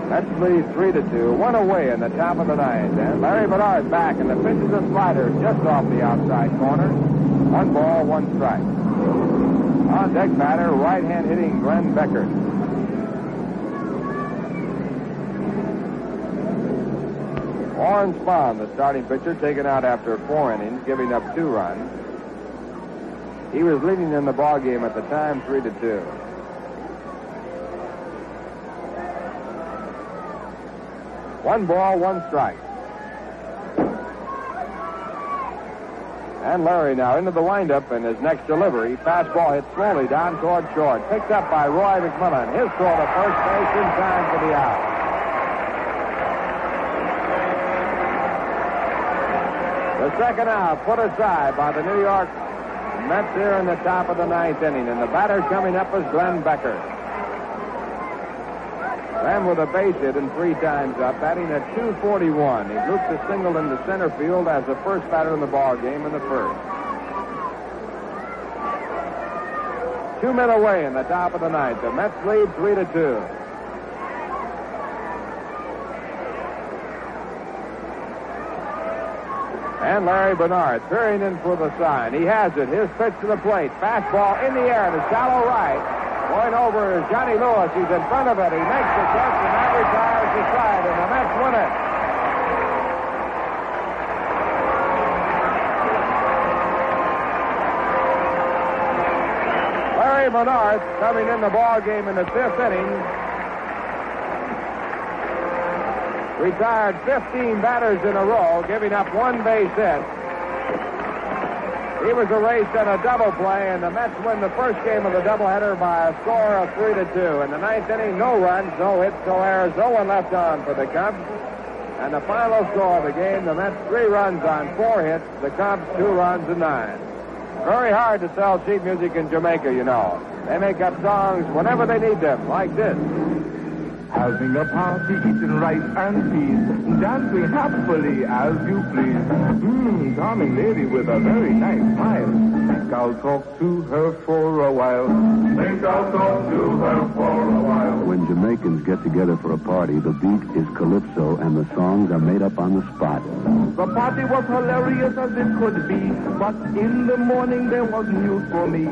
Mets lead 3-2. 1 away in the top of the 9th. And Larry Bernard back, and the pitch is a slider just off the outside corner. 1 ball, 1 strike. On deck batter, right-hand hitting Glenn Becker. Warren Spahn, the starting pitcher, taken out after 4 innings, giving up 2 runs. He was leading in the ball game at the time, 3-2. One ball, 1 strike. And Larry now into the windup in his next delivery. Fastball hit slowly down toward short. Picked up by Roy McMillan. His throw to first base in time for the out. The second out put aside by the New York Mets here in the top of the 9th inning. And the batter coming up is Glenn Becker. ran with a base hit and 3 times up, batting at .241. He looped a single into center field as the first batter in the ball game in the first. 2 men away in the top of the ninth. The Mets lead 3-2. And Larry Bernard peering in for the sign. He has it. His pitch to the plate. Fastball in the air to shallow right. Going over is Johnny Lewis. He's in front of it. He makes the catch, and that retires the side, and the Mets win it. Larry Bernard coming in the ball game in the 5th inning. Retired 15 batters in a row, giving up 1 base hit. He was erased on a double play, and the Mets win the first game of the doubleheader by a score of 3-2. In the 9th inning, no runs, no hits, no errors, no one left on for the Cubs. And the final score of the game, the Mets 3 runs on 4 hits, the Cubs 2 runs and 9. Very hard to sell sheet music in Jamaica, you know. They make up songs whenever they need them, like this. Having a party, eating rice and peas, dancing happily as you please. Charming lady with a very nice smile. Think I'll talk to her for a while. Think I'll talk to her for a while. When Jamaicans get together for a party, the beat is calypso and the songs are made up on the spot. The party was hilarious as it could be, but in the morning there was news for me.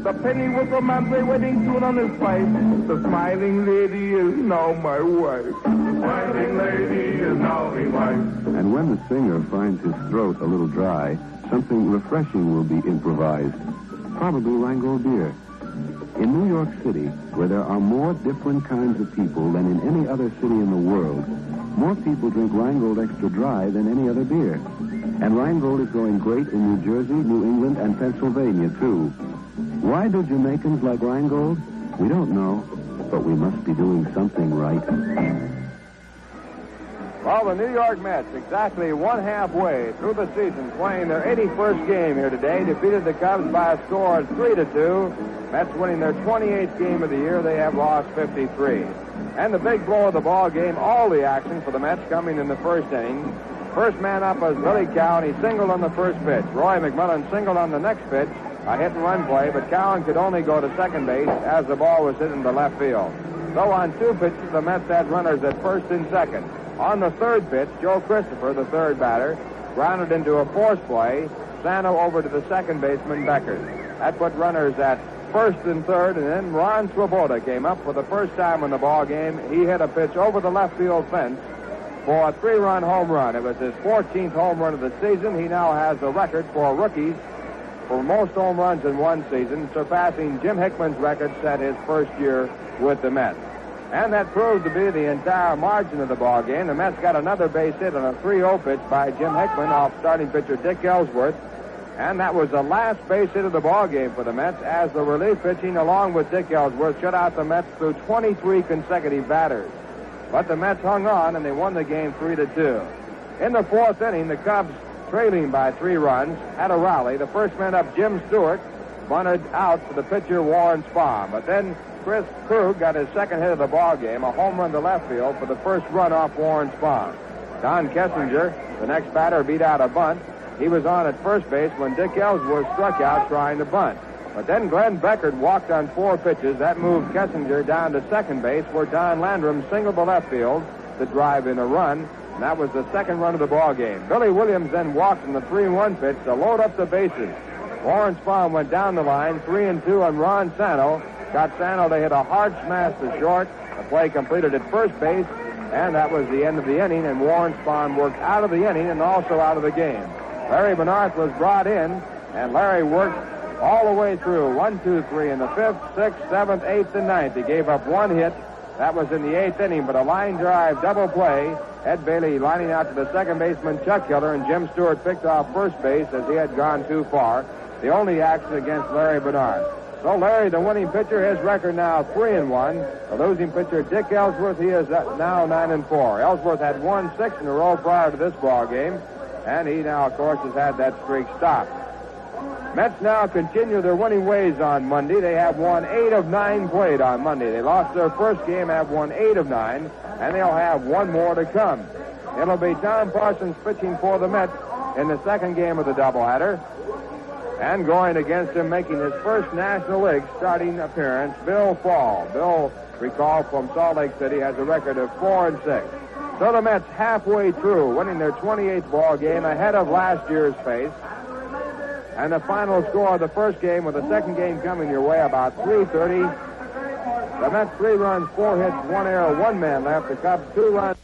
The penny was a man's wedding tune on his pipe. The smiling lady is now my wife. The smiling lady is now my wife. And when the singer finds his throat a little dry, something refreshing will be improvised. Probably Rheingold beer. In New York City, where there are more different kinds of people than in any other city in the world, more people drink Rheingold Extra Dry than any other beer. And Rheingold is going great in New Jersey, New England, and Pennsylvania, too. Why do Jamaicans like Rheingold? We don't know, but we must be doing something right. Well, the New York Mets, exactly 1/2 way through the season, playing their 81st game here today, defeated the Cubs by a score of 3-2. Mets winning their 28th game of the year. They have lost 53. And the big blow of the ball game, all the action for the Mets coming in the first inning. First man up was Billy Cowan. He singled on the first pitch. Roy McMillan singled on the next pitch. A hit-and-run play, but Cowan could only go to second base as the ball was hit into left field. So on 2 pitches, the Mets had runners at first and second. On the 3rd pitch, Joe Christopher, the 3rd batter, grounded into a force play. Sano over to the second baseman, Beckers. That put runners at first and 3rd, and then Ron Swoboda came up for the first time in the ball game. He hit a pitch over the left field fence for a 3-run home run. It was his 14th home run of the season. He now has the record for rookies for most home runs in one season, surpassing Jim Hickman's record set his first year with the Mets. And that proved to be the entire margin of the ball game. The Mets got another base hit on a 3-0 pitch by Jim Hickman off starting pitcher Dick Ellsworth. And that was the last base hit of the ball game for the Mets, as the relief pitching along with Dick Ellsworth shut out the Mets through 23 consecutive batters. But the Mets hung on, and they won the game 3-2. In the 4th inning, the Cubs, trailing by 3 runs, had a rally. The first man up, Jim Stewart, bunted out to the pitcher Warren Spahn. But then Chris Krug got his second hit of the ball game, a home run to left field for the first run off Warren Spahn. Don Kessinger, the next batter, beat out a bunt. He was on at first base when Dick Ellsworth struck out trying to bunt. But then Glenn Beckert walked on 4 pitches. That moved Kessinger down to second base, where Don Landrum singled to left field to drive in a run. And that was the 2nd run of the ball game. Billy Williams then walked in the 3-1 pitch to load up the bases. Warren Spahn went down the line, 3-2 on Ron Sano. Got Sano to hit a hard smash to short. The play completed at first base, and that was the end of the inning, and Warren Spahn worked out of the inning and also out of the game. Larry Bernard was brought in, and Larry worked all the way through. 1, 2, 3 in the 5th, 6th, 7th, 8th, and 9th. He gave up 1 hit. That was in the 8th inning, but a line drive double play. Ed Bailey lining out to the second baseman, Chuck Hiller, and Jim Stewart picked off first base as he had gone too far. The only action against Larry Bernard. So Larry, the winning pitcher, his record now 3-1. The losing pitcher, Dick Ellsworth, he is now 9-4. Ellsworth had won 6 in a row prior to this ball game, and he now, of course, has had that streak stopped. Mets now continue their winning ways on Monday. They have won 8 of 9 played on Monday. They lost their first game, have won 8 of 9, and they'll have one more to come. It'll be Tom Parsons pitching for the Mets in the second game of the doubleheader. And going against him, making his first National League starting appearance, Bill Fall. Bill, recall, from Salt Lake City, has a record of 4-6. So the Mets halfway through, winning their 28th ball game ahead of last year's pace. And the final score of the first game, with the second game coming your way, about 3:30. The Mets 3 runs, 4 hits, 1 error, 1 man left. The Cubs 2 runs.